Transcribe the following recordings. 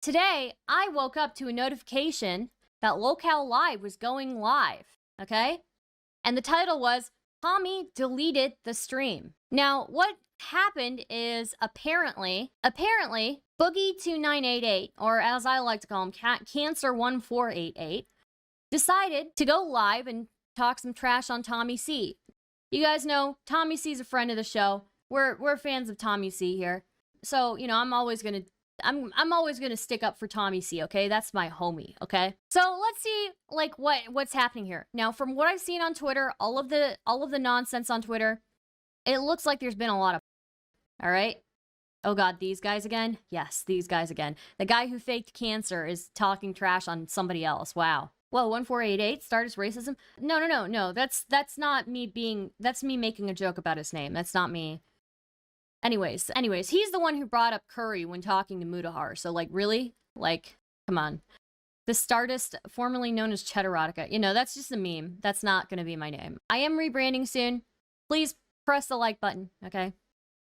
Today, I woke up to a notification that Lolcow Live was going live, okay? And the title was, Tommy deleted the stream. Now, what happened is apparently, Boogie2988, or as I like to call him, Cancer1488, decided to go live and talk some trash on Tommy C. You guys know, Tommy C's a friend of the show. We're fans of Tommy C here. So, you know, I'm always gonna stick up for Tommy C, okay? That's my homie, okay? So let's see, like, what's happening here. Now, from what I've seen on Twitter, all of the nonsense on Twitter, it looks like there's been a lot of, all right? Oh God, these guys again? Yes, these guys again. The guy who faked cancer is talking trash on somebody else. Wow. Whoa, 1488, Stardust racism? No. That's not me being, that's me making a joke about his name. That's not me. Anyways, he's the one who brought up Curry when talking to Mutahar. So, like, really? Like, come on. The Stardust, formerly known as Cheddarotica. You know, that's just a meme. That's not going to be my name. I am rebranding soon. Please press the like button, okay?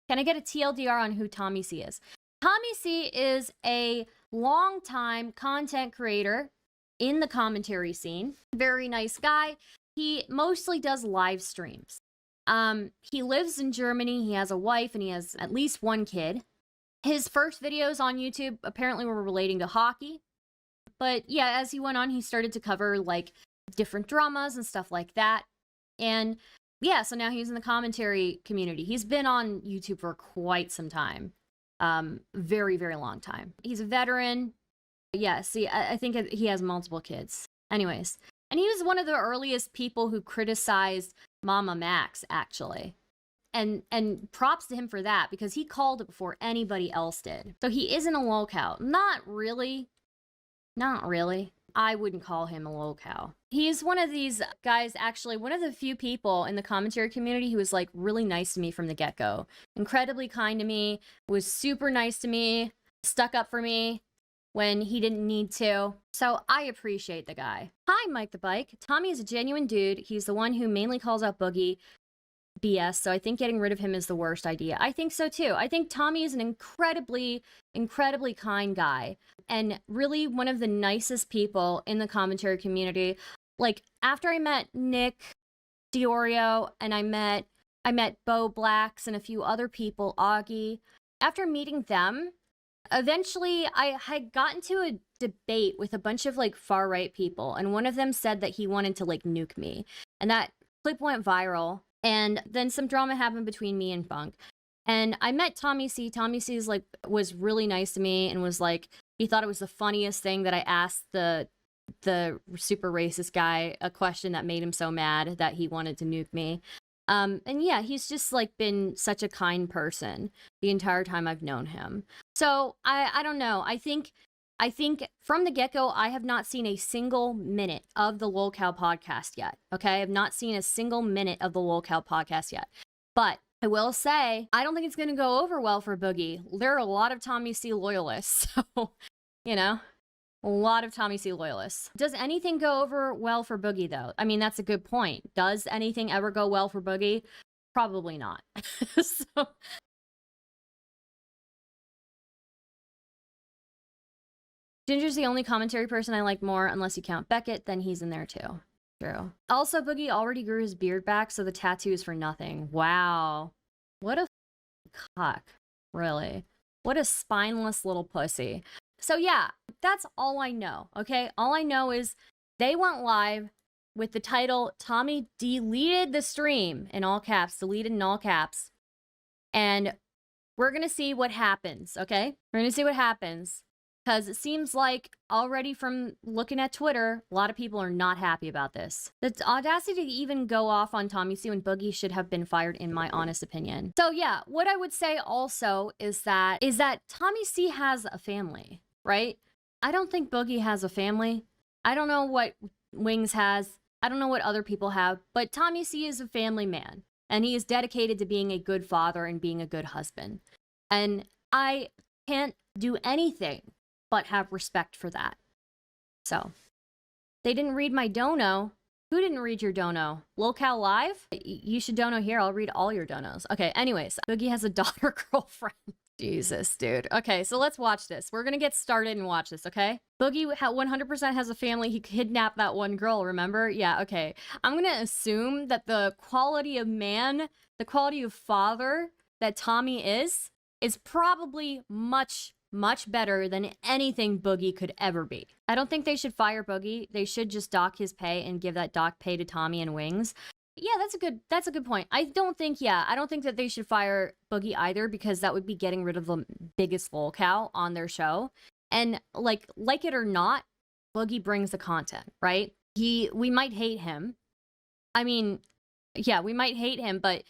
Can I get a TLDR on who Tommy C is? Tommy C is a longtime content creator in the commentary scene. Very nice guy. He mostly does live streams. He lives in Germany, he has a wife, and he has at least one kid. His first videos on YouTube apparently were relating to hockey. But yeah, as he went on, he started to cover, like, different dramas and stuff like that. And yeah, so now he's in the commentary community. He's been on YouTube for quite some time. Very, very long time. He's a veteran. Yeah, see, I think he has multiple kids. Anyways, and he was one of the earliest people who criticized Mama Max, actually. And props to him for that, because he called it before anybody else did. So he isn't a lolcow. Not really. Not really. I wouldn't call him a lolcow. He's one of these guys, actually, one of the few people in the commentary community who was, like, really nice to me from the get-go. Incredibly kind to me, was super nice to me, stuck up for me when he didn't need to. So I appreciate the guy. Hi, Mike the Bike. Tommy is a genuine dude. He's the one who mainly calls out Boogie BS, so I think getting rid of him is the worst idea. I think so too. I think Tommy is an incredibly kind guy, and really one of the nicest people in the commentary community. Like, after I met Nick Deorio, and I met Bo Blacks and a few other people, Augie, after meeting them, eventually, I had gotten to a debate with a bunch of, like, far-right people, and one of them said that he wanted to, like, nuke me. And that clip went viral, and then some drama happened between me and Funk. And I met Tommy C. Tommy C's, like, was really nice to me, and was, like, he thought it was the funniest thing that I asked the super racist guy a question that made him so mad that he wanted to nuke me. And yeah, he's just, like, been such a kind person the entire time I've known him. So, I don't know. I think from the get-go, I have not seen a single minute of the Lolcow podcast yet, okay? I have not seen a single minute of the Lolcow podcast yet. But I will say, I don't think it's going to go over well for Boogie. There are a lot of Tommy C loyalists, so, you know, a lot of Tommy C loyalists. Does anything go over well for Boogie, though? I mean, that's a good point. Does anything ever go well for Boogie? Probably not. So, Ginger's the only commentary person I like more, unless you count Beckett, then he's in there too. True. Also, Boogie already grew his beard back, so the tattoo is for nothing. Wow. What a cock. Really. What a spineless little pussy. So yeah, that's all I know, okay? All I know is they went live with the title, Tommy deleted the stream, in all caps, deleted in all caps. And we're gonna see what happens, okay? We're gonna see what happens. Because it seems like already from looking at Twitter, a lot of people are not happy about this. The audacity to even go off on Tommy C and Boogie should have been fired, in my honest opinion. So yeah, what I would say also is that Tommy C has a family, right? I don't think Boogie has a family. I don't know what Wings has. I don't know what other people have, but Tommy C is a family man, and he is dedicated to being a good father and being a good husband. And I can't do anything but have respect for that. So, they didn't read my dono. Who didn't read your dono? Lolcow Live? You should dono here. I'll read all your donos. Okay, anyways, Boogie has a daughter girlfriend. Jesus, dude. Okay, so let's watch this. We're gonna get started and watch this, okay? Boogie 100% has a family. He kidnapped that one girl, remember? Yeah, okay. I'm gonna assume that the quality of man, the quality of father that Tommy is probably much, much better than anything Boogie could ever be. I don't think they should fire Boogie. They should just dock his pay and give that dock pay to Tommy and Wings. Yeah, that's a good point. I don't think that they should fire Boogie either, because that would be getting rid of the biggest Lolcow on their show. And like it or not, Boogie brings the content, right? We might hate him. I mean, yeah, we might hate him, but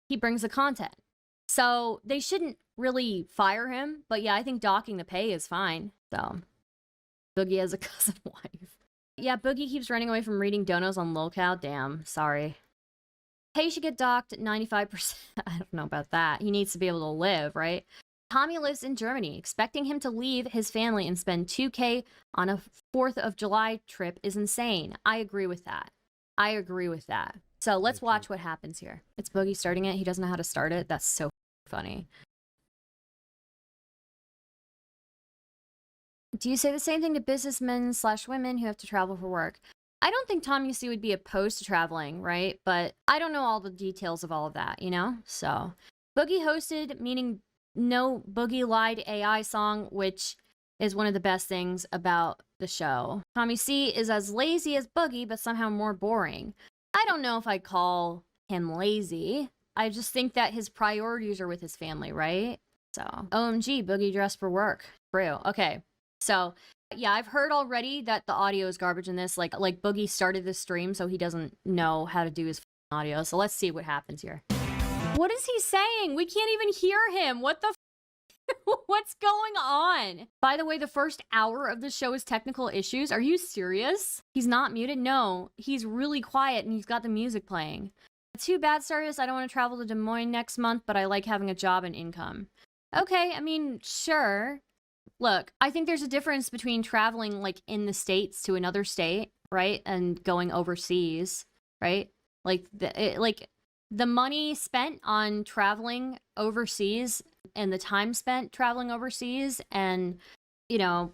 he brings the content. So they shouldn't really fire him, but yeah, I think docking the pay is fine. So Boogie has a cousin wife. Yeah, Boogie keeps running away from reading donos on Lolcow. Damn, sorry. Pay should get docked at 95%. I don't know about that. He needs to be able to live, right? Tommy lives in Germany. Expecting him to leave his family and spend $2K on a 4th of July trip is insane. I agree with that. So let's watch what happens here. It's Boogie starting it. He doesn't know how to start it. That's so funny. Do you say the same thing to businessmen/women who have to travel for work? I don't think Tommy C would be opposed to traveling, right? But I don't know all the details of all of that, you know? So, Boogie hosted, meaning no Boogie lied AI song, which is one of the best things about the show. Tommy C is as lazy as Boogie, but somehow more boring. I don't know if I'd call him lazy. I just think that his priorities are with his family, right? So, OMG, Boogie dressed for work. True. Okay. So, yeah, I've heard already that the audio is garbage in this. Like Boogie started this stream, so he doesn't know how to do his audio. So let's see what happens here. What is he saying? We can't even hear him. What the what's going on? By the way, the first hour of the show is technical issues. Are you serious? He's not muted? No, he's really quiet and he's got the music playing. Too bad, Stardust. I don't want to travel to Des Moines next month, but I like having a job and income. Okay, I mean, sure. Look, I think there's a difference between traveling like in the States to another state, right? And going overseas, right? Like the money spent on traveling overseas and the time spent traveling overseas, and you know,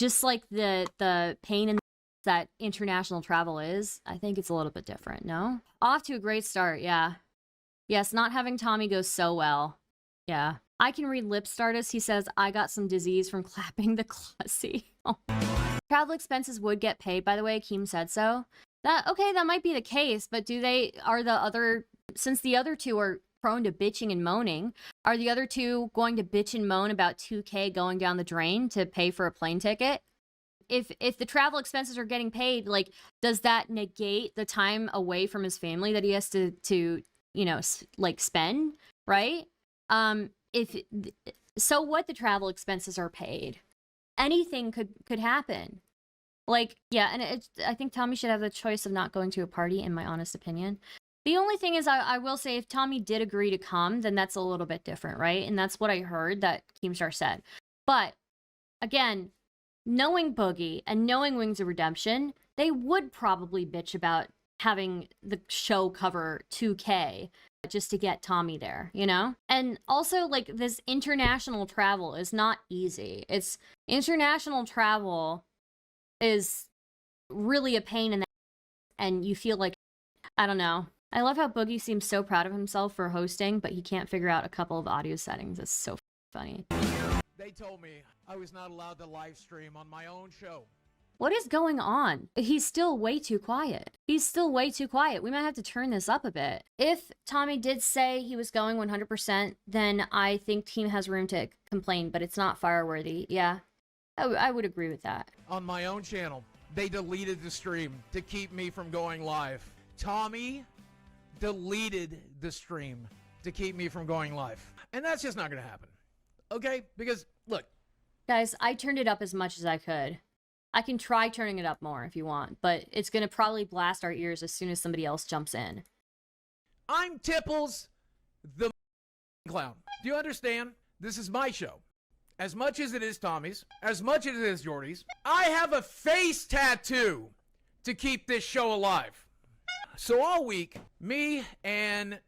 just like the pain in that international travel is, I think it's a little bit different, no? Off to a great start, yeah. Yes, not having Tommy go so well. Yeah. I can read lip, Stardust. He says, I got some disease from clapping the classy. Oh. Travel expenses would get paid, by the way. Keem said so. Okay, that might be the case, but since the other two are prone to bitching and moaning, are the other two going to bitch and moan about 2K going down the drain to pay for a plane ticket? If the travel expenses are getting paid, like, does that negate the time away from his family that he has to you know, like, spend, right? So what, the travel expenses are paid, anything could happen. Like, yeah, and I think Tommy should have the choice of not going to a party, in my honest opinion. The only thing is, I will say, if Tommy did agree to come, then that's a little bit different, right? And that's what I heard that Keemstar said. But again, knowing Boogie and knowing Wings of Redemption, they would probably bitch about having the show cover 2K just to get Tommy there, you know? And also, like, this international travel is not easy. International travel is really a pain in the ass, and you feel like, I don't know. I love how Boogie seems so proud of himself for hosting, but he can't figure out a couple of audio settings. It's so funny. They told me I was not allowed to live stream on my own show. What is going on? He's still way too quiet. We might have to turn this up a bit. If Tommy did say he was going 100%, then I think Team has room to complain, but it's not fireworthy. Yeah, I would agree with that. On my own channel, they deleted the stream to keep me from going live. Tommy deleted the stream to keep me from going live. And that's just not going to happen. Okay? Because, look. Guys, I turned it up as much as I could. I can try turning it up more if you want, but it's going to probably blast our ears as soon as somebody else jumps in. I'm Tipples, the clown. Do you understand? This is my show. As much as it is Tommy's, as much as it is Jordy's, I have a face tattoo to keep this show alive. So all week, me and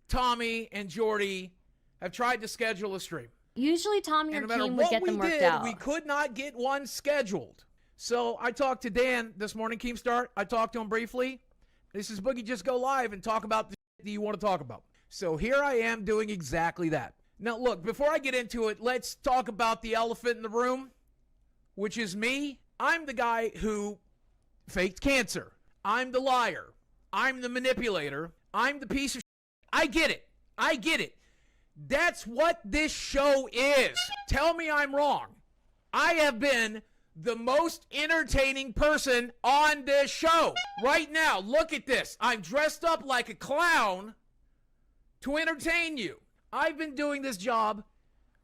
Tommy and Jordy have tried to schedule a stream. Usually Tommy or And no matter Keem would what get we them worked did, out. we could not get one scheduled. So I talked to Dan this morning, Keemstar. I talked to him briefly. He says, Boogie, just go live and talk about the shit that you want to talk about. So here I am doing exactly that. Now, look, before I get into it, let's talk about the elephant in the room, which is me. I'm the guy who faked cancer. I'm the liar. I'm the manipulator. I'm the piece of shit. I get it. I get it. That's what this show is. Tell me I'm wrong. I have been the most entertaining person on this show. Right now, look at this. I'm dressed up like a clown to entertain you. I've been doing this job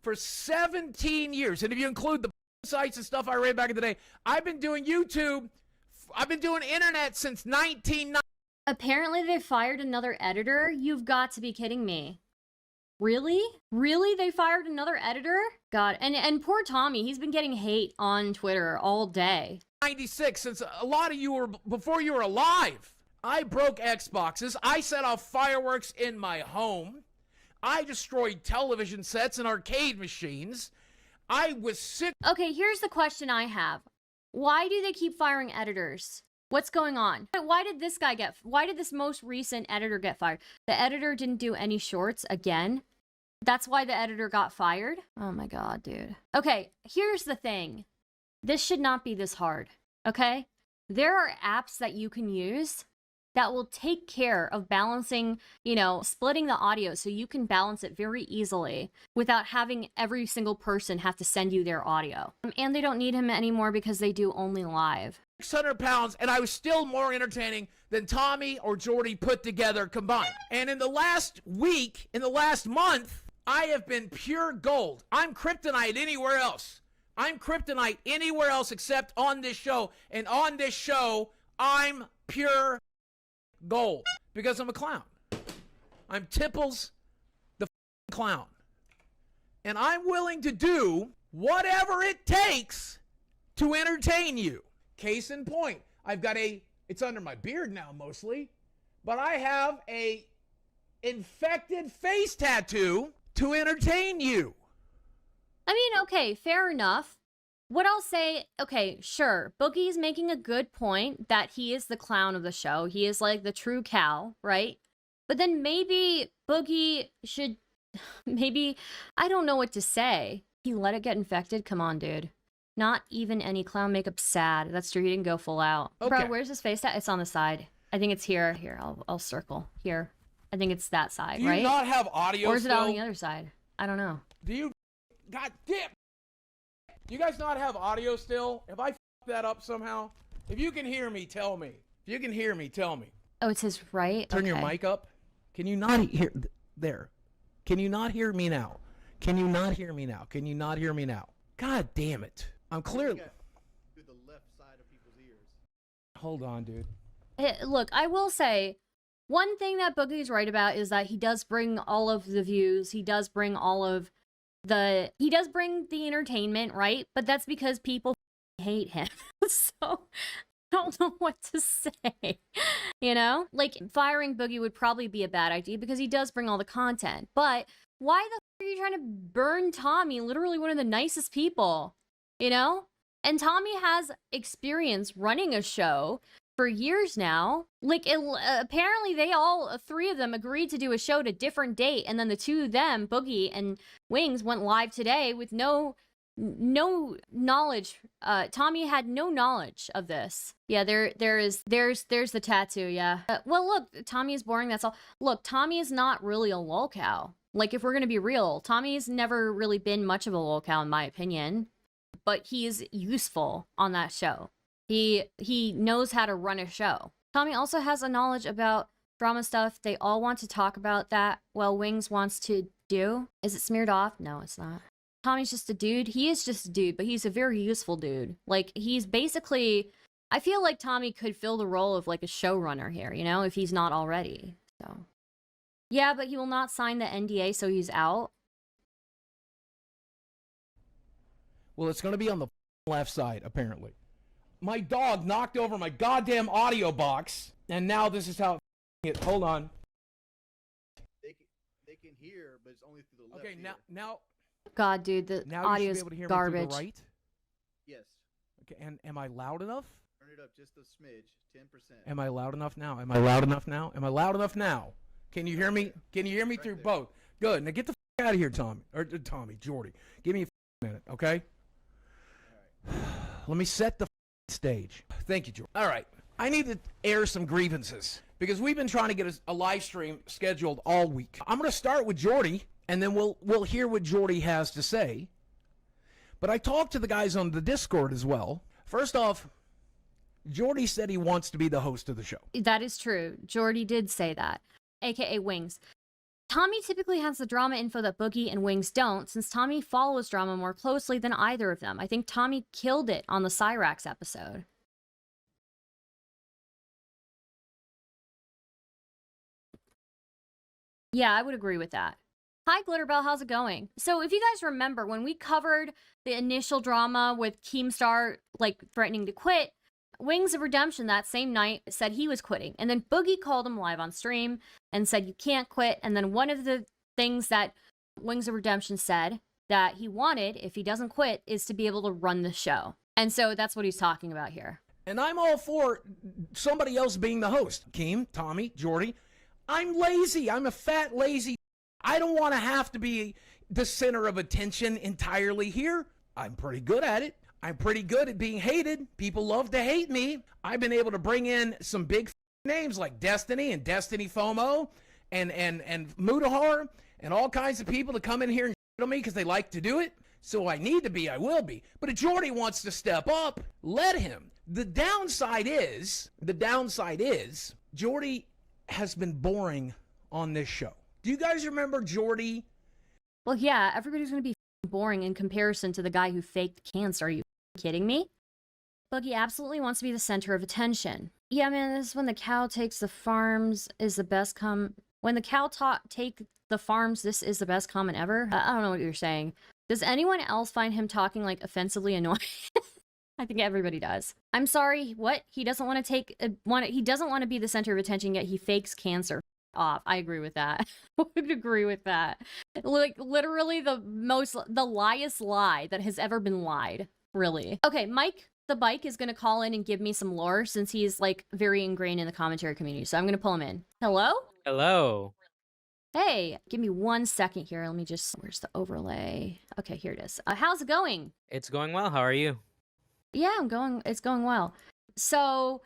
for 17 years. And if you include the sites and stuff I read back in the day, I've been doing YouTube. I've been doing internet since 1990. Apparently they fired another editor? You've got to be kidding me. Really? Really? They fired another editor? God, and poor Tommy, he's been getting hate on Twitter all day. 96, since a lot of you were before you were alive. I broke Xboxes. I set off fireworks in my home. I destroyed television sets and arcade machines. I was sick. Okay, here's the question I have. Why do they keep firing editors? What's going on? Why did this most recent editor get fired? The editor didn't do any shorts again. That's why the editor got fired? Oh my God, dude. Okay, here's the thing. This should not be this hard, okay? There are apps that you can use that will take care of balancing, you know, splitting the audio so you can balance it very easily without having every single person have to send you their audio. And they don't need him anymore because they do only live. 600 pounds, and I was still more entertaining than Tommy or Jordy put together combined. And in the last week, in the last month, I have been pure gold. I'm kryptonite anywhere else. I'm kryptonite anywhere else except on this show. And on this show, I'm pure gold because I'm a clown. I'm Tipples the clown. And I'm willing to do whatever it takes to entertain you. Case in point, I've got it's under my beard now mostly, but I have a infected face tattoo to entertain you. I mean, okay, fair enough. What I'll say, okay, sure, Boogie's making a good point that he is the clown of the show. He is like the true cow, right? But then maybe Boogie should, maybe, I don't know what to say. He let it get infected? Come on, dude. Not even any clown makeup. Sad. That's true. He didn't go full out. Okay. Bro, where's his face at? It's on the side. I think it's here. Here, I'll circle. Here. I think it's that side, right? Do you not have audio Or is it still? on the other side? I don't know. Do you? God damn. Do you guys not have audio still? Have I f***ed that up somehow? If you can hear me, tell me. If you can hear me, tell me. Oh, it's his right? Turn your mic up. Can you not hear? There. Can you not hear me now? Can you not hear me now? Can you not hear me now? God damn it. I'm clearly. Through the left side of people's ears. Hold on, dude. Look, I will say, one thing that Boogie's right about is that he does bring all of the views. He does bring all of he does bring the entertainment, right? But that's because people hate him. So I don't know what to say. You know? Like, firing Boogie would probably be a bad idea because he does bring all the content. But why the f are you trying to burn Tommy, literally one of the nicest people? You know? And Tommy has experience running a show for years now. Like, apparently they all, three of them, agreed to do a show at a different date, and then the two of them, Boogie and Wings, went live today with no knowledge. Tommy had no knowledge of this. Yeah, there's the tattoo, yeah. Well, look, Tommy is boring, that's all. Look, Tommy is not really a lolcow. Like, if we're gonna be real, Tommy's never really been much of a lolcow, in my opinion. But he's useful on that show. He knows how to run a show. Tommy also has a knowledge about drama stuff. They all want to talk about that. Well, Wings wants to do. Is it smeared off? No, it's not. Tommy's just a dude. He is just a dude, but he's a very useful dude. Like, he's basically, I feel like Tommy could fill the role of like a showrunner here, you know, if he's not already. So, yeah, but he will not sign the NDA, so he's out. Well, it's going to be on the left side, apparently. My dog knocked over my goddamn audio box, and now this is how it. Hold on. They can hear, but it's only through the left Okay, ear. now God, dude, the you should audio's be able to hear garbage. me through the right. Yes. Okay, and am I loud enough? Turn it up just a smidge, 10%. Am I loud enough now? Am I loud enough now? Am I loud enough now? Can you hear me? Can you hear me through both? Good. Now get the out of here, Tommy. Or Tommy, Jordy. Give me a minute, okay? All right. Let me set the stage. Thank you, Jordy. All right. I need to air some grievances because we've been trying to get a live stream scheduled all week. I'm going to start with Jordy, and then we'll hear what Jordy has to say. But I talked to the guys on the Discord as well. First off, Jordy said he wants to be the host of the show. That is true. Jordy did say that, aka Wings. Tommy typically has the drama info that Boogie and Wings don't, since Tommy follows drama more closely than either of them. I think Tommy killed it on the Cyrax episode. Yeah, I would agree with that. Hi, Glitterbell, how's it going? So if you guys remember, when we covered the initial drama with Keemstar, like, threatening to quit, Wings of Redemption that same night said he was quitting. And then Boogie called him live on stream and said, you can't quit. And then one of the things that Wings of Redemption said that he wanted, if he doesn't quit, is to be able to run the show. And so that's what he's talking about here. And I'm all for somebody else being the host. Keem, Tommy, Jordy. I'm lazy. I'm a fat, lazy. I don't want to have to be the center of attention entirely here. I'm pretty good at it. I'm pretty good at being hated. People love to hate me. I've been able to bring in some big names like Destiny and Destiny FOMO and Mutahar and all kinds of people to come in here and shit on me because they like to do it. So I need to be, I will be. But if Jordy wants to step up, let him. The downside is, Jordy has been boring on this show. Do you guys remember Jordy? Well, yeah, everybody's going to be boring in comparison to the guy who faked cancer. Are you kidding me? Boogie absolutely wants to be the center of attention. Yeah, man, this is when the cow takes the farms is the best when the cow take the farms, this is the best comment ever. I don't know what you're saying. Does anyone else find him talking like offensively annoying? I think everybody does. I'm sorry, what? He doesn't want to take he doesn't want to be the center of attention, yet he fakes cancer. Off. I agree with that. I would agree with that. Like, literally the liest lie that has ever been lied. Really. Okay, Mike the Bike is going to call in and give me some lore since he's, like, very ingrained in the commentary community. So I'm going to pull him in. Hello? Hello. Hey, give me 1 second here. Let me just... Where's the overlay? Okay, here it is. How's it going? It's going well. How are you? Yeah, it's going well. So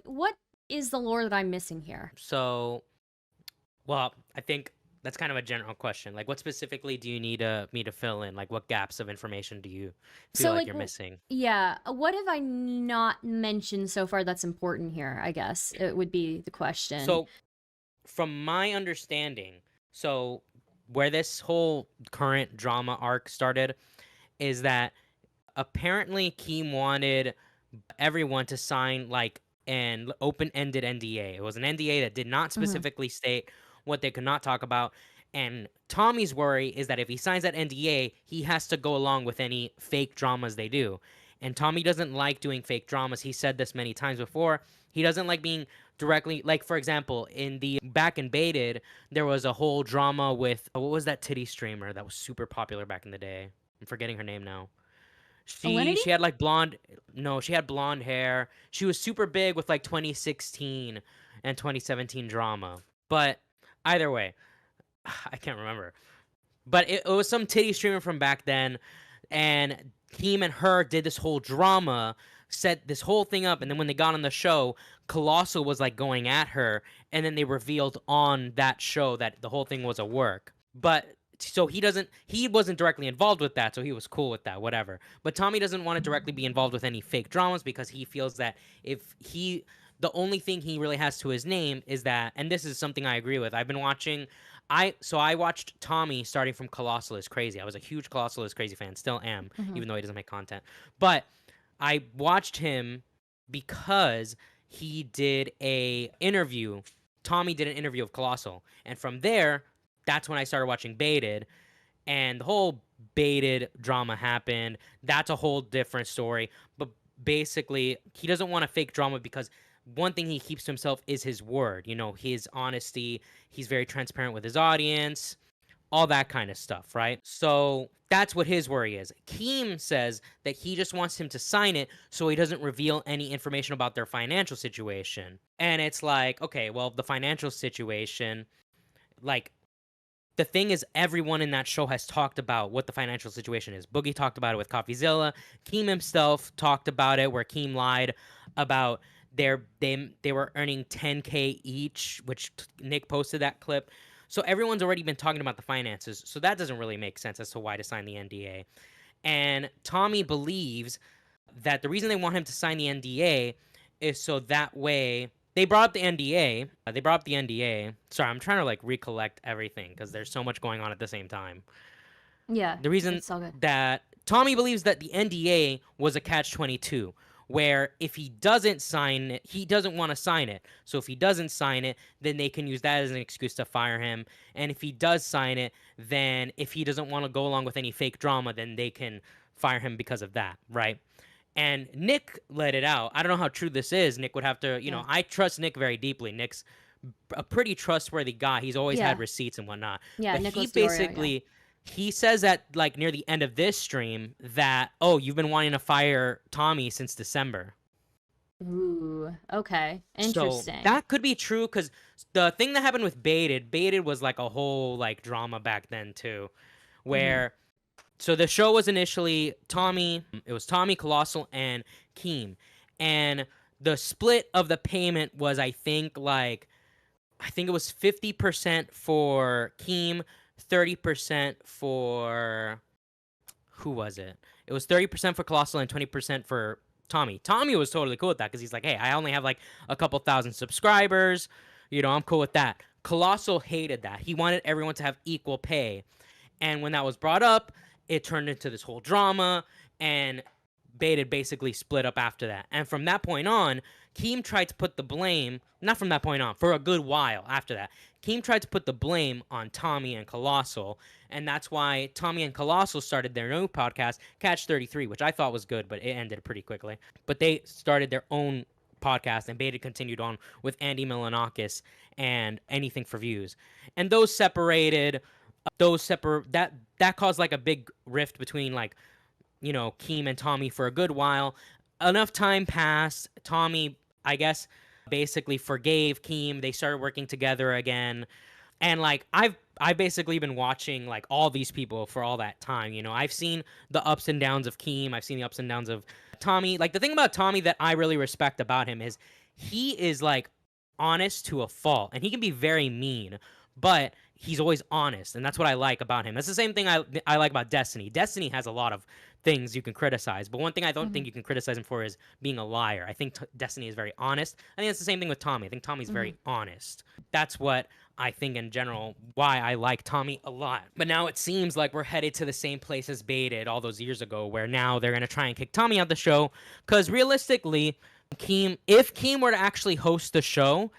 what is the lore that I'm missing here? So, well, I think that's kind of a general question. Like, what specifically do you need me to fill in? Like, what gaps of information do you feel like you're missing? Yeah, what have I not mentioned so far that's important here, I guess, it would be the question. So, from my understanding, so where this whole current drama arc started is that apparently Keem wanted everyone to sign, like, an open-ended NDA. It was an NDA that did not specifically state what they could not talk about. And Tommy's worry is that if he signs that NDA, he has to go along with any fake dramas they do. And Tommy doesn't like doing fake dramas. He said this many times before. He doesn't like being directly, like, for example, in the Back and Baited, there was a whole drama with, what was that titty streamer that was super popular back in the day? I'm forgetting her name now. She had like she had blonde hair. She was super big with like 2016 and 2017 drama. But either way, I can't remember. But it was some titty streamer from back then, and Keem and her did this whole drama, set this whole thing up, and then when they got on the show, Colossal was like going at her, and then they revealed on that show that the whole thing was a work. But so he wasn't directly involved with that, so he was cool with that, whatever. But Tommy doesn't want to directly be involved with any fake dramas because he feels that the only thing he really has to his name is that, and this is something I agree with. I've been watching, I watched Tommy starting from Colossal is Crazy. I was a huge Colossal is Crazy fan, still am, even though he doesn't make content. But I watched him because he did a interview. Tommy did an interview of Colossal, and from there, that's when I started watching Baited, and the whole Baited drama happened. That's a whole different story. But basically, he doesn't want a fake drama because one thing he keeps to himself is his word, you know, his honesty. He's very transparent with his audience, all that kind of stuff, right? So that's what his worry is. Keem says that he just wants him to sign it so he doesn't reveal any information about their financial situation. And it's like, okay, well, the financial situation, like, the thing is, everyone in that show has talked about what the financial situation is. Boogie talked about it with CoffeeZilla. Keem himself talked about it, where Keem lied about they were earning 10K each, which Nick posted that clip. So everyone's already been talking about the finances. So that doesn't really make sense as to why to sign the NDA. And Tommy believes that the reason they want him to sign the NDA is so that way they brought up the NDA. Sorry, I'm trying to like recollect everything because there's so much going on at the same time. Yeah. The reason it's all good. that Tommy believes that the NDA was a catch-22, where if he doesn't sign it, he doesn't want to sign it. So if he doesn't sign it, then they can use that as an excuse to fire him. And if he does sign it, then if he doesn't want to go along with any fake drama, then they can fire him because of that, right? And Nick let it out. I don't know how true this is. Nick would have to, you know, I trust Nick very deeply. Nick's a pretty trustworthy guy. He's always had receipts and whatnot. Yeah, but Nicholas he Deorio, basically, he says that like near the end of this stream that, oh, you've been wanting to fire Tommy since December. Ooh, okay. Interesting. So that could be true because the thing that happened with Baited was like a whole like drama back then too, where so the show was initially Tommy, it was Tommy, Colossal, and Keem. And the split of the payment was, I think it was 50% for Keem, 30% for, who was it? It was 30% for Colossal and 20% for Tommy. Tommy was totally cool with that because he's like, hey, I only have like a couple thousand subscribers. You know, I'm cool with that. Colossal hated that. He wanted everyone to have equal pay. And when that was brought up, it turned into this whole drama, and Baited basically split up after that. And from that point on, Keem tried to put the blame, not from that point on, for a good while after that, Keem tried to put the blame on Tommy and Colossal, and that's why Tommy and Colossal started their own podcast, Catch 33, which I thought was good, but it ended pretty quickly. But they started their own podcast, and Baited continued on with Andy Milanakis and Anything for Views. And those separated... that caused like a big rift between like, you know, Keem and Tommy for a good while. Enough time passed. Tommy, I guess, basically forgave Keem. They started working together again. And like I've basically been watching like all these people for all that time. You know, I've seen the ups and downs of Keem. I've seen the ups and downs of Tommy. Like the thing about Tommy that I really respect about him is he is like honest to a fault, and he can be very mean, but he's always honest, and that's what I like about him. That's the same thing I like about Destiny. Destiny has a lot of things you can criticize, but one thing I don't think you can criticize him for is being a liar. I think Destiny is very honest. I think it's the same thing with Tommy. I think Tommy's very honest. That's what I think in general why I like Tommy a lot. But now it seems like we're headed to the same place as Baited all those years ago, where now they're going to try and kick Tommy out the show, because realistically, if Keem were to actually host the show,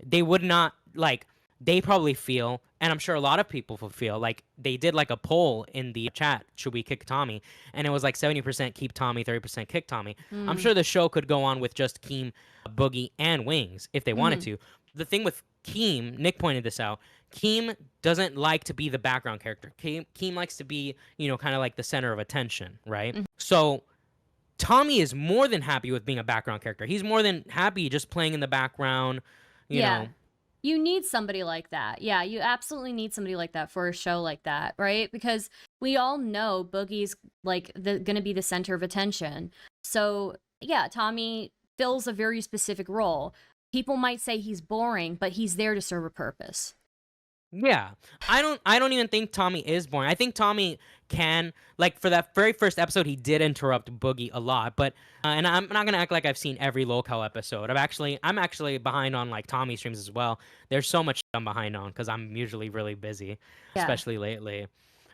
they would not, like, they probably feel, and I'm sure a lot of people will feel, like they did like a poll in the chat, should we kick Tommy? And it was like 70% keep Tommy, 30% kick Tommy. I'm sure the show could go on with just Keem, Boogie, and Wings if they wanted to. The thing with Keem, Nick pointed this out, Keem doesn't like to be the background character. Keem likes to be, you know, kind of like the center of attention, right? So Tommy is more than happy with being a background character. He's more than happy just playing in the background, you know. You need somebody like that. Yeah, you absolutely need somebody like that for a show like that, right? Because we all know Boogie's like gonna be the center of attention. So yeah, Tommy fills a very specific role. People might say he's boring, but he's there to serve a purpose. Yeah, I don't even think Tommy is boring. I think Tommy can, like, for that very first episode, he did interrupt Boogie a lot, but and I'm not gonna act like I've seen every Lolcow episode. I'm actually behind on like Tommy streams as well. There's so much I'm behind on because I'm usually really busy, especially lately.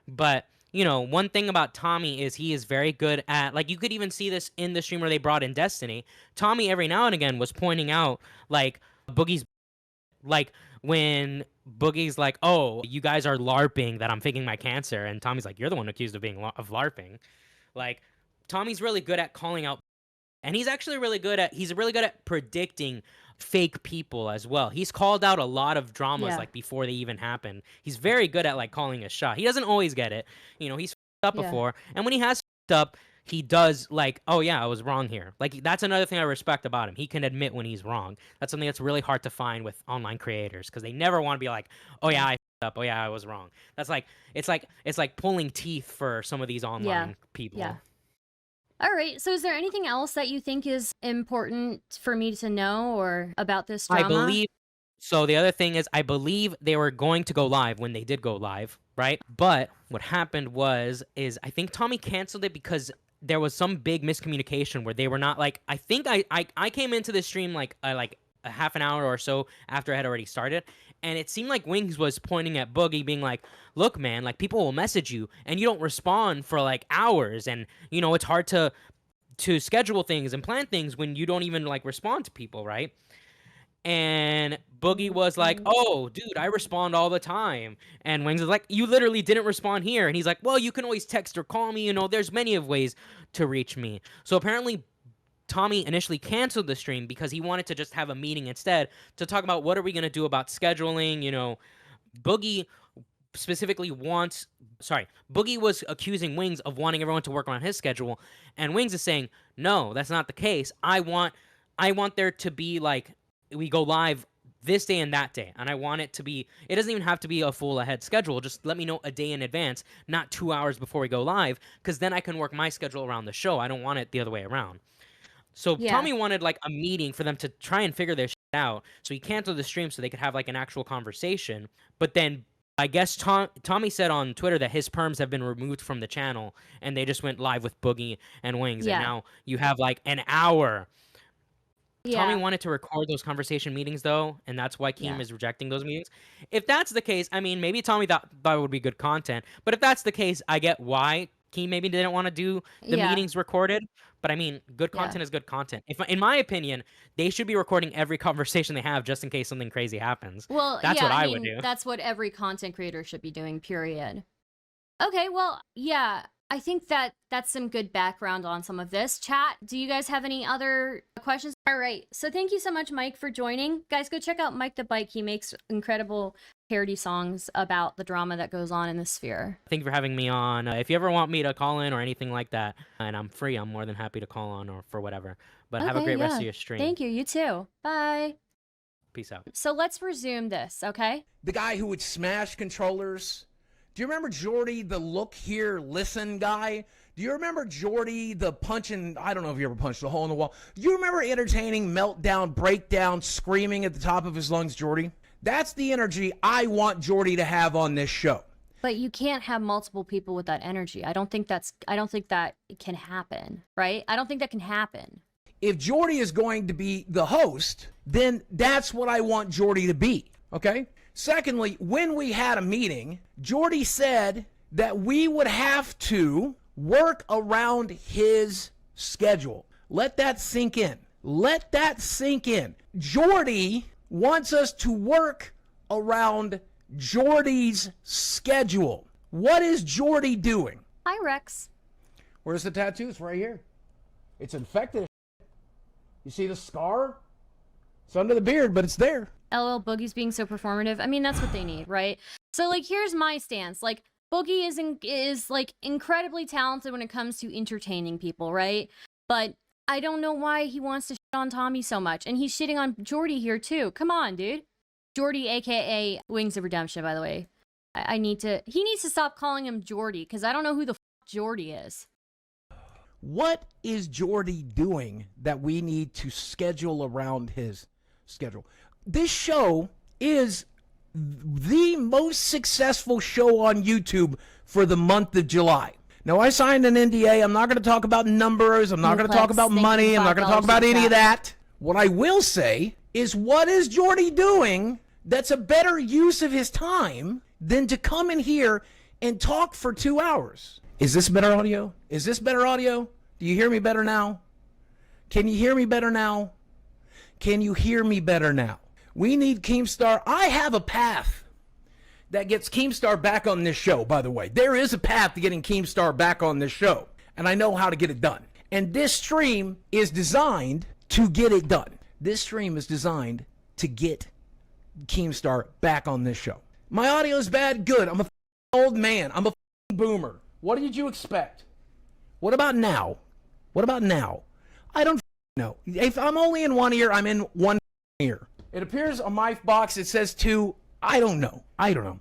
But you know, one thing about Tommy is he is very good at, like, you could even see this in the stream where they brought in Destiny. Tommy every now and again was pointing out like Boogie's, like, when Boogie's like, oh, you guys are LARPing that I'm faking my cancer. And Tommy's like, you're the one accused of being of LARPing. Like, Tommy's really good at calling out And he's actually really good at predicting fake people as well. He's called out a lot of dramas Yeah. like before they even happen. He's very good at like calling a shot. He doesn't always get it. You know, he's f***ed up Yeah. before. And when he has f***ed up, he does like, oh yeah, I was wrong here. Like that's another thing I respect about him. He can admit when he's wrong. That's something that's really hard to find with online creators because they never want to be like, oh yeah, I f***ed up. Oh yeah, I was wrong. That's like it's like pulling teeth for some of these online people. Yeah. All right. So is there anything else that you think is important for me to know or about this drama? I believe so. The other thing is, I believe they were going to go live when they did go live, right? But what happened is I think Tommy canceled it because there was some big miscommunication where they were not like. I think I came into the stream like a half an hour or so after I had already started, and it seemed like Wings was pointing at Boogie, being like, "Look, man, like people will message you and you don't respond for like hours, and you know it's hard to schedule things and plan things when you don't even like respond to people, right?" And Boogie was like, "Oh, dude, I respond all the time." And Wings is like, "You literally didn't respond here." And he's like, "Well, you can always text or call me. You know, there's many of ways to reach me." So apparently, Tommy initially canceled the stream because he wanted to just have a meeting instead to talk about what are we going to do about scheduling. You know, Boogie specifically Boogie was accusing Wings of wanting everyone to work around his schedule. And Wings is saying, "No, that's not the case. I want there to be like, we go live this day and that day. And I want it to be, it doesn't even have to be a full ahead schedule. Just let me know a day in advance, not 2 hours before we go live, because then I can work my schedule around the show. I don't want it the other way around." So Yeah. Tommy wanted like a meeting for them to try and figure their shit out. So he canceled the stream so they could have like an actual conversation. But then I guess Tommy said on Twitter that his perms have been removed from the channel and they just went live with Boogie and Wings. Yeah. And now you have like an hour. Yeah. Tommy wanted to record those conversation meetings though, and that's why Keem is rejecting those meetings. If that's the case, I mean, maybe Tommy thought it would be good content. But if that's the case, I get why Keem maybe didn't want to do the meetings recorded. But I mean, good content is good content. If, in my opinion, they should be recording every conversation they have just in case something crazy happens. Well, that's what I would mean, do. That's what every content creator should be doing, period. Okay, well, yeah, I think that's some good background on some of this. Chat, do you guys have any other questions? All right, so thank you so much, Mike, for joining. Guys, go check out Mike the Bike. He makes incredible parody songs about the drama that goes on in the sphere. Thank you for having me on. If you ever want me to call in or anything like that, and I'm free, I'm more than happy to call on or for whatever. But have a great rest of your stream. Thank you. You too. Bye. Peace out. So let's resume this, okay? The guy who would smash controllers. Do you remember Jordy, the look here, listen guy? Do you remember Jordy, the punching, I don't know if you ever punched a hole in the wall. Do you remember entertaining, meltdown, breakdown, screaming at the top of his lungs, Jordy? That's the energy I want Jordy to have on this show. But you can't have multiple people with that energy. I don't think that can happen, right? I don't think that can happen. If Jordy is going to be the host, then that's what I want Jordy to be, okay? Secondly, when we had a meeting, Jordy said that we would have to work around his schedule. Let that sink in. Let that sink in. Jordy wants us to work around Jordy's schedule. What is Jordy doing? Hi, Rex. Where's the tattoo? It's right here. It's infected. You see the scar? It's under the beard, but it's there. LL Boogie's being so performative. I mean, that's what they need, right? So, like, here's my stance. Like, Boogie is like incredibly talented when it comes to entertaining people, right? But I don't know why he wants to shit on Tommy so much. And he's shitting on Jordy here, too. Come on, dude. Jordy, a.k.a. Wings of Redemption, by the way. He needs to stop calling him Jordy, because I don't know who the Jordy is. What is Jordy doing that we need to schedule around his schedule? This show is the most successful show on YouTube for the month of July. Now, I signed an NDA. I'm not going to talk about numbers. I'm not going to talk about money. I'm not going to talk about any of that. What I will say is, what is Jordy doing that's a better use of his time than to come in here and talk for 2 hours? Is this better audio? Is this better audio? Do you hear me better now? Can you hear me better now? Can you hear me better now? We need Keemstar. I have a path that gets Keemstar back on this show, by the way. There is a path to getting Keemstar back on this show, and I know how to get it done. And this stream is designed to get it done. This stream is designed to get Keemstar back on this show. My audio is bad? Good. I'm a old man. I'm a boomer. What did you expect? What about now? What about now? I don't know. If I'm only in one ear, I'm in one ear. It appears on my box it says 2. I don't know. I don't know.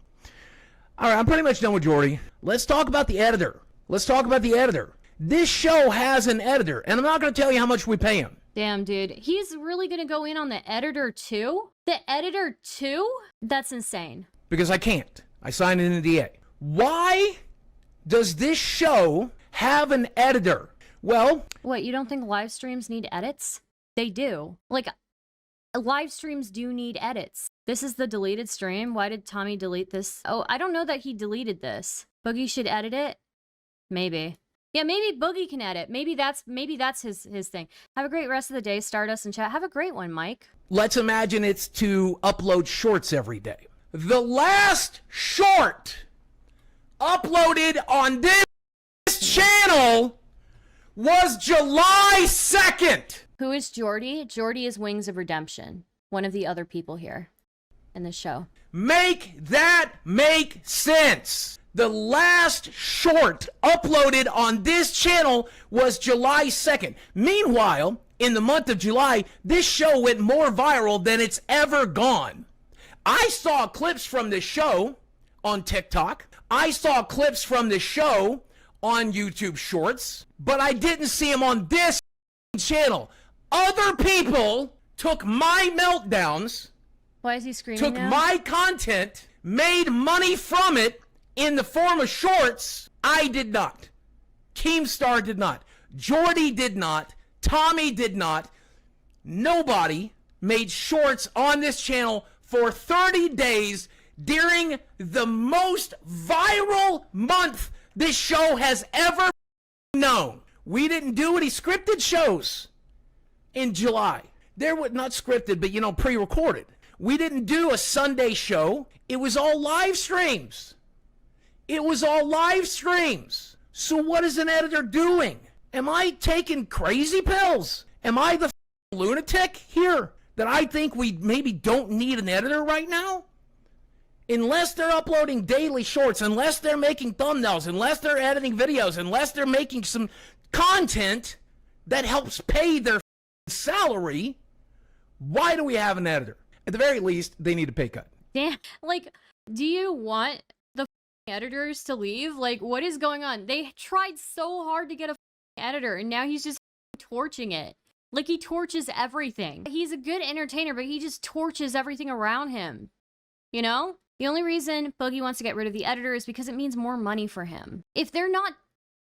All right, I'm pretty much done with Jordy. Let's talk about the editor. Let's talk about the editor. This show has an editor, and I'm not going to tell you how much we pay him. Damn, dude. He's really gonna go in on the editor too? The editor too? That's insane. Because I can't. I signed an NDA. Why does this show have an editor? Well... What, you don't think live streams need edits? They do. Like, live streams do need edits. This is the deleted stream. Why did Tommy delete this? Oh, I don't know that he deleted this. Boogie should edit it? Maybe. Yeah, maybe Boogie can edit. Maybe that's his thing. Have a great rest of the day, Stardust and chat. Have a great one, Mike. Let's imagine it's to upload shorts every day. The last short uploaded on this channel was July 2nd. Who is Jordy? Jordy is Wings of Redemption. One of the other people here in the show. Make that make sense. The last short uploaded on this channel was July 2nd. Meanwhile, in the month of July, this show went more viral than it's ever gone. I saw clips from the show on TikTok. I saw clips from the show on YouTube Shorts, but I didn't see them on this channel. Other people took my meltdowns, Why is he screaming took now? my content, made money from it in the form of shorts. I did not. Keemstar did not. Jordy did not. Tommy did not. Nobody made shorts on this channel for 30 days during the most viral month this show has ever known. We didn't do any scripted shows in July. They were not scripted, but, you know, pre-recorded. We didn't do a Sunday show. It was all live streams. It was all live streams. So what is an editor doing? Am I taking crazy pills? Am I the lunatic here that I think we maybe don't need an editor right now? Unless they're uploading daily shorts, unless they're making thumbnails, unless they're editing videos, unless they're making some content that helps pay their salary, why do we have an editor? At the very least, they need a pay cut. Damn, like, do you want the editors to leave? Like, what is going on? They tried so hard to get a editor, and now he's just torching it. Like, he torches everything. He's a good entertainer, but he just torches everything around him. You know? The only reason Boogie wants to get rid of the editor is because it means more money for him. If they're not...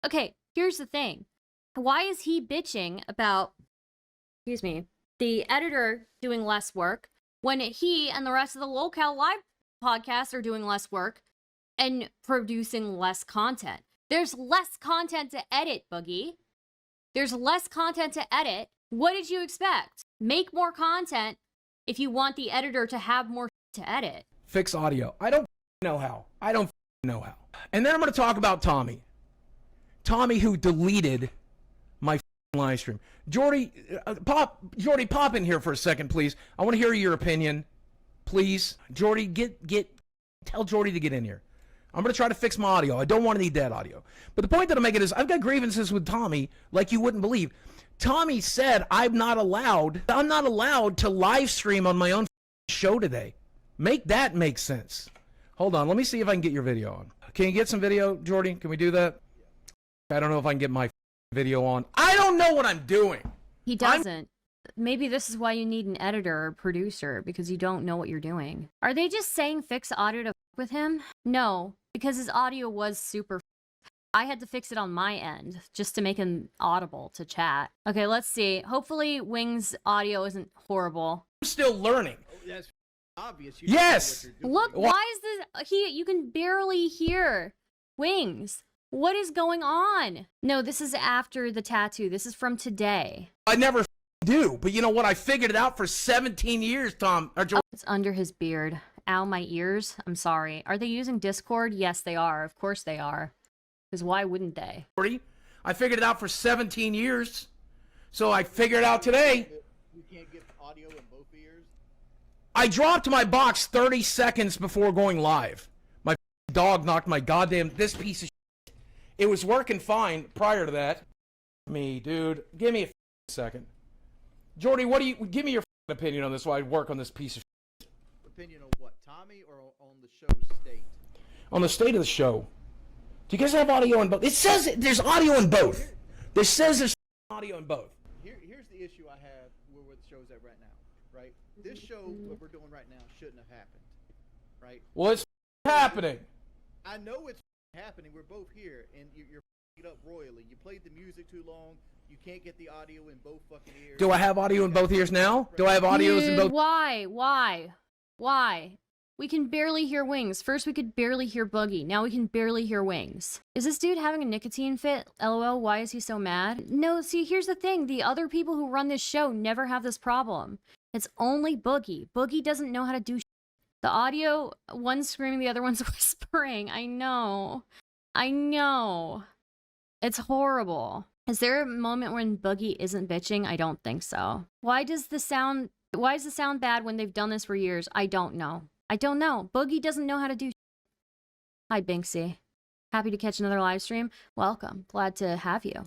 Okay, here's the thing. Why is he bitching about, excuse me, the editor doing less work when he and the rest of the Lolcow live podcasts are doing less work and producing less content? There's less content to edit, Boogie. There's less content to edit. What did you expect? Make more content if you want the editor to have more to edit. Fix audio. I don't know how. I don't know how. And then I'm going to talk about Tommy. Tommy, who deleted my live stream. Jordy, pop in here for a second, please. I want to hear your opinion, please. Jordy, tell Jordy to get in here. I'm going to try to fix my audio. I don't want to need that audio. But the point that I'm making is I've got grievances with Tommy like you wouldn't believe. Tommy said I'm not allowed to live stream on my own show today. Make that make sense. Hold on. Let me see if I can get your video on. Can you get some video, Jordy? Can we do that? I don't know if I can get my video on. I don't know what I'm doing. He doesn't. Maybe this is why you need an editor or producer, because you don't know what you're doing. Are they just saying fix audio to with him? No, because his audio was super. I had to fix it on my end just to make him audible to chat. Okay, let's see. Hopefully Wings' audio isn't horrible. I'm still learning. Oh, that's obvious. Yes! Look, why is this? You can barely hear Wings. What is going on? No, this is after the tattoo. This is from today. I never do, but you know what? I figured it out for 17 years, Tom. Or Oh, it's under his beard. Ow, my ears. I'm sorry. Are they using Discord? Yes, they are. Of course they are. Because why wouldn't they? Jordy, I figured it out for 17 years. So I figured it out today. You can't get audio in both ears? I dropped my box 30 seconds before going live. My dog knocked my this piece of shit. It was working fine prior to that. Me, dude. Give me a second. Jordy, give me your opinion on this while I work on this piece of shit. Opinion on what? Tommy or on the show's state? On the state of the show. Do you guys have audio in both? It says there's audio in both. This says there's audio in both. Here's the issue I have where the show's at right now, right? This show, what we're doing right now, shouldn't have happened, right? Well, it's happening. I know it's happening. We're both here, and you're it up royally. You played the music too long. You can't get the audio in both fucking ears. Do I have audio in both ears now? Do I have audios in both? Why? We can barely hear Wings. First, we could barely hear Boogie. Now we can barely hear Wings. Is this dude having a nicotine fit? LOL, why is he so mad? No, see, here's the thing. The other people who run this show never have this problem. It's only Boogie. Boogie doesn't know how to do shit. The audio, one's screaming, the other one's whispering. I know. It's horrible. Is there a moment when Boogie isn't bitching? I don't think so. Why is the sound bad when they've done this for years? I don't know. Boogie doesn't know how to do shit. Hi, Binksy. Happy to catch another live stream. Welcome. Glad to have you.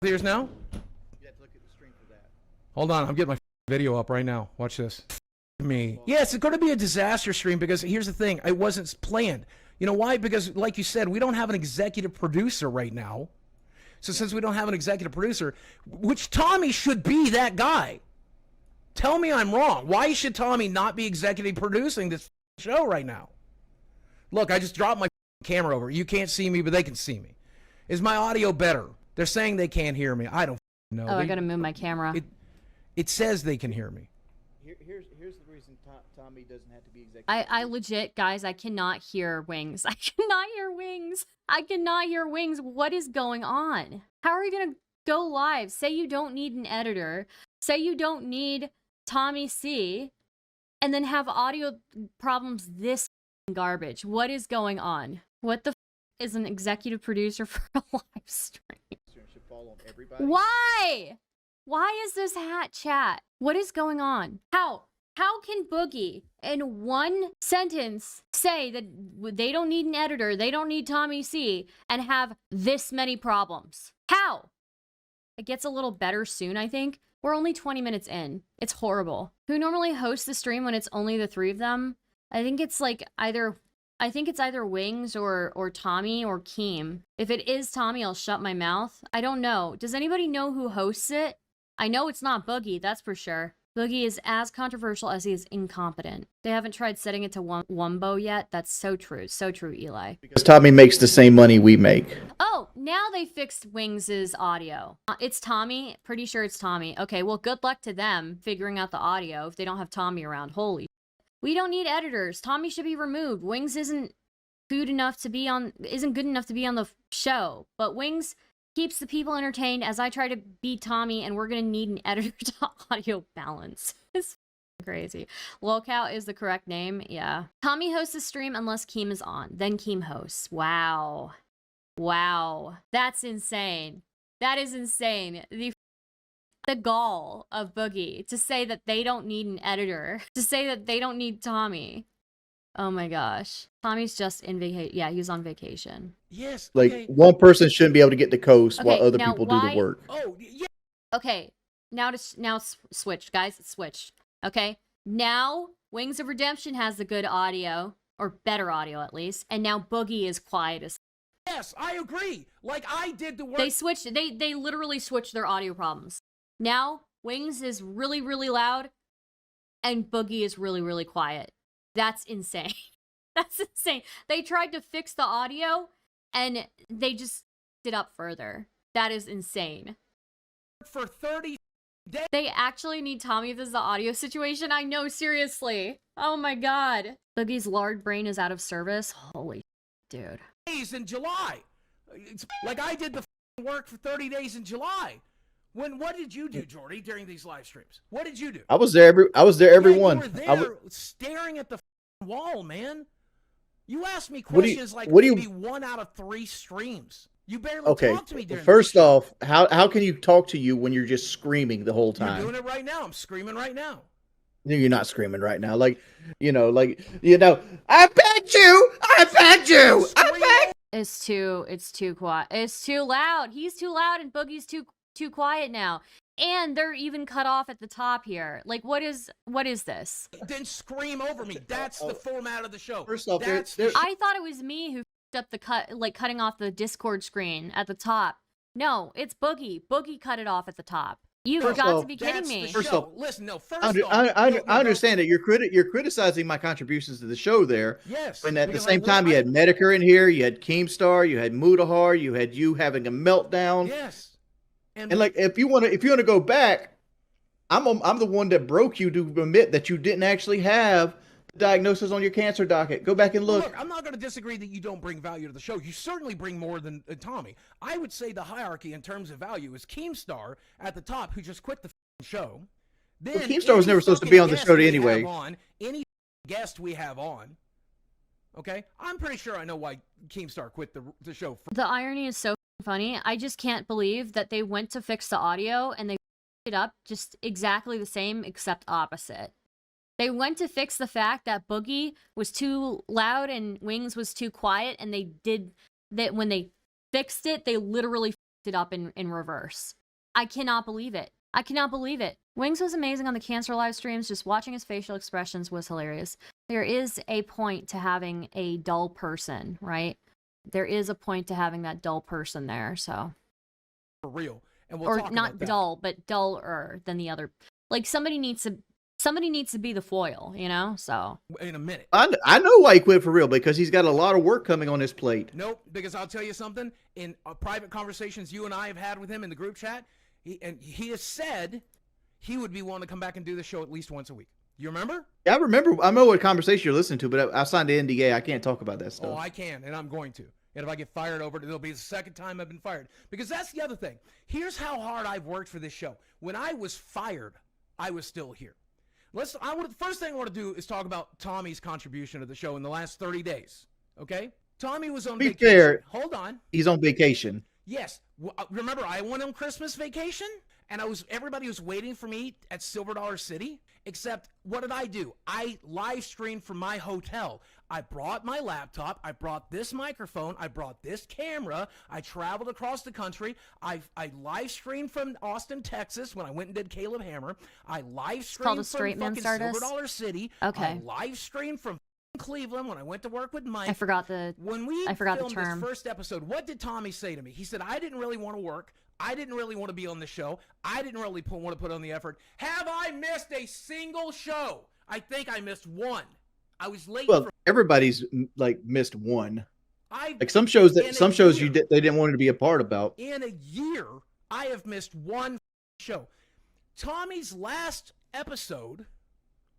Ears now? You have to look at the stream for that. Hold on, I'm getting my video up right now. Watch this. Me. Yes, it's going to be a disaster stream because here's the thing. It wasn't planned. You know why? Because, like you said, we don't have an executive producer right now. So since we don't have an executive producer, which Tommy should be that guy. Tell me I'm wrong. Why should Tommy not be executive producing this show right now? Look, I just dropped my camera over. You can't see me, but they can see me. Is my audio better? They're saying they can't hear me. I don't know. Oh, I gotta move my camera. It says they can hear me. Here's the reason Tommy doesn't have to be executive. I legit, guys, I cannot hear Wings. I cannot hear Wings. What is going on? How are you gonna go live? Say you don't need an editor. Say you don't need Tommy C. And then have audio problems this garbage. What is going on? What the is an executive producer for a live stream? Should fall on everybody. Why? Why is this hat chat? What is going on? How can Boogie in one sentence say that they don't need an editor, they don't need Tommy C, and have this many problems? How? It gets a little better soon, I think. We're only 20 minutes in. It's horrible. Who normally hosts the stream when it's only the three of them? I think it's like either Wings or Tommy or Keem. If it is Tommy, I'll shut my mouth. I don't know. Does anybody know who hosts it? I know it's not Boogie, that's for sure. Boogie is as controversial as he is incompetent. They haven't tried setting it to Wumbo yet. That's so true, Eli. Because Tommy makes the same money we make. Oh, now they fixed Wings' audio. It's Tommy? Pretty sure it's Tommy. Okay, well, good luck to them figuring out the audio if they don't have Tommy around. Holy shit. We don't need editors. Tommy should be removed. Wings isn't good enough to be on the show. But Wings keeps the people entertained as I try to beat Tommy, and we're gonna need an editor to audio balance. It's crazy. Lolcow is the correct name. Yeah. Tommy hosts the stream unless Keem is on. Then Keem hosts. Wow. That's insane. That is insane. The gall of Boogie to say that they don't need an editor, to say that they don't need Tommy. Oh my gosh. Tommy's just in vacation. Yeah, he's on vacation. Yes. Like, okay. one person shouldn't be able to get the coast while Okay, other now people do the work. Oh, yeah. Okay, now it's switched, guys. It's switched. Okay, now Wings of Redemption has the good audio, or better audio at least, and now Boogie is quiet as. Yes, I agree. Like, I did the work. They switched. They literally switched their audio problems. Now Wings is really, really loud, and Boogie is really, really quiet. That's insane. That's insane. They tried to fix the audio, and they just did up further. That is insane. For 30 days. They actually need Tommy if this is the audio situation. I know, seriously. Oh my god. Boogie's lard brain is out of service. Holy dude. Days in July. It's like I did the work for 30 days in July. What did you do, Jordy, during these live streams? What did you do? I was there every Yeah, one. You were there staring at the wall, man. You asked me What do you- questions like what do you- maybe 1 out of 3 streams. You barely Okay. talk to me during First the show. off, how can you talk to you when you're just screaming the whole You're time? doing it right now. I'm screaming right now. You're not screaming right now. I begged you. I begged you. I begged. It's too quiet. It's too loud. He's too loud and Boogie's too quiet now. And they're even cut off at the top here. Like, what is this? Then scream over me. That's the format of the show. First off, That's there- the I thought it was me who f***ed up the cutting off the Discord screen at the top. No, it's Boogie. Boogie cut it off at the top. You've First got off, to be That's kidding the me. First show. off, Listen, no. First I, off, I understand that you're criticizing my contributions to the show there. Yes. And at the because same time, you had Metokur in here, you had Keemstar, you had Mutahar, you had you having a meltdown. Yes. And like, if you want to go back, I'm the one that broke you to admit that you didn't actually have the diagnosis on your cancer docket. Go back and Well, look. look, I'm not going to disagree that you don't bring value to the show. You certainly bring more than Tommy. I would say the hierarchy in terms of value is Keemstar at the top, who just quit the show. Then Well, Keemstar was any never supposed to fucking be on the guest show we anyway. have on, any guest we have on. Okay, I'm pretty sure I know why Keemstar quit the show. The irony is so funny. I just can't believe that they went to fix the audio and they it up just exactly the same except opposite. They went to fix the fact that Boogie was too loud and Wings was too quiet, and they did that when they fixed it, they literally fixed it up in reverse. I cannot believe it. I cannot believe it. Wings was amazing on the cancer live streams. Just watching his facial expressions was hilarious. There is a point to having a dull person, right? There is a point to having that dull person there, so. For real. And we'll Or talk not about that. dull, but duller than the other. Like, somebody needs to be the foil, you know? So. In a minute. I know why he quit for real, because he's got a lot of work coming on his plate. Nope, because I'll tell you something. In private conversations you and I have had with him in the group chat, he has said he would be willing to come back and do the show at least once a week. You remember? Yeah, I remember. I know what conversation you're listening to, but I signed the NDA. I can't talk about that stuff. Oh, I can, and I'm going to. And if I get fired over it, it'll be the second time I've been fired. Because that's the other thing. Here's how hard I've worked for this show. When I was fired, I was still here. First thing I want to do is talk about Tommy's contribution to the show in the last 30 days. Okay? Tommy was on Be vacation. fair. Hold on. He's on vacation. Yes. Remember, I went on Christmas vacation, and everybody was waiting for me at Silver Dollar City. Except, what did I do? I live streamed from my hotel. I brought my laptop. I brought this microphone. I brought this camera. I traveled across the country. I live streamed from Austin, Texas when I went and did Caleb Hammer. I live called a streamed from straight man fucking Stardust? Silver Dollar City. Okay. I live streamed from Cleveland when I went to work with Mike. I forgot the filmed term. this first episode, what did Tommy say to me? He said, I didn't really want to work. I didn't really want to be on the show. I didn't really want to put on the effort. Have I missed a single show? I think I missed one. I was late. Well, everybody's like missed one. Like some in shows a they year. didn't want to be a part about. In a year, I have missed one show. Tommy's last episode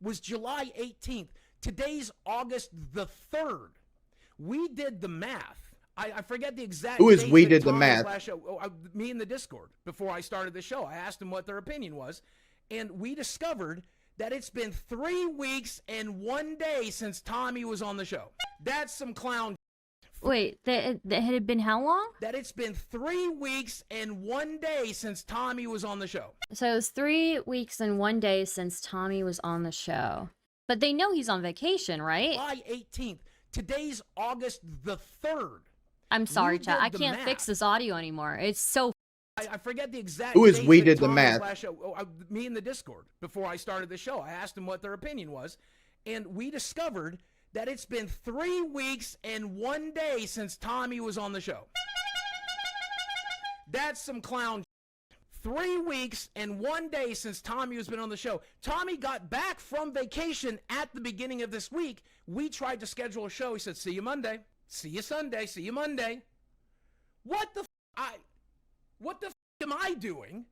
was July 18th. Today's August the 3rd. We did the math. I forget the exact. Who is date we that did the Tommy's math? last show, me in the Discord before I started the show. I asked them what their opinion was, and we discovered that it's been 3 weeks and 1 day since Tommy was on the show. That's some clown. Wait, that had been how long? That it's been 3 weeks and 1 day since Tommy was on the show. So it was 3 weeks and 1 day since Tommy was on the show. But they know he's on vacation, right? July 18th. Today's August the 3rd. I'm sorry, We chat. did I the can't math. fix this audio anymore. It's so. I forget the exact. Who is date we that did the Tommy's math? last show, me in the Discord before I started the show. I asked them what their opinion was, and we discovered that it's been 3 weeks and 1 day since Tommy was on the show. That's some clown. 3 weeks and 1 day since Tommy has been on the show. Tommy got back from vacation at the beginning of this week. We tried to schedule a show. He said, see you Monday. See you Sunday. See you Monday. What the am I doing?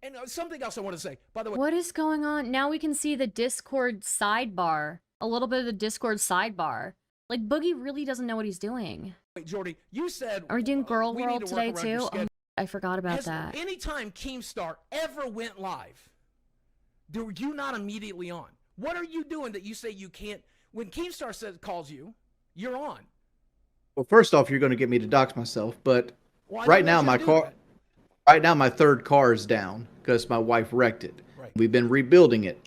And something else I want to say. By the way, What is going on? Now we can see the Discord sidebar. A little bit of the Discord sidebar. Like, Boogie really doesn't know what he's doing. wait, Jordy, you said Are we doing Girl we need World to work today, around your too? schedule. I forgot about Has that. anytime Keemstar ever went live, were you not immediately on? What are you doing that you say you can't? When Keemstar calls you, you're on. Well, first off, you're going to get me to dox myself, but Well, I right don't now want you my to do car, right now my third car is down because my wife wrecked it. Right. We've been rebuilding it.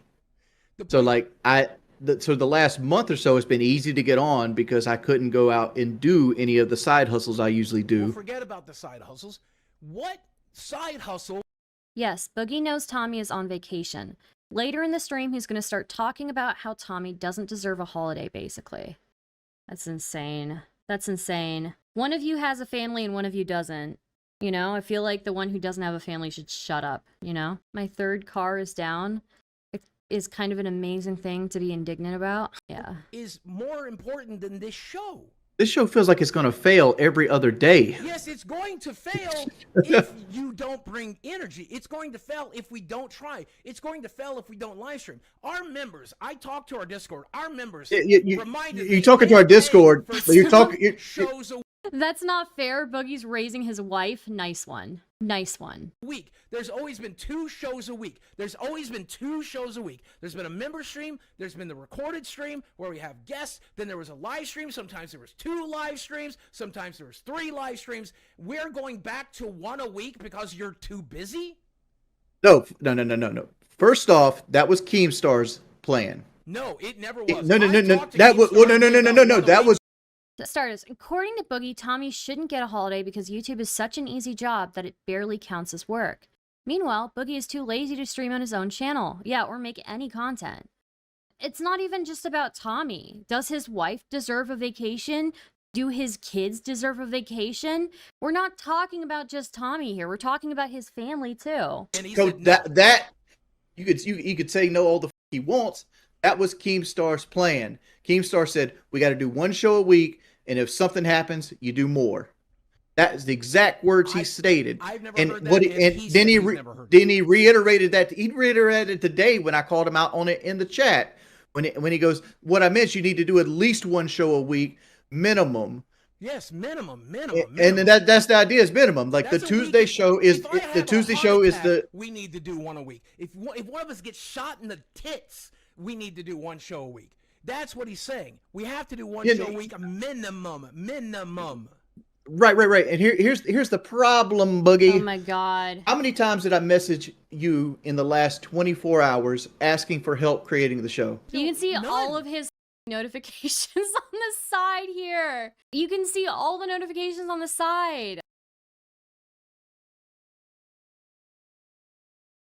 The So point- like so the last month or so it's been easy to get on because I couldn't go out and do any of the side hustles I usually do. Well, forget about the side hustles. What side hustle? Yes, Boogie knows Tommy is on vacation. Later in the stream, he's going to start talking about how Tommy doesn't deserve a holiday, basically. That's insane. That's insane. One of you has a family and one of you doesn't. You know, I feel like the one who doesn't have a family should shut up, you know? My third car is down. It is kind of an amazing thing to be indignant about. Yeah. Is more important than this show. This show feels like it's going to fail every other day. Yes, it's going to fail if you don't bring energy. It's going to fail if we don't try. It's going to fail if we don't live stream. Our members, I talk to our Discord. Our members reminded me You're talking to our they Discord, pay for but you're talking. two shows a That's not fair. Boogie's raising his wife. Nice one. Nice one. week. There's always been 2 shows a week. There's always been 2 shows a week. There's been a member stream. There's been the recorded stream where we have guests. Then there was a live stream. Sometimes there was 2 live streams. Sometimes there was 3 live streams. We're going back to 1 a week because you're too busy? No. First off, that was Keemstar's plan. No, it never was. No. I talked to That was Keemstar no. about That 1 a was Stardust, according to Boogie, Tommy shouldn't get a holiday because YouTube is such an easy job that it barely counts as work. Meanwhile, Boogie is too lazy to stream on his own channel. Yeah, or make any content. It's not even just about Tommy. Does his wife deserve a vacation? Do his kids deserve a vacation? We're not talking about just Tommy here. We're talking about his family too. And he so said no. that you could say no all the he wants. That was Keemstar's plan. Keemstar said we got to do 1 show a week, and if something happens, you do more. That is the exact words he stated. I've never And heard that. what and and he then said he he's re- never heard then he reiterated that. He reiterated it today when I called him out on it in the chat. When he goes, what I meant, you need to do at least 1 show a week minimum. Yes, minimum. And then that's the idea is minimum. Like That's the a Tuesday week. show is If I have the a Tuesday heart show is attack, the we need to do 1 a week. If one of us gets shot in the tits, we need to do 1 show a week. That's what he's saying. We have to do 1 show a week, minimum. right. And here's the problem, Boogie. Oh my god. How many times did I message you in the last 24 hours asking for help creating the show? You can see None. all of his notifications on the side here. You can see all the notifications on the side.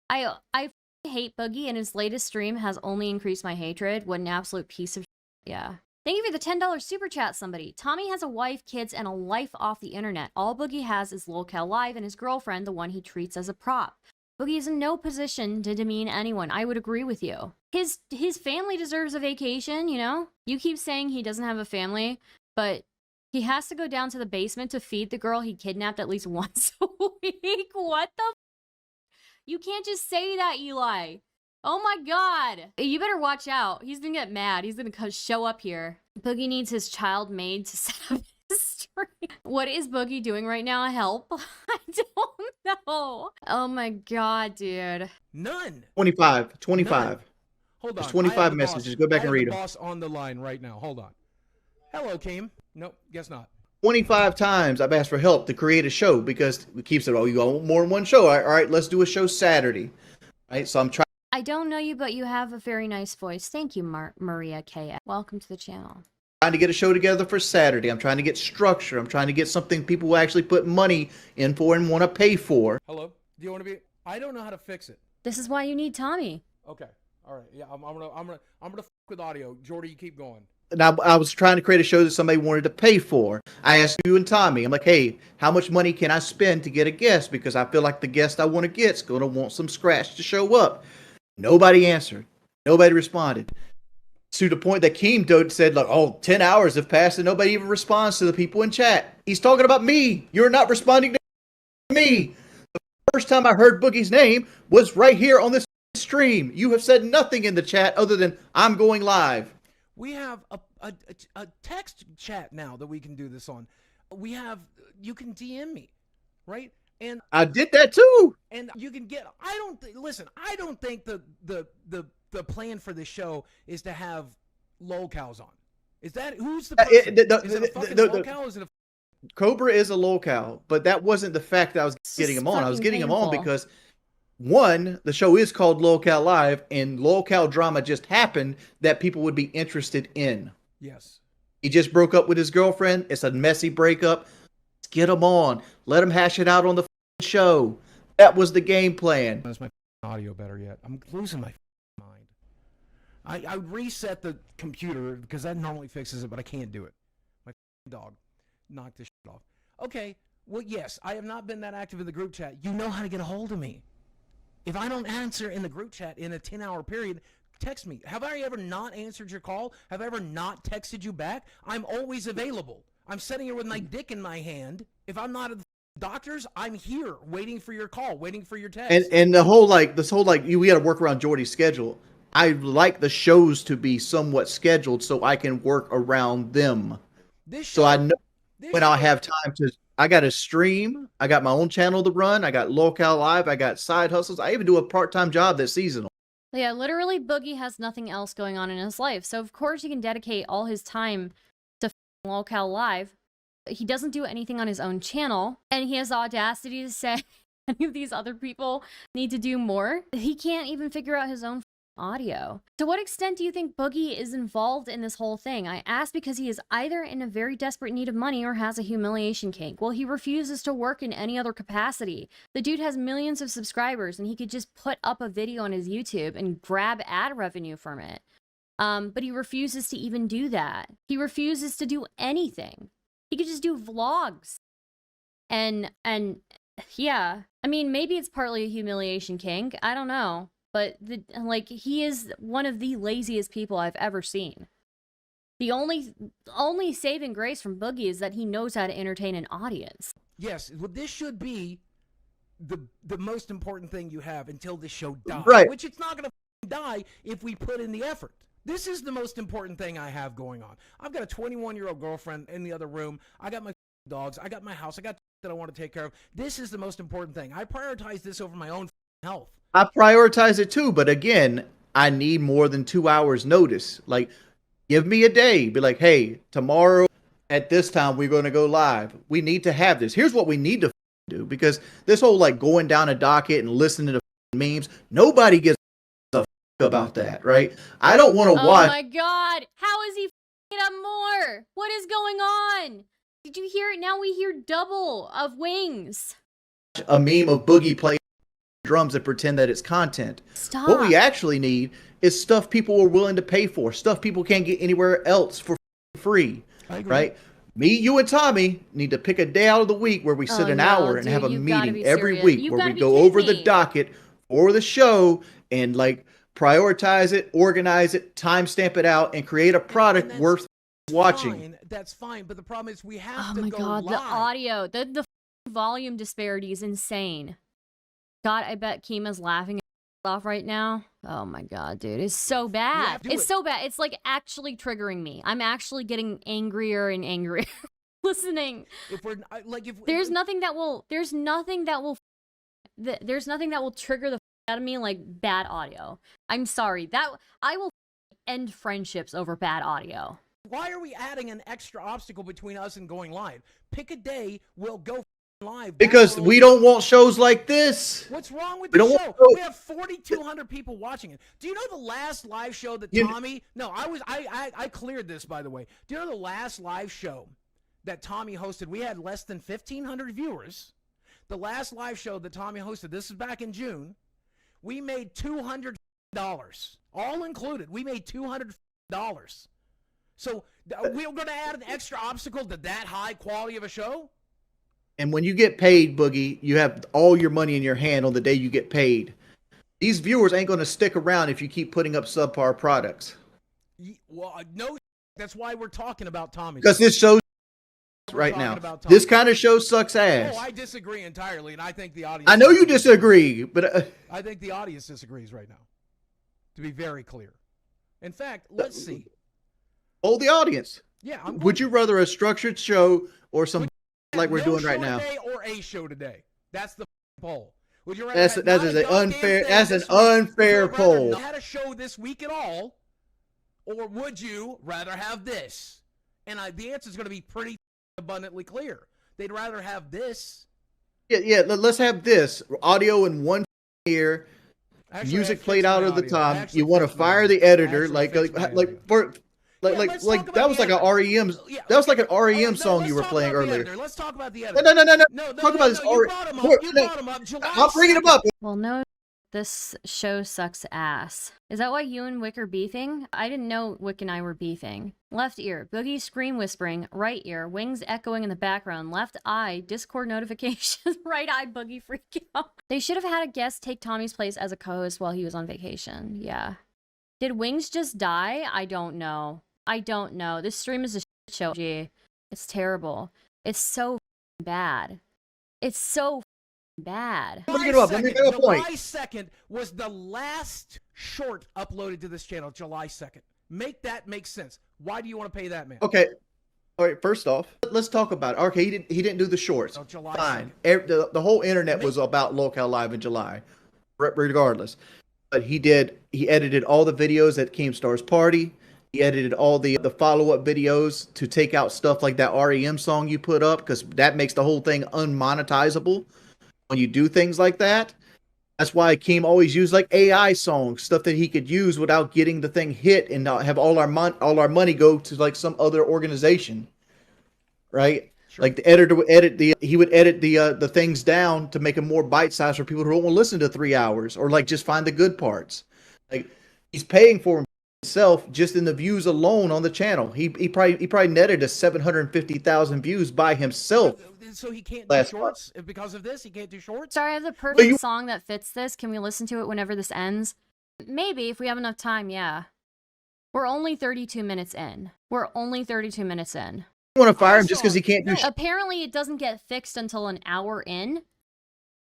I hate Boogie, and his latest stream has only increased my hatred. What an absolute piece of yeah. Thank you for the $10 super chat, somebody. Tommy has a wife, kids, and a life off the internet. All Boogie has is Lolcow Live and his girlfriend, the one he treats as a prop. Boogie is in no position to demean anyone. I would agree with you. His family deserves a vacation, you know? You keep saying he doesn't have a family, but he has to go down to the basement to feed the girl he kidnapped at least once a week. What the You can't just say that, Eli. Oh my god. You better watch out. He's gonna get mad. He's gonna show up here. Boogie needs his child maid to set up his stream. What is Boogie doing right now? Help. I don't know. Oh my god, dude. None. 25. Hold on. There's I 25 have the messages. boss- Go back I and have read the them. boss on the line right now. Hold on. Hello, Keem. Nope, guess not. 25 times I've asked for help to create a show because we keep saying, oh, you want more than 1 show. All right, let's do a show Saturday. All right, so I'm trying. I don't know you, but you have a very nice voice. Thank you, Maria K. Welcome to the channel. Trying to get a show together for Saturday. I'm trying to get structure. I'm trying to get something people will actually put money in for and want to pay for. Hello. Do you want to be? I don't know how to fix it. This is why you need Tommy. Okay. All right. Yeah. I'm gonna f with audio. Jordy, you keep going. And I was trying to create a show that somebody wanted to pay for. I asked you and Tommy, I'm like, hey, how much money can I spend to get a guest? Because I feel like the guest I want to get is going to want some scratch to show up. Nobody answered. Nobody responded. To the point that Keem said, like, oh, 10 hours have passed and nobody even responds to the people in chat. He's talking about me. You're not responding to me. The first time I heard Boogie's name was right here on this stream. You have said nothing in the chat other than I'm going live. We have a text chat now that we can do this on. You can DM me, right? And I did that too. And you can get. Listen. I don't think the plan for this show is to have Lolcows on. Is that who's the person? Is it a fucking Lolcow? Is it a Cobra is a Lolcow, but that wasn't the fact that I was It's getting just him on. I was fucking getting him on painful. because, one, the show is called Lolcow Live, and Lolcow drama just happened that people would be interested in. yes? He just broke up with his girlfriend. It's a messy breakup. Let's get him on. Let him hash it out on the show. That was the game plan. That's my audio better yet. I'm losing my mind. I reset the computer because that normally fixes it, but I can't do it. My dog knocked this shit off. Okay, well, yes, I have not been that active in the group chat. You know how to get a hold of me. If I don't answer in the group chat in a 10-hour period, text me. Have I ever not answered your call? Have I ever not texted you back? I'm always available. I'm sitting here with my dick in my hand. If I'm not at the doctors, I'm here waiting for your call, waiting for your text. And the whole we got to work around Jordy's schedule. I like the shows to be somewhat scheduled so I can work around them. So I know when I'll have time to. I got to stream. I got my own channel to run. I got Lolcow Live. I got side hustles. I even do a part-time job that's seasonal. Yeah, literally, Boogie has nothing else going on in his life, so of course he can dedicate all his time to Lolcow Live. He doesn't do anything on his own channel, and he has the audacity to say any of these other people need to do more. He can't even figure out his own audio. To what extent do you think Boogie is involved in this whole thing? I ask because he is either in a very desperate need of money or has a humiliation kink. Well, he refuses to work in any other capacity. The dude has millions of subscribers and he could just put up a video on his YouTube and grab ad revenue from it. But he refuses to even do that. He refuses to do anything. He could just do vlogs. And yeah, I mean, maybe it's partly a humiliation kink. I don't know. But he is one of the laziest people I've ever seen. The only saving grace from Boogie is that he knows how to entertain an audience. Yes, well, this should be the most important thing you have until this show dies. Right. Which it's not going to die if we put in the effort. This is the most important thing I have going on. I've got a 21-year-old girlfriend in the other room. I got my dogs. I got my house. I got that I want to take care of. This is the most important thing. I prioritize this over my own health. I prioritize it too, but again, I need more than 2 hours notice. Like, give me a day. Be like, hey, tomorrow at this time, we're going to go live. We need to have this. Here's what we need to do, because this whole going down a docket and listening to memes, nobody gives a about that, right? I don't want to watch. Oh my God. How is he it up more? What is going on? Did you hear it? Now we hear double of wings. A meme of Boogie playing drums and pretend that it's content. Stop. What we actually need is stuff people are willing to pay for, stuff people can't get anywhere else for free, right? Me, you, and Tommy need to pick a day out of the week where we sit an hour and have a meeting every week where we go over the docket for the show and prioritize it, organize it, timestamp it out, and create a product worth watching. That's fine, but the problem is we have to Oh my go God, live. the audio, the volume disparity is insane. God, I bet Kima's laughing off right now. Oh my God, dude, it's so bad. It's so bad. It's actually triggering me. I'm actually getting angrier and angrier listening. There's nothing that will trigger the out of me like bad audio. I'm sorry. That I will end friendships over bad audio. Why are we adding an extra obstacle between us and going live? Pick a day, we'll go live. Because we don't want shows like this. What's wrong with the show? We have 4,200 people watching it. Do you know the last live show that Tommy? No, I cleared this, by the way. Do you know the last live show that Tommy hosted? We had less than 1,500 viewers. The last live show that Tommy hosted, this is back in June, we made $200, all included. We made $200. So we're going to add an extra obstacle to that high quality of a show? And when you get paid, Boogie, you have all your money in your hand on the day you get paid. These viewers ain't going to stick around if you keep putting up subpar products. Well, no, that's why we're talking about Tommy. Because this show right now, this kind of show sucks ass. Oh, I disagree entirely, and I think the audience... I know you disagree, but... I think the audience disagrees right now, to be very clear. In fact, let's see. Hold the audience. Yeah. Would you rather a structured show or some like we're doing right now? Or a show today? That's the poll. Would you rather that's an unfair poll. Had a show this week at all, or would you rather have this? And the answer is going to be pretty abundantly clear. They'd rather have this. Yeah. Let's have this audio in one ear, Actually, music I played fixed out my of the audio. time. You want to fire the editor, like that was like an REM. Yeah, That was like an okay, REM song let's you were talk playing about the earlier. editor. Let's talk about the editor. No. Talk about this. You brought him up. You brought him up. July I'm bringing him 2nd. up. Well, no, this show sucks ass. Is that why you and Wick are beefing? I didn't know Wick and I were beefing. Left ear, Boogie scream whispering. Right ear, wings echoing in the background. Left eye, Discord notifications. Right eye, Boogie freaking out. They should have had a guest take Tommy's place as a co-host while he was on vacation. Yeah. Did Wings just die? I don't know. I don't know. This stream is a shit show. Gee. It's terrible. It's so bad. It's so bad. Let me get up. Let me make a point. July 2nd was the last short uploaded to this channel. July 2nd. Make that make sense. Why do you want to pay that man? Okay. All right. First off, let's talk about it. Okay, he didn't do the shorts. So July Fine. 2nd. The whole internet was about Lolcow Live in July, regardless. But he edited all the videos at Keemstar's party. He edited all the follow-up videos to take out stuff like that REM song you put up, because that makes the whole thing unmonetizable when you do things like that. That's why Keem always used like AI songs, stuff that he could use without getting the thing hit and not have all our money go to like some other organization, right? Sure. Like the editor would edit the things down to make them more bite-sized for people who don't want to listen to 3 hours, or like just find the good parts. Like he's paying for himself just in the views alone on the channel. He probably netted us 750,000 views by himself. So he can't do shorts because of this? He can't do shorts? Sorry, I have the perfect song that fits this. Can we listen to it whenever this ends? Maybe, if we have enough time, yeah. We're only 32 minutes in. We're only 32 minutes in. You want to fire him just because he can't do Apparently, it doesn't get fixed until an hour in.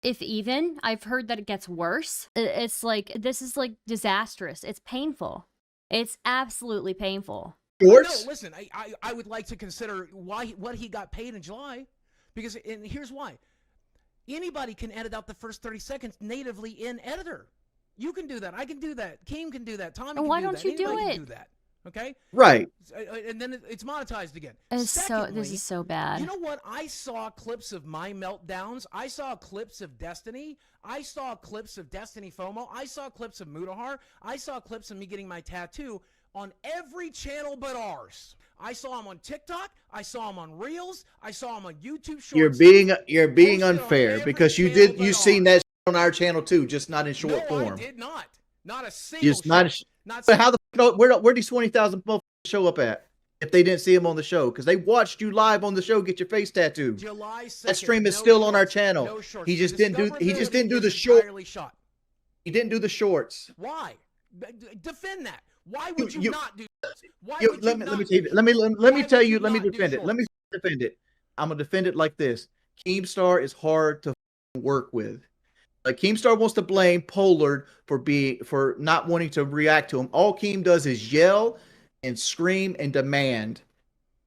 If even. I've heard that it gets worse. It's like, this is like disastrous. It's painful. It's absolutely painful. Shorts? No, listen, I would like to consider what he got paid in July. Because, and here's why. Anybody can edit out the first 30 seconds natively in editor. You can do that. I can do that. Keem can do that. Tommy can do that. Why don't you do Anybody it? can do that. Okay? Right. And then it's monetized again. Secondly, this is so bad. You know what? I saw clips of my meltdowns. I saw clips of Destiny. I saw clips of Destiny FOMO. I saw clips of Mutahar. I saw clips of me getting my tattoo on every channel but ours. I saw him on TikTok. I saw him on Reels. I saw him on YouTube Shorts. You're being unfair because you seen that on our channel too, just not in short form. I did not. Not a single. Just not. But how where these 20,000 show up at if they didn't see him on the show? Because they watched you live on the show get your face tattooed. July 2nd, that stream is still on our channel. He just didn't do the short. He didn't do the shorts. Why? Defend that. Why would you not do this? Let me defend it. I'm gonna defend it like this. Keemstar is hard to work with. Like Keemstar wants to blame Pollard for not wanting to react to him. All Keem does is yell and scream and demand,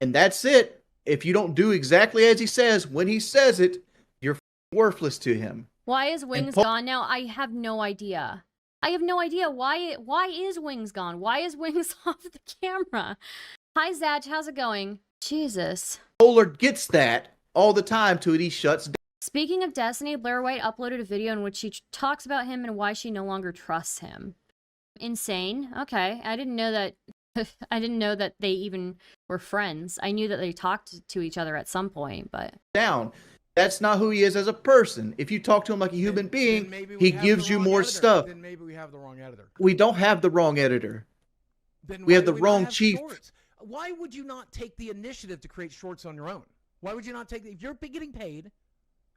and that's it. If you don't do exactly as he says when he says it, you're worthless to him. Why is Wings gone now? I have no idea. I have no idea. Why is Wings gone? Why is Wings off the camera? Hi, Zach. How's it going? Jesus. Pollard gets that all the time till he shuts down. Speaking of Destiny, Blair White uploaded a video in which she talks about him and why she no longer trusts him. Insane. Okay. I didn't know that. I didn't know that they even were friends. I knew that they talked to each other at some point, but... That's not who he is as a person. If you talk to him like a human being, he gives you more stuff. Then maybe we have the wrong editor. We don't have the wrong editor. We have the wrong chief. Why would you not take the initiative to create shorts on your own? Why would you not take if you're getting paid,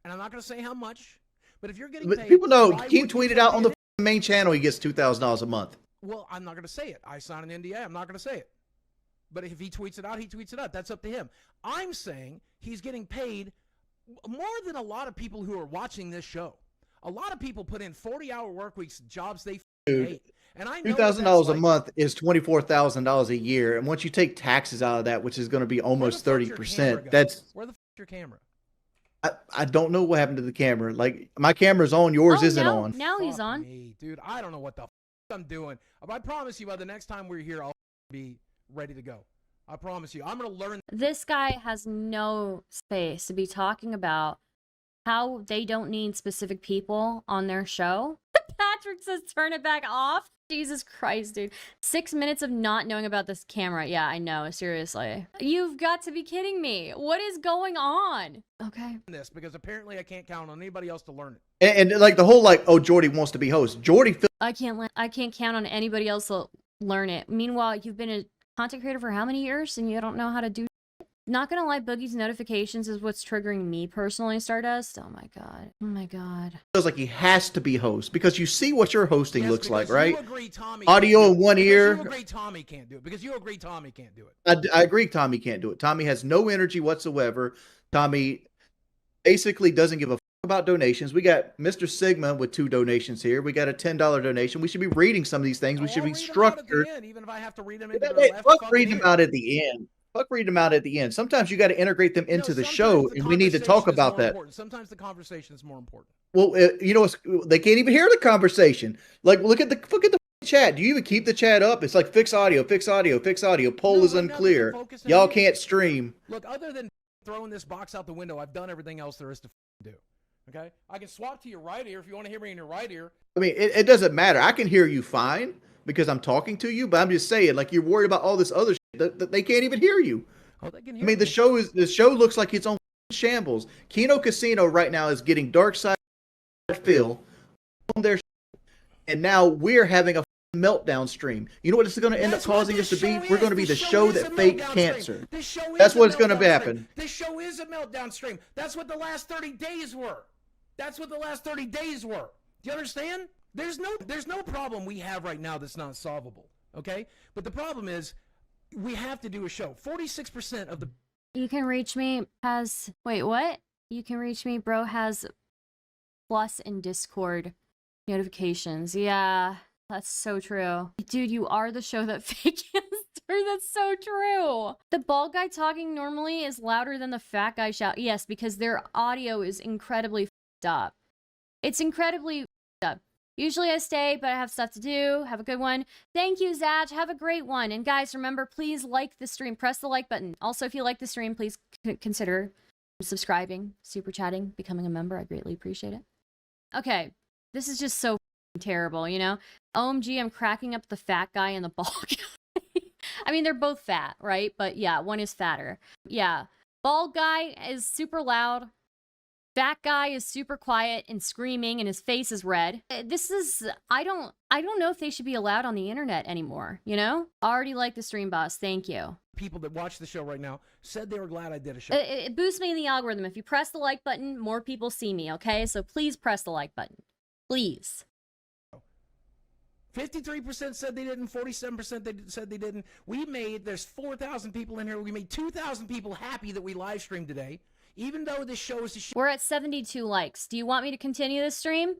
and I'm not going to say how much, but if you're getting paid... People know, Keem tweeted out on the main channel he gets $2,000 a month. Well, I'm not going to say it. I signed an NDA. I'm not going to say it. But if he tweets it out, he tweets it out. That's up to him. I'm saying he's getting paid more than a lot of people who are watching this show. A lot of people put in 40-hour work weeks, jobs they hate. And I know $2,000 a month is $24,000 a year, and once you take taxes out of that, which is going to be almost 30%, that's where the f your camera? I don't know what happened to the camera. Like my camera's on, yours isn't on. Now he's on. Dude, I don't know what the f I'm doing. I promise you, by the next time we're here, I'll be ready to go. I promise you. I'm going to learn. This guy has no space to be talking about how they don't need specific people on their show. Patrick says turn it back off. Jesus Christ, dude. 6 minutes of not knowing about this camera. Yeah, I know. Seriously. You've got to be kidding me. What is going on? Okay. this because apparently I can't count on anybody else to learn it. And like the whole like, oh, Jordy wants to be host. Jordy I can't count on anybody else to learn it. Meanwhile, you've been a content creator for how many years and you don't know how to do. Not gonna lie, Boogie's notifications is what's triggering me personally, Stardust. Oh my god. Oh my god. feels like he has to be host because you see what your hosting Yes, looks like, because right? You agree Tommy Audio can't in do it. one Because ear. You agree Tommy can't do it. Because you agree Tommy can't do it. I agree Tommy can't do it. Tommy has no energy whatsoever. Tommy basically doesn't give a about donations. We got Mr. Sigma with 2 donations here. We got a $10 donation. We should be reading some of these things. We should I'll be read them out at the structured. end, even if I have to read them into Fuck the left fucking reading them ear. out at the end. Fuck reading them out at the end. Sometimes you got to integrate them into the sometimes show, the and we need to talk conversation is about more that. important. Sometimes the conversation is more important. Well, you know, they can't even hear the conversation. Like, look at the chat. Do you even keep the chat up? It's like fix audio, fix audio, fix audio. Poll No, is right now, unclear. focus on Y'all you. can't stream. Look, other than throwing this box out the window, I've done everything else there is to do. Okay? I can swap to your right ear if you want to hear me in your right ear. I mean, it doesn't matter. I can hear you fine because I'm talking to you, but I'm just saying, like, you're worried about all this other shit that they can't even hear you. Oh, they can I hear mean, me. the show looks like it's on shambles. Kino Casino right now is getting Dark Side Phil on their show, and now we're having a meltdown stream. You know what this is going to end up That's what causing this us to be? show We're going to is. be the This show is that a faked meltdown cancer. stream. This show is That's a what's going to meltdown happen. stream. This show is a meltdown stream. That's what the last 30 days were. That's what the last 30 days were. Do you understand? There's no problem we have right now that's not solvable. Okay? But the problem is we have to do a show. 46% of the You can reach me wait, what? You can reach me, bro has plus in Discord notifications. Yeah, that's so true. Dude, you are the show that fake cancer. That's so true. The bald guy talking normally is louder than the fat guy shout. Yes, because their audio is incredibly f***ed up. It's incredibly f***ed up. Usually I stay, but I have stuff to do. Have a good one. Thank you, Zach. Have a great one. And guys, remember, please like the stream. Press the like button. Also, if you like the stream, please consider subscribing, super chatting, becoming a member. I greatly appreciate it. Okay, this is just so terrible, you know? OMG, I'm cracking up the fat guy and the bald guy. I mean, they're both fat, right? But yeah, one is fatter. Yeah, bald guy is super loud. Fat guy is super quiet and screaming and his face is red. This is, I don't know if they should be allowed on the internet anymore, you know? Already like the stream boss, thank you. people that watch the show right now said they were glad I did a show. It boosts me in the algorithm. If you press the like button, more people see me, okay? So please press the like button. Please. 53% said they didn't, 47% said they didn't. There's 4,000 people in here. We made 2,000 people happy that we live streamed today. Even though this show is a show. We're at 72 likes. Do you want me to continue this stream?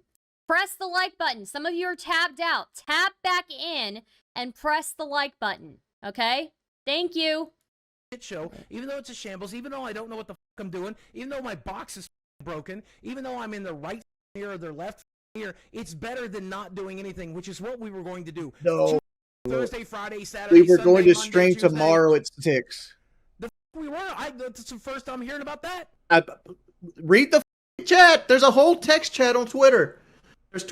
Press the like button. Some of you are tapped out. Tap back in and press the like button. Okay? Thank you. Show, even though it's a shambles, even though I don't know what the fuck I'm doing, even though my box is broken, even though I'm in the right ear or the left ear, it's better than not doing anything, which is what we were going to do. No. Thursday, Friday, Saturday, We were Sunday, going to Monday, stream Tuesday. tomorrow at 6. We were. That's the first time hearing about that. Read the chat. There's a whole text chat on Twitter.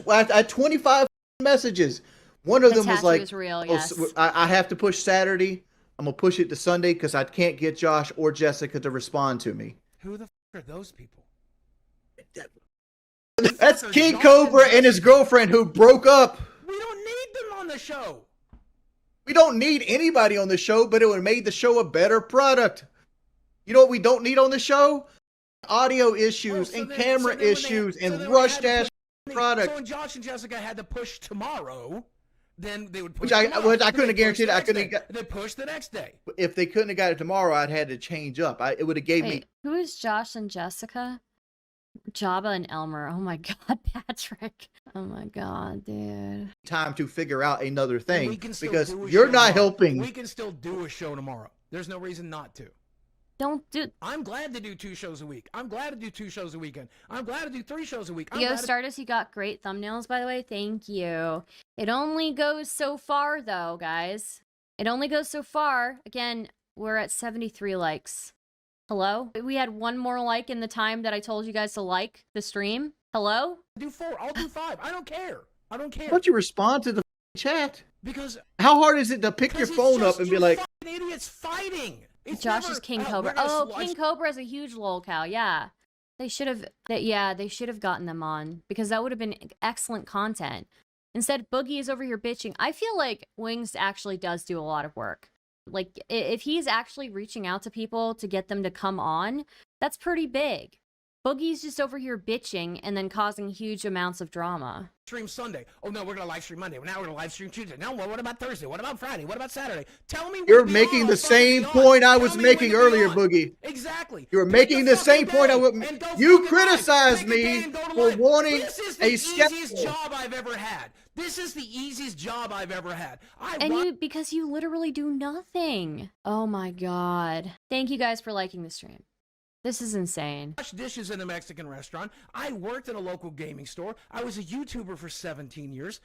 I had 25 messages. One of them was like, was real, oh, yes. I have to push Saturday. I'm going to push it to Sunday because I can't get Josh or Jessica to respond to me. Who the fuck are those people? That's King Cobra and his girlfriend who broke up. We don't need them on the show. We don't need anybody on the show, but it would have made the show a better product. You know what we don't need on the show? Audio issues and camera issues and rushed ass product. So when Josh and Jessica had to push tomorrow, then they would push Which I tomorrow. couldn't have guaranteed. I couldn't have They push the next day. if they couldn't have got it tomorrow, I'd had to change up. It would have gave me. Wait, who is Josh and Jessica? Jabba and Elmer. Oh my god, Patrick. Oh my god, dude. Time to figure out another We thing can still because do a you're show not tomorrow. helping. We can still do a show tomorrow. There's no reason not to. Don't do. I'm glad to do 2 shows a week. I'm glad to do 2 shows a weekend. I'm glad to do 3 shows a week. I'm Yo, glad to- Stardust, you got great thumbnails, by the way. Thank you. It only goes so far, though, guys. It only goes so far. Again, we're at 73 likes. Hello? We had one more like in the time that I told you guys to like the stream. Hello? Do 4. I'll do 5. I don't care. I don't care. Why don't you respond to the chat? Because How hard is it to pick your it's phone just up and you be like, fucking idiots fighting? It's Josh never, is King we're Cobra. gonna Oh, slice- King Cobra is a huge lolcow. Yeah. They should have they should have gotten them on because that would have been excellent content. Instead, Boogie is over here bitching. I feel like Wings actually does do a lot of work. Like if he's actually reaching out to people to get them to come on, that's pretty big. Boogie's just over here bitching and then causing huge amounts of drama. Stream Sunday. Oh no, we're gonna live stream Monday. Now we're gonna live stream Tuesday. Now what about Thursday? What about Friday? What about Saturday? Tell me. you're when to be making on. the I'll fucking same be on. point I Tell was me making when to be earlier, on. Boogie. Exactly. You were Pick making the same fucking point I day would. and go You fucking criticized live. Pick a day me and go to for live. wanting This is the a easiest schedule. job I've ever had. This is the easiest job I've ever had. Because you literally do nothing. Oh my god. Thank you guys for liking the stream. This is insane. Wash dishes in a Mexican restaurant. I worked in a local gaming store. I was a YouTuber for 17 years.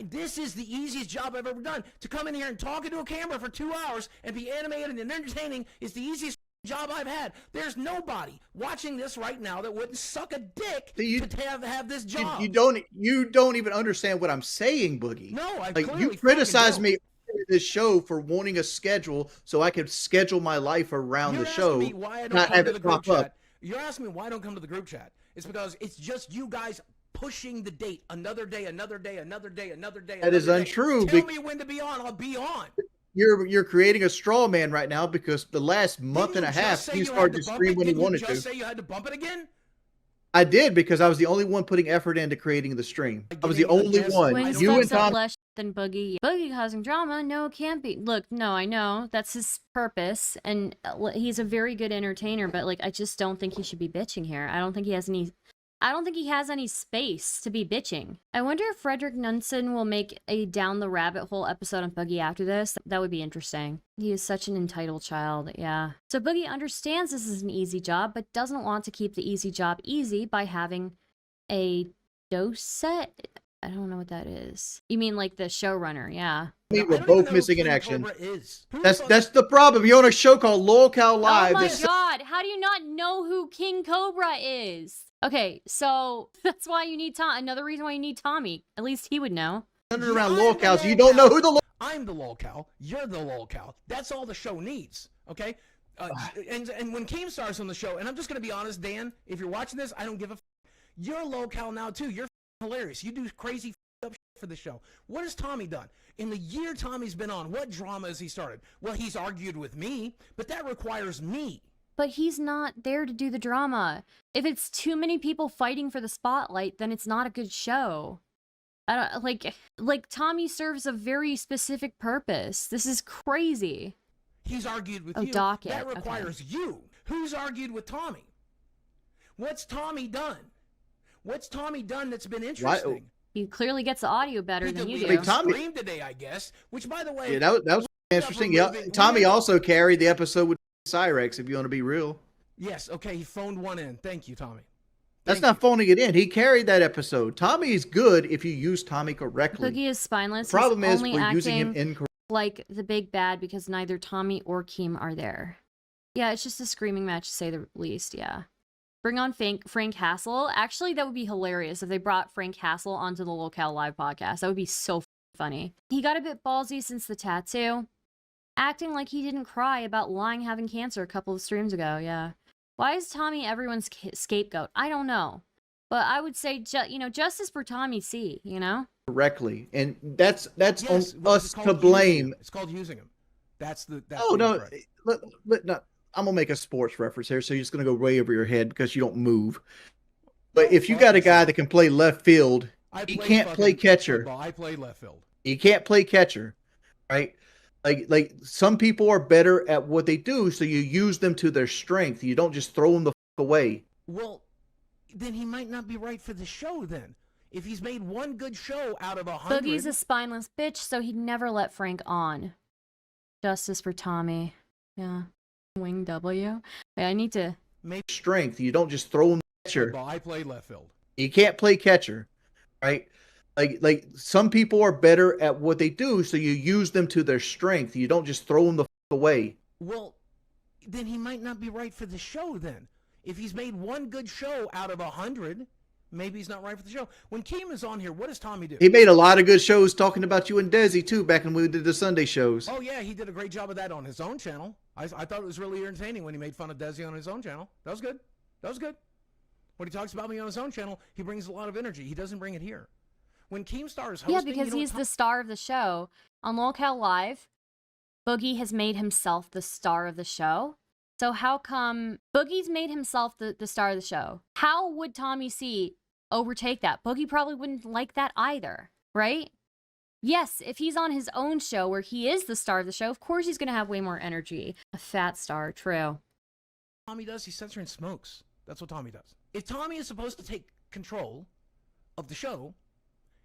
This is the easiest job I've ever done. To come in here and talk into a camera for 2 hours and be animated and entertaining is the easiest job I've had. There's nobody watching this right now that wouldn't suck a dick to have this job. You don't even understand what I'm saying, Boogie. No, I like clearly you criticized fucking me in this show for wanting a schedule so I could schedule my life around You're the show. asking me why I don't not come have to it the group pop up. chat. You're asking me why I don't come to the group chat. It's because it's just you guys pushing the date. Another day, another day, another day, another day. That is another day. untrue. Tell me when to be on. I'll be on. You're creating a straw man right now because the last month Didn't and a you half just say he you started had to bump stream it? when he Didn't you wanted just to. say you had to bump it again? I did because I was the only one putting effort into creating the stream. I was the only one. Wings You and fucks up Tom. less than Boogie. Boogie causing drama? No, it can't be. Look, no, I know. That's his purpose. And he's a very good entertainer, but like, I just don't think he should be bitching here. I don't think he has any space to be bitching. I wonder if Frederick Nunson will make a down the rabbit hole episode on Boogie after this. That would be interesting. He is such an entitled child, yeah. So Boogie understands this is an easy job, but doesn't want to keep the easy job easy by having a dose set. I don't know what that is. You mean like the showrunner, yeah. We I were don't both even know missing who in King action. Cobra is. That's the problem. You're on a show called Lolcow Live. Oh my This- god, how do you not know who King Cobra is? Okay, so that's why you need another reason why you need Tommy. At least he would know. Running around I'm the Lolcows. You don't know who the I'm the lolcow. You're the lolcow. That's all the show needs. Okay. And when Keemstar's on the show, and I'm just gonna be honest, Dan, if you're watching this, I don't give a. You're a lolcow now too. You're hilarious. You do crazy up for the show. What has Tommy done in the year Tommy's been on? What drama has he started? Well, he's argued with me, but that requires me. But he's not there to do the drama. If it's too many people fighting for the spotlight, then it's not a good show. I don't like Tommy serves a very specific purpose. This is crazy. He's argued with Oh, you. docket. That Okay. requires you. Who's argued with Tommy? What's Tommy done? What's Tommy done that's been interesting? He clearly gets the audio better He than you deleted do. the Tommy- stream today, I guess. Which, by the way, Yeah, that was interesting. Yeah, Tommy also carried the episode with Cyrex. If you want to be real, yes. Okay, he phoned one in. Thank you, Tommy. that's Thank not phoning it in. He carried that episode. Tommy is good if you use Tommy correctly. Boogie is spineless. The problem He's is only we're using him acting incorrectly. like the big bad because neither Tommy or Keem are there. Yeah, it's just a screaming match to say the least, yeah. Bring on Frank Hassel. Actually, that would be hilarious if they brought Frank Hassel onto the Lolcow Live podcast. That would be so funny. He got a bit ballsy since the tattoo. Acting like he didn't cry about lying having cancer a couple of streams ago, yeah. Why is Tommy everyone's scapegoat? I don't know. But I would say, justice for Tommy C, you know? Correctly, and that's Yes, on well, us it's called to using blame. him. It's called using him. That's the. Oh no, incorrect. no, I'm gonna make a sports reference here, so you're just gonna go way over your head because you don't move. But if you got a guy that can play left field, I he played can't play fucking catcher. football. I played left field. He can't play catcher, right? Like some people are better at what they do, so you use them to their strength. You don't just throw them the fuck away. Well, then he might not be right for the show. Then, if he's made one good show out of 100, Boogie's a spineless bitch, so he'd never let Frank on. Justice for Tommy. Yeah. Wing W. Yeah, I need to. maybe. Strength. You don't just throw them the catcher. Well, I played left field. He can't play catcher, right? Like some people are better at what they do, so you use them to their strength. You don't just throw them the away. Well, then he might not be right for the show then. If he's made one good show out of 100, maybe he's not right for the show. When Keem is on here, what does Tommy do? He made a lot of good shows talking about you and Desi too back when we did the Sunday shows. Oh yeah, he did a great job of that on his own channel. I thought it was really entertaining when he made fun of Desi on his own channel. That was good. That was good. When he talks about me on his own channel, he brings a lot of energy. He doesn't bring it here. When Keemstar is hosting, Yeah, because he's the star of the show. On Lolcow Live, Boogie has made himself the star of the show. So how come Boogie's made himself the star of the show? How would Tommy C overtake that? Boogie probably wouldn't like that either, right? Yes, if he's on his own show where he is the star of the show, of course he's going to have way more energy. A fat star, true. Tommy does, he's censoring smokes. That's what Tommy does. If Tommy is supposed to take control of the show,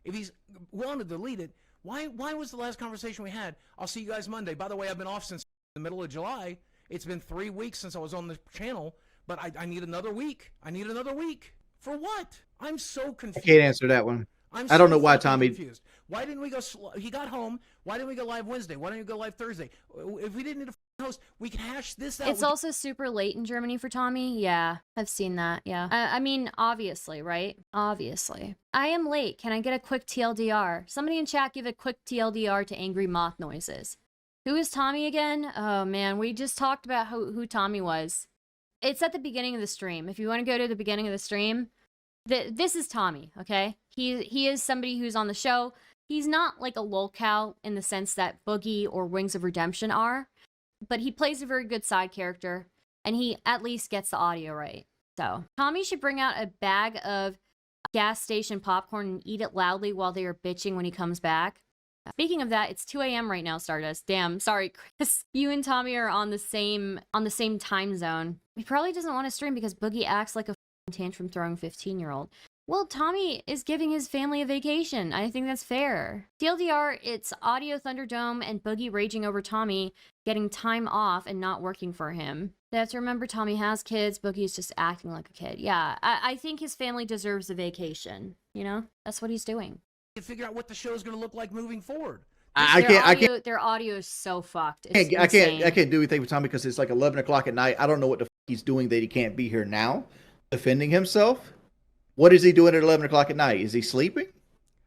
if he's willing to delete it, why was the last conversation we had? I'll see you guys Monday. By the way, I've been off since the middle of July. It's been 3 weeks since I was on the channel, but I need another week. I need another week. For what? I'm so confused. I can't answer that one. I don't know why Tommy. Confused. Why didn't we go? He got home. Why didn't we go live Wednesday? Why didn't we go live Thursday? If we didn't need a host, we can hash this out. It's also super late in Germany for Tommy. Yeah, I've seen that. Yeah. I mean, obviously, right? Obviously. I am late. Can I get a quick TLDR? Somebody in chat give a quick TLDR to angry moth noises. Who is Tommy again? Oh, man. We just talked about who Tommy was. It's at the beginning of the stream. If you want to go to the beginning of the stream, this is Tommy, okay? He is somebody who's on the show. He's not like a Lolcow in the sense that Boogie or Wings of Redemption are, but he plays a very good side character, and he at least gets the audio right. So Tommy should bring out a bag of gas station popcorn and eat it loudly while they are bitching when he comes back. Speaking of that, it's 2 a.m. right now, Stardust. Damn, sorry, Chris. You and Tommy are on the same time zone. He probably doesn't want to stream because Boogie acts like a tantrum throwing 15-year-old. Well, Tommy is giving his family a vacation. I think that's fair. TLDR, it's Audio Thunderdome and Boogie raging over Tommy getting time off and not working for him. They have to remember Tommy has kids. Boogie's just acting like a kid. Yeah, I think his family deserves a vacation. You know, that's what he's doing. To figure out what the show is going to look like moving forward. I can't. Their audio is so fucked. I can't do anything with Tommy because it's like 11 o'clock at night. I don't know what the he's doing that he can't be here now, defending himself. What is he doing at 11 o'clock at night? Is he sleeping?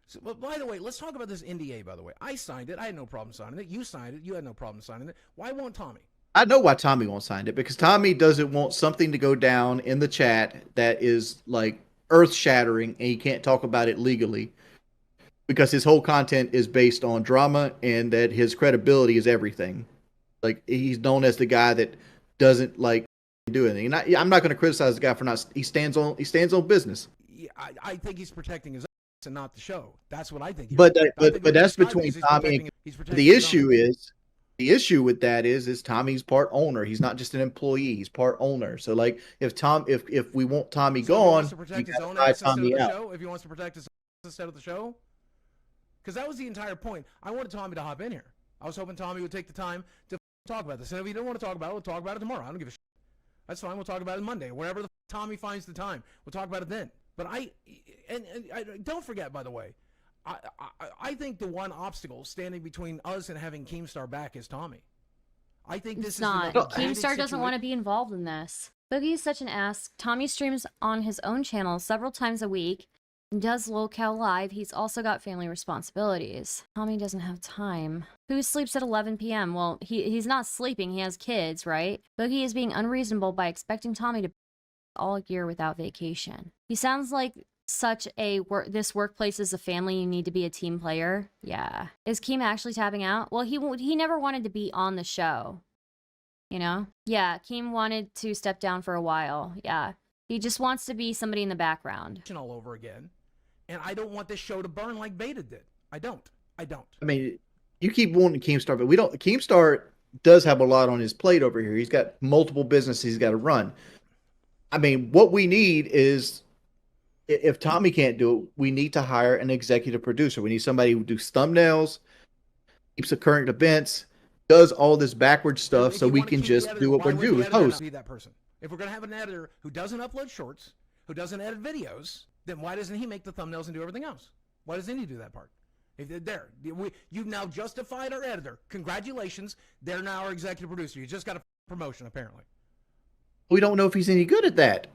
So, but by the way, let's talk about this NDA, by the way. I signed it. I had no problem signing it. You signed it. You had no problem signing it. Why won't Tommy? I know why Tommy won't sign it, because Tommy doesn't want something to go down in the chat that is like earth-shattering and he can't talk about it legally because his whole content is based on drama and that his credibility is everything. Like, he's known as the guy that doesn't like do anything. And I'm not going to criticize the guy for not. He stands on business. Yeah, I think he's protecting his ass and not the show. That's what I think. But that's between Tommy. The issue with that is Tommy's part owner. He's not just an employee. He's part owner. So like, if we want Tommy gone, you gotta buy Tommy out. If he wants to protect his instead of the show, because that was the entire point. I wanted Tommy to hop in here. I was hoping Tommy would take the time to talk about this. And if he don't want to talk about it, we'll talk about it tomorrow. I don't give a shit. That's fine. We'll talk about it Monday. Wherever the Tommy finds the time, we'll talk about it then. But I don't forget, by the way, I think the one obstacle standing between us and having Keemstar back is Tommy. I think this is not. Keemstar doesn't want to be involved in this. Boogie is such an ass. Tommy streams on his own channel several times a week and does Lolcow Live. He's also got family responsibilities. Tommy doesn't have time. Who sleeps at 11 p.m.? Well, he's not sleeping. He has kids, right? Boogie is being unreasonable by expecting Tommy to all year without vacation. He sounds like such a this workplace is a family. You need to be a team player. Yeah. Is Keem actually tapping out? Well, he never wanted to be on the show. You know? Yeah, Keem wanted to step down for a while. Yeah. He just wants to be somebody in the background. All over again. And I don't want this show to burn like Beta did. I don't. I mean, you keep wanting Keemstar, but we don't. Keemstar does have a lot on his plate over here. He's got multiple businesses he's got to run. I mean, what we need is, if Tommy can't do it, we need to hire an executive producer. We need somebody who does thumbnails, keeps the current events, does all this backward stuff, so we can just do what we're doing, host. Be that person. If we're gonna have an editor who doesn't upload shorts, who doesn't edit videos, then why doesn't he make the thumbnails and do everything else? Why doesn't he do that part? You've now justified our editor. Congratulations. They're now our executive producer. You just got a promotion, apparently. We don't know if he's any good at that.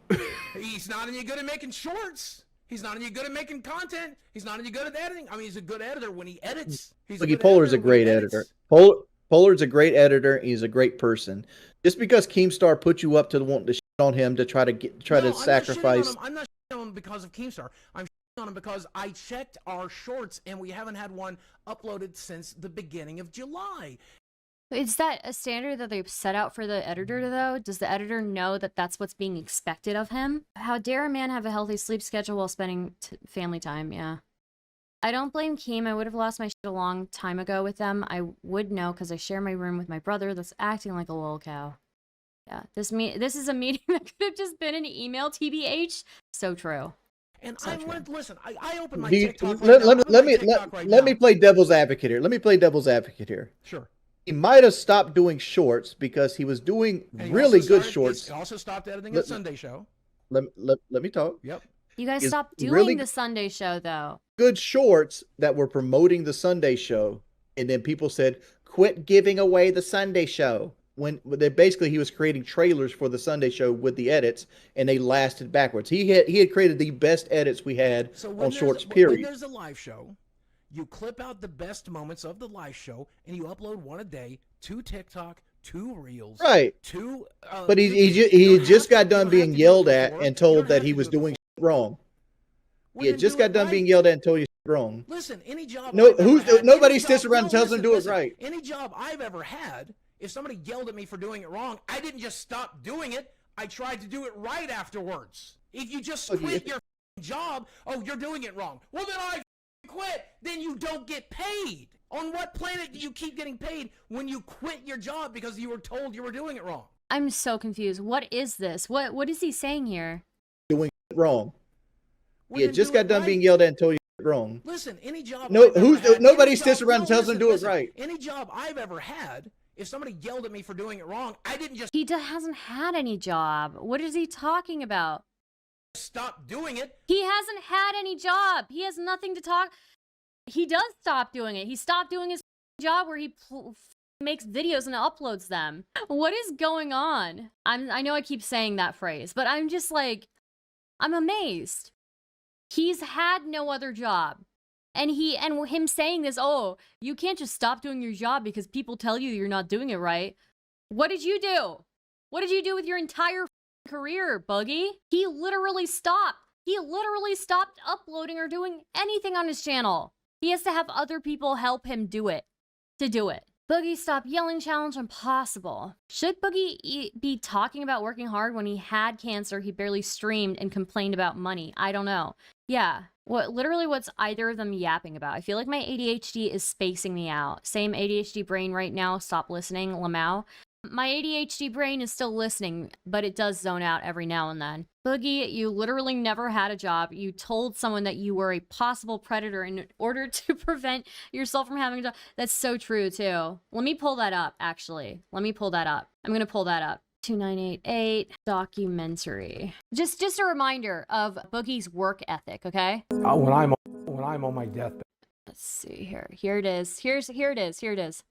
He's not any good at making shorts. He's not any good at making content. He's not any good at editing. I mean, he's a good editor when he edits. Polar's a great editor. Polar's a great editor. He's a great person. Just because Keemstar put you up to want to shit on him to try to sacrifice. I'm not shitting on him because of Keemstar. I'm shitting on him because I checked our shorts and we haven't had one uploaded since the beginning of July. Is that a standard that they've set out for the editor, though? Does the editor know that that's what's being expected of him? How dare a man have a healthy sleep schedule while spending family time? Yeah. I don't blame Keem. I would have lost my shit a long time ago with them. I would know because I share my room with my brother that's acting like a lolcow. Yeah, this is a meeting that could have just been an email, TBH. So true. And so listen, I opened my TikTok. TikTok. Let me play devil's advocate here. Let me play devil's advocate here. Sure. He might have stopped doing shorts because he was doing really good shorts. He also stopped editing the Sunday show. Let me talk. Yep. You guys stopped doing the Sunday show, though. Good shorts that were promoting the Sunday show, and then people said, "Quit giving away the Sunday show." When they basically he was creating trailers for the Sunday show with the edits, and they lasted backwards. He had created the best edits we had on shorts. Period. When there's a live show, you clip out the best moments of the live show, and you upload one a day to TikTok, to Reels, right? But he just got done being yelled at and told that he was doing wrong. He had just got done being yelled at and told you wrong. Listen, any job. Nobody sits around and tells him to do it right. Any job I've ever had, if somebody yelled at me for doing it wrong, I didn't just stop doing it. I tried to do it right afterwards. If you just quit your job, you're doing it wrong. Well, then I quit. Then you don't get paid. On what planet do you keep getting paid when you quit your job because you were told you were doing it wrong? I'm so confused. What is this? What is he saying here? Doing it wrong. He had just got done being yelled at and told you wrong. Listen, any job. Nobody sits around and tells him to do it right. Any job I've ever had, if somebody yelled at me for doing it wrong, I didn't just. He hasn't had any job. What is he talking about? Stop doing it. He hasn't had any job. He has nothing to talk. He does stop doing it. He stopped doing his job where he makes videos and uploads them. What is going on? I know I keep saying that phrase, but I'm just like, I'm amazed. He's had no other job. And him saying this, you can't just stop doing your job because people tell you you're not doing it right. What did you do? What did you do with your entire career, Boogie? He literally stopped. He literally stopped uploading or doing anything on his channel. He has to have other people help him do it. Boogie, stop yelling, challenge impossible. Should Boogie be talking about working hard when he had cancer? He barely streamed and complained about money. I don't know. Yeah. What's either of them yapping about? I feel like my ADHD is spacing me out. Same ADHD brain right now. Stop listening, Lamau. My ADHD brain is still listening, but it does zone out every now and then. Boogie, you literally never had a job. You told someone that you were a possible predator in order to prevent yourself from having a job. That's so true, too. Let me pull that up, actually. I'm going to pull that up. 2988 documentary. Just a reminder of Boogie's work ethic, okay? When I'm on my deathbed. Let's see here. Here it is. Here it is.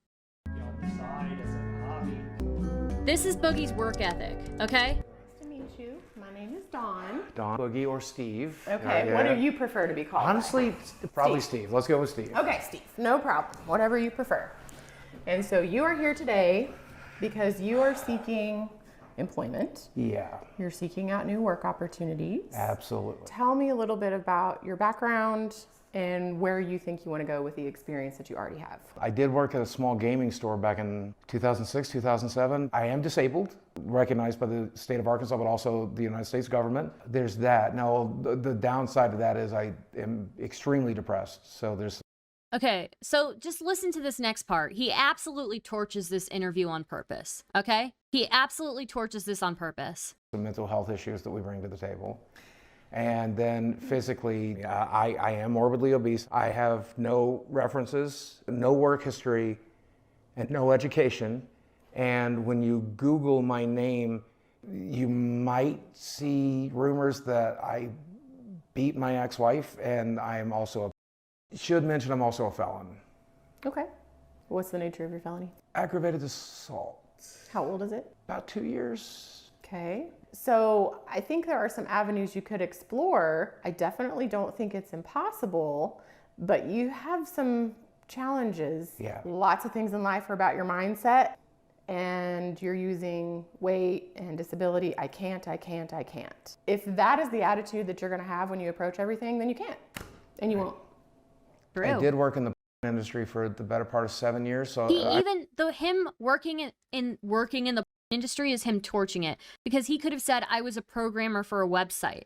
This is Boogie's work ethic, okay? Nice to meet you. My name is Dawn. Dawn, Boogie, or Steve. Okay, what do you prefer to be called? Honestly, probably Steve. Let's go with Steve. Okay, Steve. No problem. Whatever you prefer. And so you are here today because you are seeking employment. Yeah. You're seeking out new work opportunities. Absolutely. Tell me a little bit about your background and where you think you want to go with the experience that you already have. I did work at a small gaming store back in 2006, 2007. I am disabled, recognized by the state of Arkansas, but also the United States government. There's that. Now, the downside of that is I am extremely depressed. So there's. Okay, so just listen to this next part. He absolutely torches this interview on purpose, okay? He absolutely torches this on purpose. The mental health issues that we bring to the table. And then physically, I am morbidly obese. I have no references, no work history, and no education. And when you Google my name, you might see rumors that I beat my ex-wife, and I am also a Should mention I'm also a felon. Okay. What's the nature of your felony? Aggravated assault. How old is it? About 2 years. Okay. So I think there are some avenues you could explore. I definitely don't think it's impossible, but you have some challenges. Yeah. Lots of things in life are about your mindset, and you're using weight and disability. I can't. If that is the attitude that you're going to have when you approach everything, then you can't, and you won't. True. I did work in the industry for the better part of 7 years. So him working in the industry is him torching it, because he could have said I was a programmer for a website,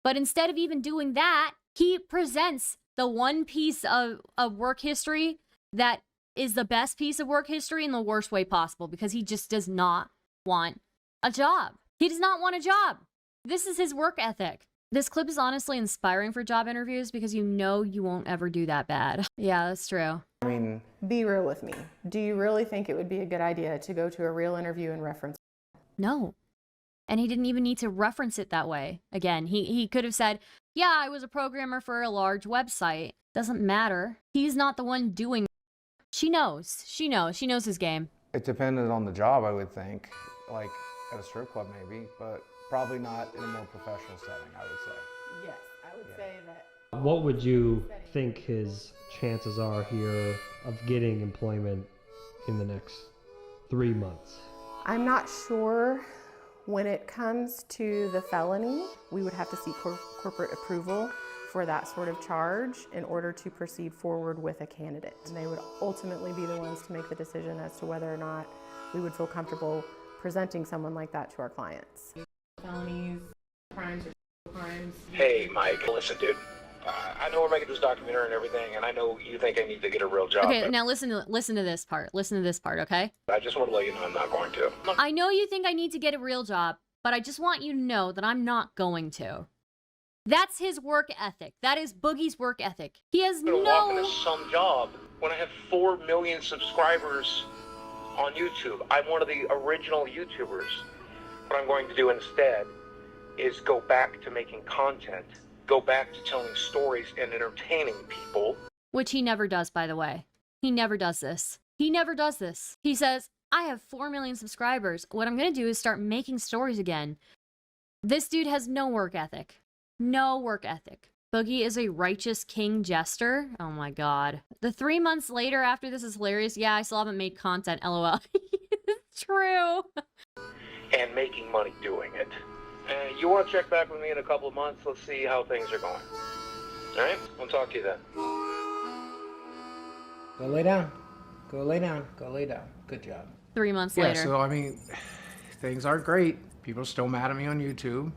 but instead of even doing that, he presents the one piece of work history that is the best piece of work history in the worst way possible, because he just does not want a job. He does not want a job. This is his work ethic. This clip is honestly inspiring for job interviews, because you know you won't ever do that bad. Yeah, that's true. I mean, be real with me. Do you really think it would be a good idea to go to a real interview and reference? No. And he didn't even need to reference it that way. Again, he could have said, yeah, I was a programmer for a large website. Doesn't matter. He's not the one doing it. She knows his game. it depended on the job, I would think, like at a strip club maybe, but probably not in a more professional setting, I would say. Yes, I would say that. What would you think his chances are here of getting employment in the next 3 months? I'm not sure. When it comes to the felony, we would have to seek corporate approval for that sort of charge in order to proceed forward with a candidate. And they would ultimately be the ones to make the decision as to whether or not we would feel comfortable presenting someone like that to our clients. Felonies, crimes, or crimes. Hey, Mike, listen, dude. I know we're making this documentary and everything, and I know you think I need to get a real job. Okay, now listen to this part. Listen to this part, okay? I just want to let you know I'm not going to. I know you think I need to get a real job, but I just want you to know that I'm not going to. That's his work ethic. That is Boogie's work ethic. He has I'm gonna walk no... into some job when I have 4 million subscribers on YouTube. I'm one of the original YouTubers. What I'm going to do instead is go back to making content. Go back to telling stories and entertaining people. Which he never does, by the way. He never does this. He never does this. He says, I have 4 million subscribers. What I'm going to do is start making stories again. This dude has no work ethic. No work ethic. Boogie is a righteous king jester. Oh my god. The 3 months later after this is hilarious. Yeah, I still haven't made content, lol. It's true. And making money doing it. You want to check back with me in a couple of months? Let's see how things are going. All right? I'll talk to you then. Go lay down. Go lay down. Go lay down. Good job. 3 months Yeah, later. so I mean, things aren't great. People are still mad at me on YouTube.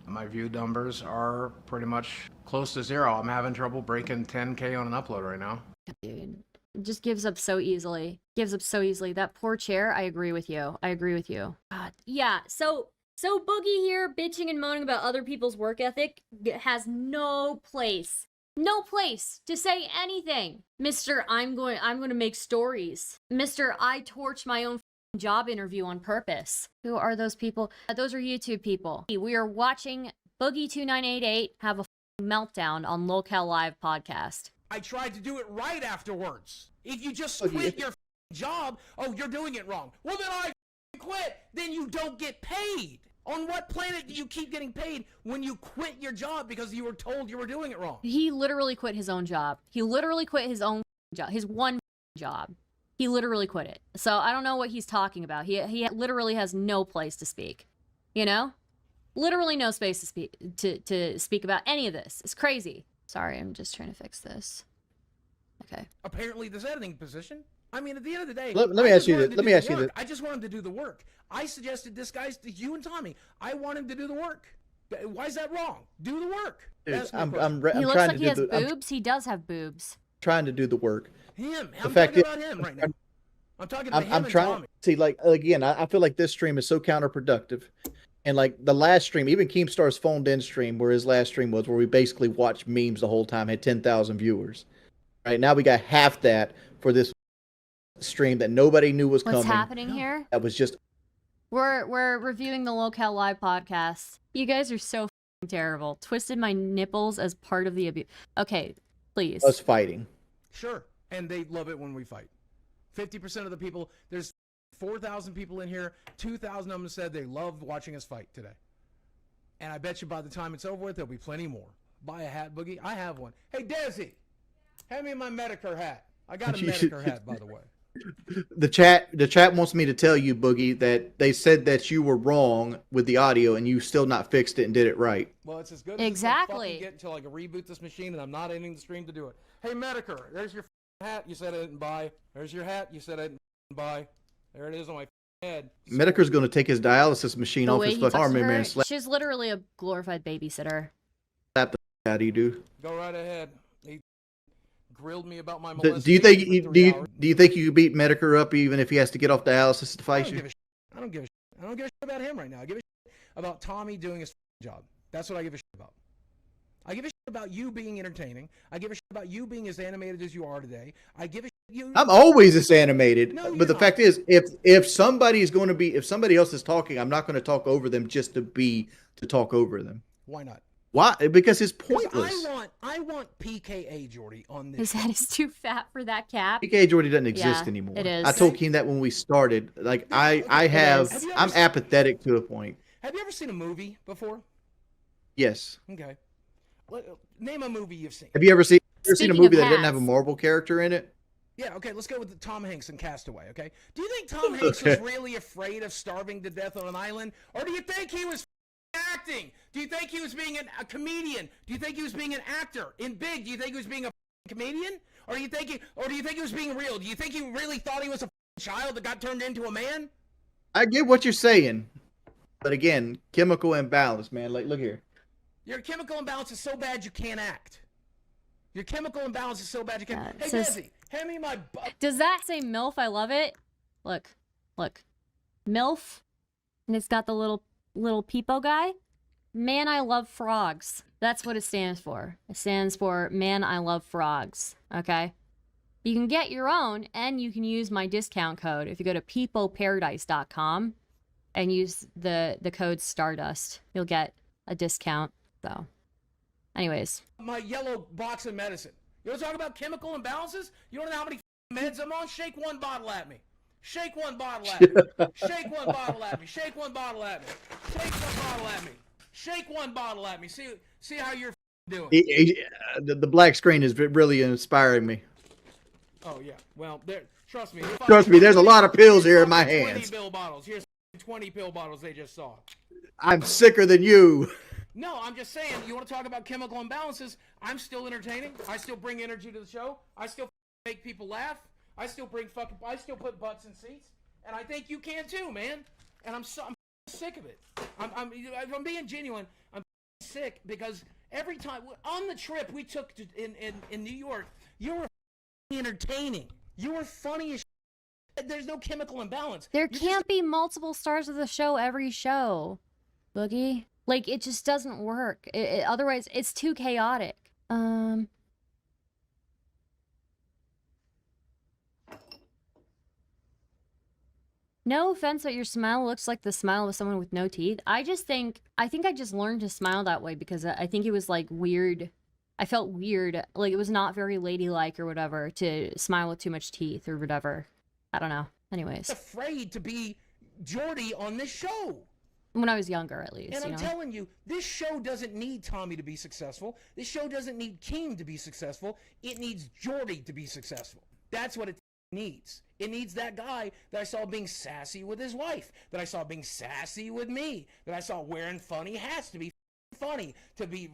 My view numbers are pretty much close to 0. I'm having trouble breaking 10K on an upload right now. Dude, just gives up so easily. Gives up so easily. That poor chair, I agree with you. I agree with you. God. Yeah, so Boogie here bitching and moaning about other people's work ethic has no place to say anything. Mr. I'm going to make stories. Mr. I torch my own job interview on purpose. Who are those people? Those are YouTube people. We are watching Boogie2988 have a meltdown on Lolcow Live podcast. I tried to do it right afterwards. If you just quit your job, oh, you're doing it wrong. Well, then I quit. Then you don't get paid. On what planet do you keep getting paid when you quit your job because you were told you were doing it wrong? He literally quit his own job. He literally quit his own job, his one job. He literally quit it. So I don't know what he's talking about. He literally has no place to speak. You know? Literally no space to speak about any of this. It's crazy. Sorry, I'm just trying to fix this. Okay. Apparently this editing position. I mean, at the end of the day, Let me ask you this. Let me ask you this. I just want him to do the work. I suggested this guy's to you and Tommy. I want him to do the work. Why is that wrong? Do the work. Dude, That's my I'm He looks trying like to he do has the. I'm boobs. He does have boobs. trying to do the work. him. The I'm fact talking is- about him right now. I'm talking to him I'm and trying. Tommy. See, like again, I feel like this stream is so counterproductive. And like the last stream, even Keemstar's phoned in stream, where his last stream was, where we basically watched memes the whole time, had 10,000 viewers. Right now, we got half that for this stream that nobody knew was What's coming. happening here? That was just We're reviewing the Lolcow Live podcast. You guys are so f***ing terrible. Twisted my nipples as part of the abuse. Okay, Please. Us fighting. Sure. And they love it when we fight. 50% of the people, there's 4,000 people in here, 2,000 of them said they love watching us fight today. And I bet you by the time it's over with, there'll be plenty more. Buy a hat, Boogie. I have one. Hey, Desi, hand me my Metokur hat. I got a Metokur hat, by the way. The chat wants me to tell you, Boogie, that they said that you were wrong with the audio and you still not fixed it and did it right. Well, it's as good as Exactly. it's gonna get until I can reboot this machine, and I'm not ending the stream to do it. Hey, Metokur, there's your hat you said I didn't buy. There's your hat you said I didn't buy. There it is on my head. Metokur's going to take his dialysis machine The off way his he fucking talks arm to and her, man slap she's literally a glorified babysitter. the out of you, dude. Go right ahead. He grilled me about my Do molestation you think for 3 hours. do you think you could beat Metokur up even if he has to get off dialysis to I fight don't you? give a shit. I don't give a shit. I don't give a shit about him right now. I give a shit about Tommy doing his job. That's what I give a shit about. I give a shit about you being entertaining. I give a shit about you being as animated as you are today. I give a shit you. I'm always this animated, No, you're but the not. fact is, if somebody else is talking, I'm not going to talk over them just to talk over them. Why not? Why? Because it's 'Cause pointless. I want PKA Jordy on this. His head is too fat for that cap. PK Jordy doesn't exist Yeah, anymore. it is. I told Keem that when we started. Like is. I'm Have you ever seen- apathetic to a point. Have you ever seen a movie before? Yes. Okay. Name a movie you've seen. Have you ever seen a Speaking movie of that didn't have a hats. Marvel character in it? Yeah, okay, let's go with Tom Hanks and Castaway, okay? Do you think Tom Hanks was really afraid of starving to death on an island? Or do you think he was acting? Do you think he was being a comedian? Do you think he was being an actor? In Big, do you think he was being a comedian? Or do you think he was being real? Do you think he really thought he was a child that got turned into a man? I get what you're saying, but again, chemical imbalance, man. Like, look here. Your chemical imbalance is so bad you can't act. Your chemical imbalance is so bad you can't. Yeah, it Hey, says- Desi, hand me my. Does that say MILF? I love it. Look. MILF. And it's got the little peepo guy. Man, I love frogs. That's what it stands for. It stands for Man, I Love Frogs. Okay? You can get your own, and you can use my discount code if you go to peepoparadise.com and use the code Stardust. You'll get a discount. So, anyways. My yellow box of medicine. You want to talk about chemical imbalances? You want to know how many meds I'm on? Shake one bottle at me. Shake one bottle at me. Shake one bottle at me. Shake one bottle at me. Shake one bottle at me. Shake one bottle at me. See how you're doing. The black screen is really inspiring me. Oh yeah. Well, trust me. Trust me, there's a lot of pills here in my 20 hands. pill bottles. Here's 20 pill bottles they just saw. I'm sicker than you. No, I'm just saying, you want to talk about chemical imbalances, I'm still entertaining. I still bring energy to the show. I still make people laugh. I still put butts in seats. And I think you can too, man. And I'm sick of it. I'm being genuine. I'm sick because every time on the trip we took in New York, you were entertaining. You were funny as shit. There's no chemical imbalance. There can't be multiple stars of the show every show, Boogie. Like, it just doesn't work. Otherwise, it's too chaotic. No offense, but your smile looks like the smile of someone with no teeth. I think I just learned to smile that way because I think it was, like, weird. I felt weird. Like, it was not very ladylike or whatever to smile with too much teeth or whatever. I don't know. Anyways. Afraid to be Jordy on this show. When I was younger, at least. And I'm you know? telling you, this show doesn't need Tommy to be successful. This show doesn't need Keem to be successful. It needs Jordy to be successful. That's what it needs. It needs that guy that I saw being sassy with his wife, that I saw being sassy with me, that I saw wearing funny hats to be funny, to be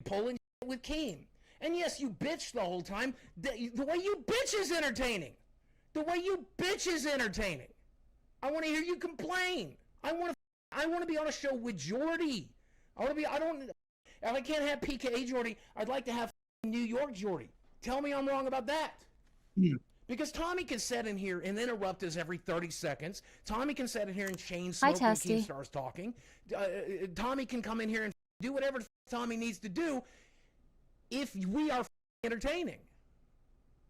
pulling with Keem. And yes, you bitch the whole time. The way you bitch is entertaining. The way you bitch is entertaining. I want to hear you complain. I want to be on a show with Jordy. If I can't have PKA Jordy, I'd like to have New York Jordy. Tell me I'm wrong about that. Yeah. Because Tommy can sit in here and interrupt us every 30 seconds. Tommy can sit in here and chain smoke when Keemstar's talking. Tommy can come in here and do whatever Tommy needs to do if we are entertaining.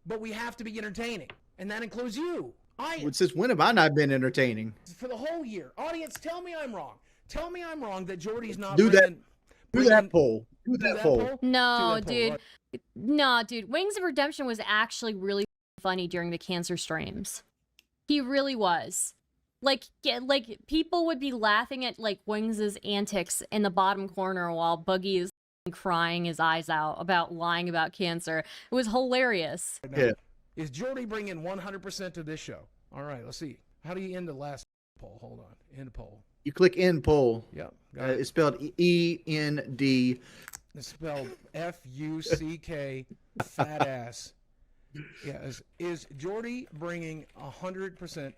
But we have to be entertaining. And that includes you. Since when have I not been entertaining? For the whole year. Audience, tell me I'm wrong. Tell me I'm wrong that Jordy's not Do that poll. Do that poll. No, dude. Nah, dude, Wings of Redemption was actually really funny during the cancer streams. He really was. Like people would be laughing at like Wings' antics in the bottom corner while Boogie is crying his eyes out about lying about cancer. It was hilarious. Yeah. Is Jordy bringing 100% to this show? All right, let's see. How do you end the last poll? Hold on. End poll. You click end poll. Yep. It's spelled E-N-D. It's spelled F-U-C-K, fat ass. Yeah, is Jordy bringing 100%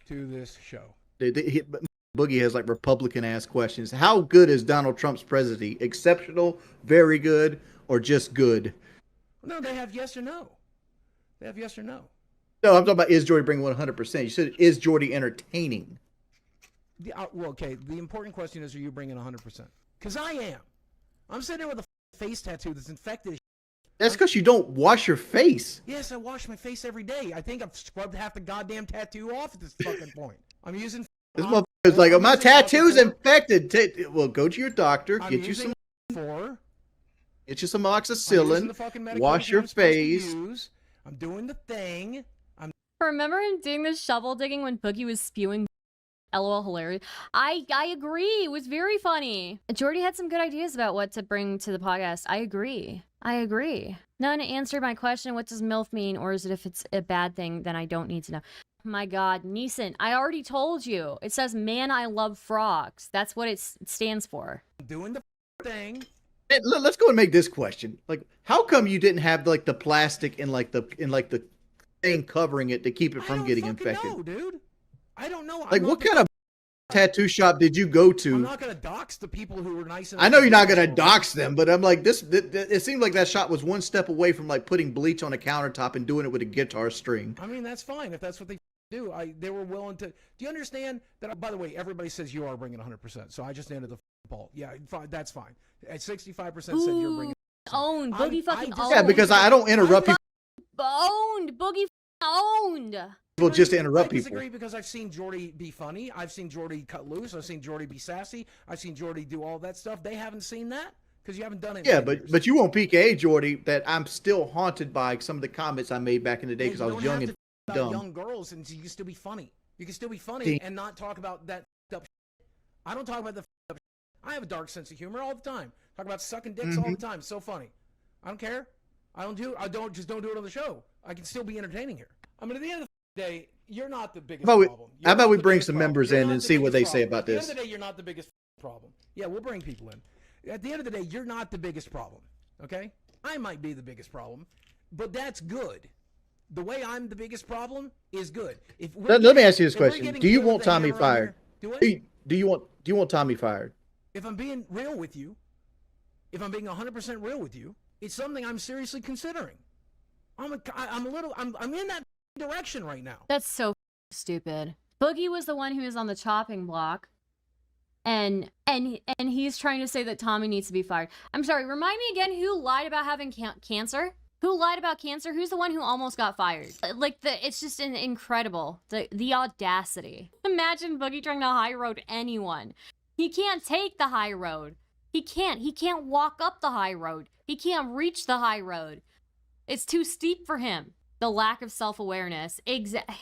to this show? Boogie has like Republican ass questions. How good is Donald Trump's presidency? Exceptional, very good, or just good? No, they have yes or no. They have yes or no. No, I'm talking about is Jordy bringing 100%. You said is Jordy entertaining? Well, okay. The important question is, are you bringing 100%? Because I am. I'm sitting there with a face tattoo that's infected. That's because you don't wash your face. Yes, I wash my face every day. I think I've scrubbed half the goddamn tattoo off at this fucking point. I'm using. This motherfucker's like, oh, my tattoo's infected. Well, go to your doctor, get you some amoxicillin, wash your face. I'm doing the thing. Remember him doing the shovel digging when Boogie was spewing? LOL, hilarious. I agree. It was very funny. Jordy had some good ideas about what to bring to the podcast. I agree. None answered my question. What does MILF mean? Or is it if it's a bad thing, then I don't need to know? My God, Neeson, I already told you. It says, man, I love frogs. That's what it stands for. Doing the thing. Hey, let's go and make this question. Like, how come you didn't have like the plastic in the thing covering it to keep it from getting infected? No, dude. I don't know. Like, what kind of tattoo shop did you go to? I'm not gonna dox the people who were nice. I know you're not gonna dox them, but I'm like it seemed like that shop was one step away from like putting bleach on a countertop and doing it with a guitar string. I mean, that's fine if that's what they do. They were willing to. Do you understand that? By the way, everybody says you are bringing 100%. So I just ended the poll. Yeah, that's fine. At 65% said you're bringing. Owned. Boogie fucking owned. Yeah, because I don't interrupt people. Owned. Boogie owned. People just to interrupt people. I disagree people. because I've seen Jordy be funny. I've seen Jordy cut loose. I've seen Jordy be sassy. I've seen Jordy do all that stuff. They haven't seen that because you haven't done it. Yeah, but you won't PK Jordy that I'm still haunted by some of the comments I made back in the day because I was young and dumb. Young girls, and you can still be funny. You can still be funny and not talk about that up shit. I don't talk about the up shit. I have a dark sense of humor all the time. Talk about sucking dicks all the time. It's so funny. I don't care. I don't do it on the show. I can still be entertaining here. I mean, at the end of the day, you're not the biggest problem. How about we bring some members in and see what they say about this? At the end of the day, you're not the biggest problem. Yeah, we'll bring people in. At the end of the day, you're not the biggest problem. Okay? I might be the biggest problem, but that's good. The way I'm the biggest problem is good. Let me ask you this question: do you want Tommy fired? Do you want Tommy fired? If I'm being real with you, if I'm being 100% real with you, it's something I'm seriously considering. I'm in that direction right now. That's so stupid. Boogie was the one who was on the chopping block, and he's trying to say that Tommy needs to be fired. I'm sorry. Remind me again who lied about having cancer. Who lied about cancer? Who's the one who almost got fired? Like it's just incredible. The audacity. Imagine Boogie trying to high road anyone. He can't take the high road. He can't walk up the high road. He can't reach the high road. It's too steep for him. The lack of self-awareness.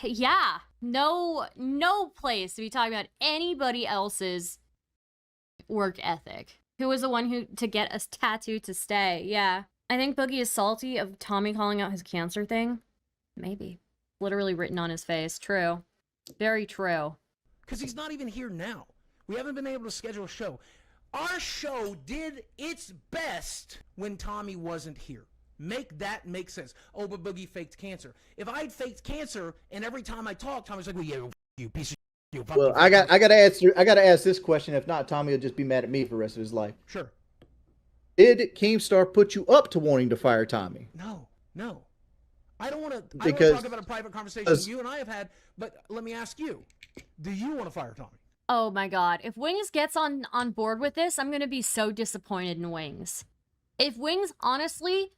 Yeah. No place to be talking about anybody else's work ethic. Who was the one to get a tattoo to stay? Yeah. I think Boogie is salty of Tommy calling out his cancer thing. Maybe. Literally written on his face. True. Very true. Because he's not even here now. We haven't been able to schedule a show. Our show did its best when Tommy wasn't here. Make that make sense. Oh, but Boogie faked cancer. If I'd faked cancer and every time I talked, Tommy's like, well, yeah, you piece of shit. Well, I gotta ask this question. If not, Tommy will just be mad at me for the rest of his life. Sure. Did Keemstar put you up to wanting to fire Tommy? No. I don't want to talk about a private conversation you and I have had, but let me ask you, do you want to fire Tommy? Oh my God. If Wings gets on board with this, I'm going to be so disappointed in Wings. If Wings honestly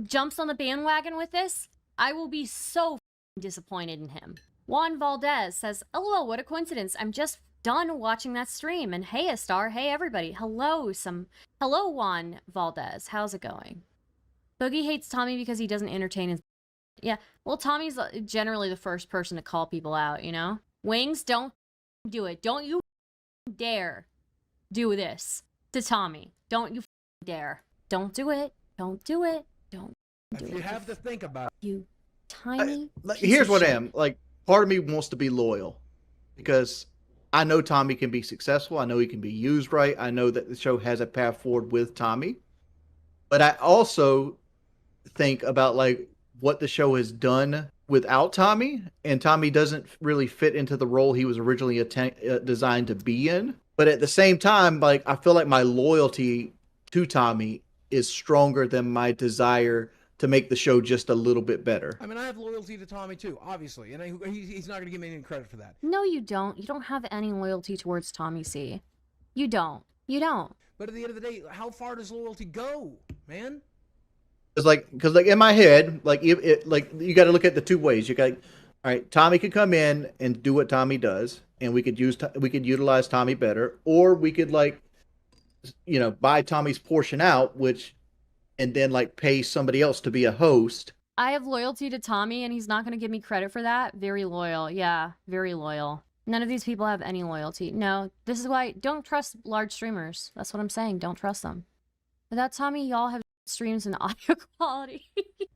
jumps on the bandwagon with this, I will be so disappointed in him. Juan Valdez says, LOL, what a coincidence. I'm just done watching that stream. And hey, Astar, hey, everybody. Hello, Juan Valdez. How's it going? Boogie hates Tommy because he doesn't entertain his... Yeah, well, Tommy's generally the first person to call people out, you know? Wings, don't do it. Don't you dare do this to Tommy. Don't you dare. Don't do it. Don't do it. Don't do If it. you have to think about it. You tiny Here's piece what of I shit. am. Like, part of me wants to be loyal because I know Tommy can be successful. I know he can be used right. I know that the show has a path forward with Tommy. But I also think about like what the show has done without Tommy, and Tommy doesn't really fit into the role he was originally designed to be in. But at the same time, like I feel like my loyalty to Tommy is stronger than my desire to make the show just a little bit better. I mean, I have loyalty to Tommy too, obviously, and he's not going to give me any credit for that. No, you don't. You don't have any loyalty towards Tommy C. You don't. You don't. But at the end of the day, how far does loyalty go, man? Because like in my head, like like you got to look at the two ways. You got, all right, Tommy could come in and do what Tommy does, and we could utilize Tommy better, or we could like, you know, buy Tommy's portion out, and then like pay somebody else to be a host. I have loyalty to Tommy, and he's not going to give me credit for that. Very loyal. Yeah, very loyal. None of these people have any loyalty. No, this is why don't trust large streamers. That's what I'm saying. Don't trust them. Without Tommy, y'all have streams and audio quality.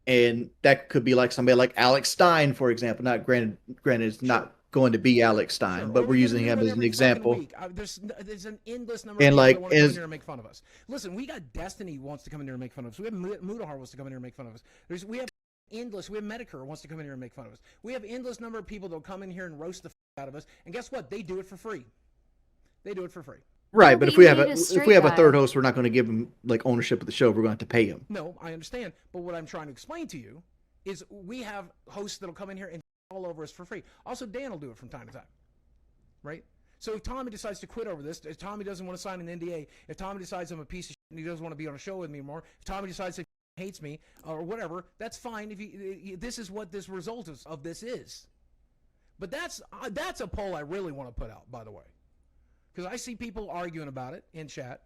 And that could be like somebody like Alex Stein, for example. Not granted, it's not going to be Alex Stein, Sure. but we're using him as an example. There's an endless number And of like, people that want to come in here and make fun of us. Listen, we got Destiny wants to come in here and make fun of us. We have Mutahar wants to come in here and make fun of us. We have Metokur wants to come in here and make fun of us. We have endless number of people that will come in here and roast the out of us. And guess what? They do it for free. They do it for free. Right, No, but but if we you have need a if straight we have a guy. third host, we're not going to give him like ownership of the show. We're going to have to pay him. No, I understand. But what I'm trying to explain to you is we have hosts that'll come in here and all over us for free. Also, Dan will do it from time to time. Right? So if Tommy decides to quit over this, if Tommy doesn't want to sign an NDA, if Tommy decides I'm a piece of shit and he doesn't want to be on a show with me anymore, if Tommy decides he hates me or whatever, that's fine. This is what this result of this is. But that's a poll I really want to put out, by the way. Because I see people arguing about it in chat.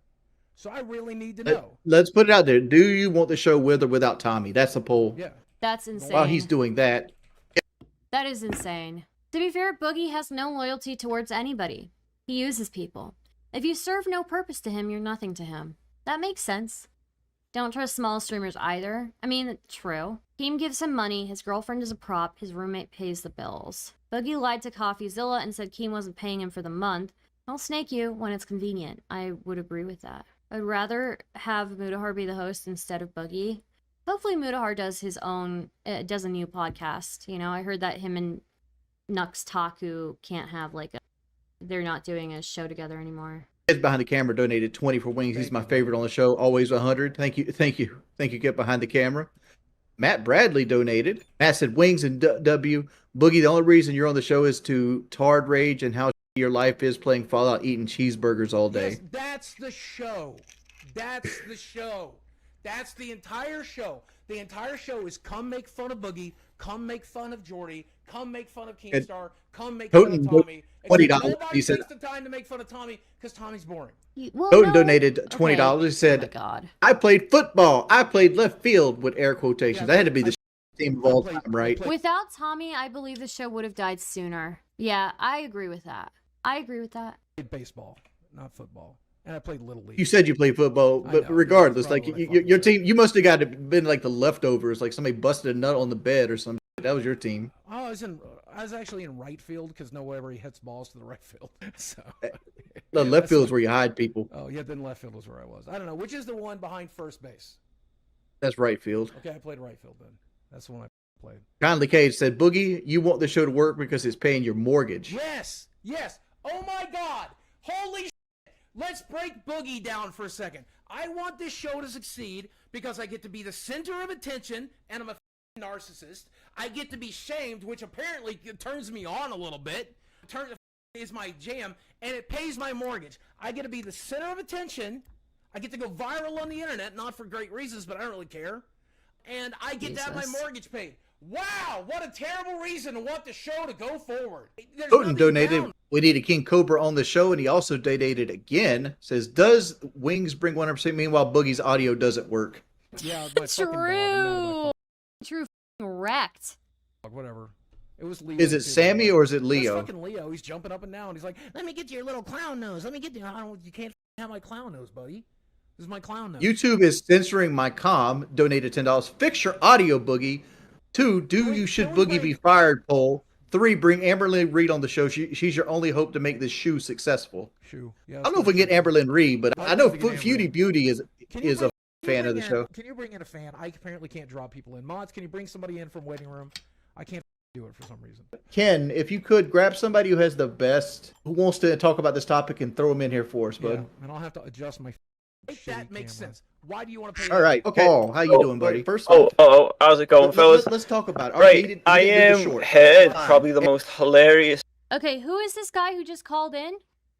So I really need to know. Let's put it out there. Do you want the show with or without Tommy? That's the poll. Yeah. That's insane. While he's doing that, That is insane. To be fair, Boogie has no loyalty towards anybody. He uses people. If you serve no purpose to him, you're nothing to him. That makes sense. Don't trust small streamers either. I mean, true. Keem gives him money, his girlfriend is a prop, his roommate pays the bills. Boogie lied to CoffeeZilla and said Keem wasn't paying him for the month. I'll snake you when it's convenient. I would agree with that. I'd rather have Mutahar be the host instead of Boogie. Hopefully Mutahar does his own, does a new podcast. You know, I heard that him and Nux Taku can't have like they're not doing a show together anymore. Get Behind the Camera donated 20 for Wings. He's my favorite on the show. Always 100. Thank you. Get Behind the Camera. Matt Bradley donated. Matt said, Wings and W. Boogie, the only reason you're on the show is to tard rage and how your life is playing Fallout, eating cheeseburgers all day. Yes, that's the show. That's the show. That's the entire show. The entire show is come make fun of Boogie, come make fun of Jordy, come make fun of Keemstar, come make fun of Tommy. $20. Nobody He said, takes the time to make fun of Tommy because Tommy's boring. Well, Toten no. donated $20. Okay. He said, Oh my God. I played football. I played left field with air quotations. Yeah, that had to be the team of all time, right? Without Tommy, I believe the show would have died sooner. Yeah, I agree with that. I agree with that. I played baseball, not football. And I played Little League. You said you played football, I but know, regardless, that's like probably what I your fucking team, you must have been like the leftovers, like somebody busted a nut on the bed or something. That was your team. Oh, I was actually in right field because nobody hits balls to the right field. So The left field is where you hide people. Oh yeah, then left field was where I was. I don't know which is the one behind first base. That's right field. Okay, I played right field then. That's the one I played. Kindly Cage said, Boogie, you want the show to work because it's paying your mortgage. Yes. Oh my God! Holy shit! Let's break Boogie down for a second. I want this show to succeed because I get to be the center of attention, and I'm a narcissist. I get to be shamed, which apparently turns me on a little bit. Is my jam, and it pays my mortgage. I get to be the center of attention. I get to go viral on the internet, not for great reasons, but I don't really care. And I get to have my mortgage paid. Wow, what a terrible reason to want the show to go forward. There's Toten nothing donated, down. we need a King Cobra on the show, and he also donated again. Says, does Wings bring 100%? Meanwhile, Boogie's audio doesn't work. Yeah, my fucking dog. I'm mad at True wrecked. my dog. Whatever. It was Leo. Is it too, Sammy by the way. or is it It's Leo? fucking Leo. He's jumping up and down. He's like, "Let me get to your little clown nose. Let me get to you can't have my clown nose, buddy. This is my clown nose." YouTube is censoring my comm. Donated $10. Fix your audio, Boogie. 2, should Boogie be fired? Poll. 3, bring Amberlynn Reed on the show. She's your only hope to make this shoe successful. Shoe. Yeah, I don't know if we can get Amberlynn Reed, but I know Feudy Beauty is a fan of the show. Can you bring in a fan? I apparently can't draw people in. Mods, can you bring somebody in from waiting room? I can't do it for some reason. Ken, if you could grab somebody who has the best, who wants to talk about this topic, and throw them in here for us, bud. Yeah, and I'll have to adjust my. Make that makes sense. Why do you want to pay? All right, Paul, how you doing, buddy? First, how's it going, fellas? Let's talk about it. Right, I am head, probably the most hilarious. Okay, who is this guy who just called in?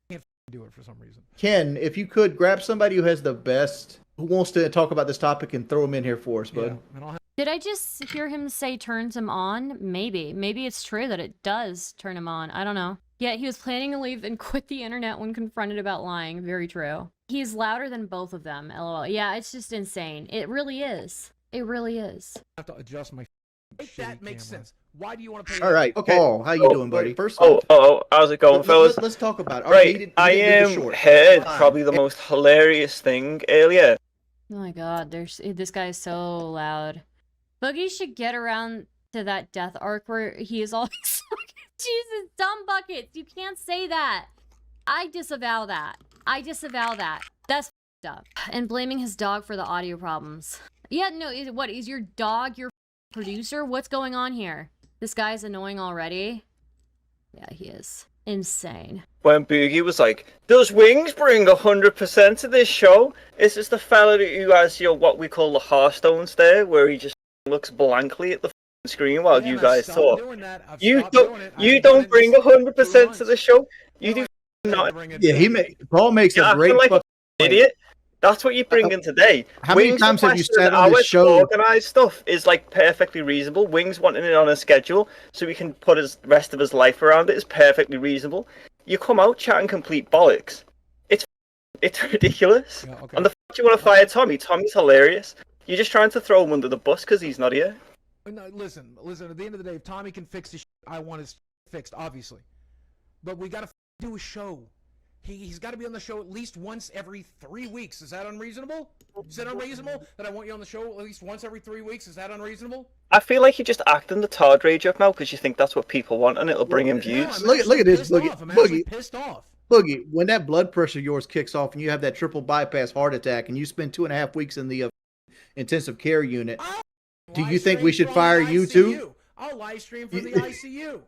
Can't do it for some reason. Ken, if you could grab somebody who has the best, who wants to talk about this topic, and throw them in here for us, bud. Yeah, and I'll have Did I just hear him say turns him on? Maybe. Maybe it's true that it does turn him on. I don't know. Yeah, he was planning to leave and quit the internet when confronted about lying. Very true. He's louder than both of them. LOL. Yeah, it's just insane. It really is. It really is. to adjust my. Make that makes sense. Why do you want to pay? All right, Paul, how you doing, buddy? First, how's it going, fellas? Let's talk about it. Right, I am head, probably the most hilarious thing earlier. Oh my god, this guy is so loud. Boogie should get around to that death arc where he is always Jesus, dumb buckets. You can't say that. I disavow that. I disavow that. That's up. And blaming his dog for the audio problems. Yeah, no, what, is your dog your producer? What's going on here? This guy's annoying already. Yeah, he is. Insane. When Boogie was like, "Does Wings bring 100% to this show?" Is this the fella who has, what we call the Hearthstones there, where he just looks blankly at the screen while you guys talk? You don't bring 100% to the show. You do not. Yeah, Paul makes a great like fucking idiot. That's what you bring in today. How many times have you said on this show? Organized stuff is like perfectly reasonable. Wings wanting it on a schedule so we can put his rest of his life around it is perfectly reasonable. You come out chatting complete bollocks. It's ridiculous. Yeah, okay. And the fact you want to fire Tommy, Tommy's hilarious. You're just trying to throw him under the bus because he's not here. No, listen. At the end of the day, if Tommy can fix the shit I want his fixed, obviously. But we gotta do a show. He's got to be on the show at least once every 3 weeks. Is that unreasonable? Is that unreasonable that I want you on the show at least once every 3 weeks? Is that unreasonable? I feel like you're just acting the Tard Rage up now because you think that's what people want and it'll bring in views. Look at this, Boogie. I'm actually pissed off. Boogie, when that blood pressure of yours kicks off and you have that triple bypass heart attack and you spend 2.5 weeks in the intensive care unit, do you think we should fire you too? I'll live stream from the ICU.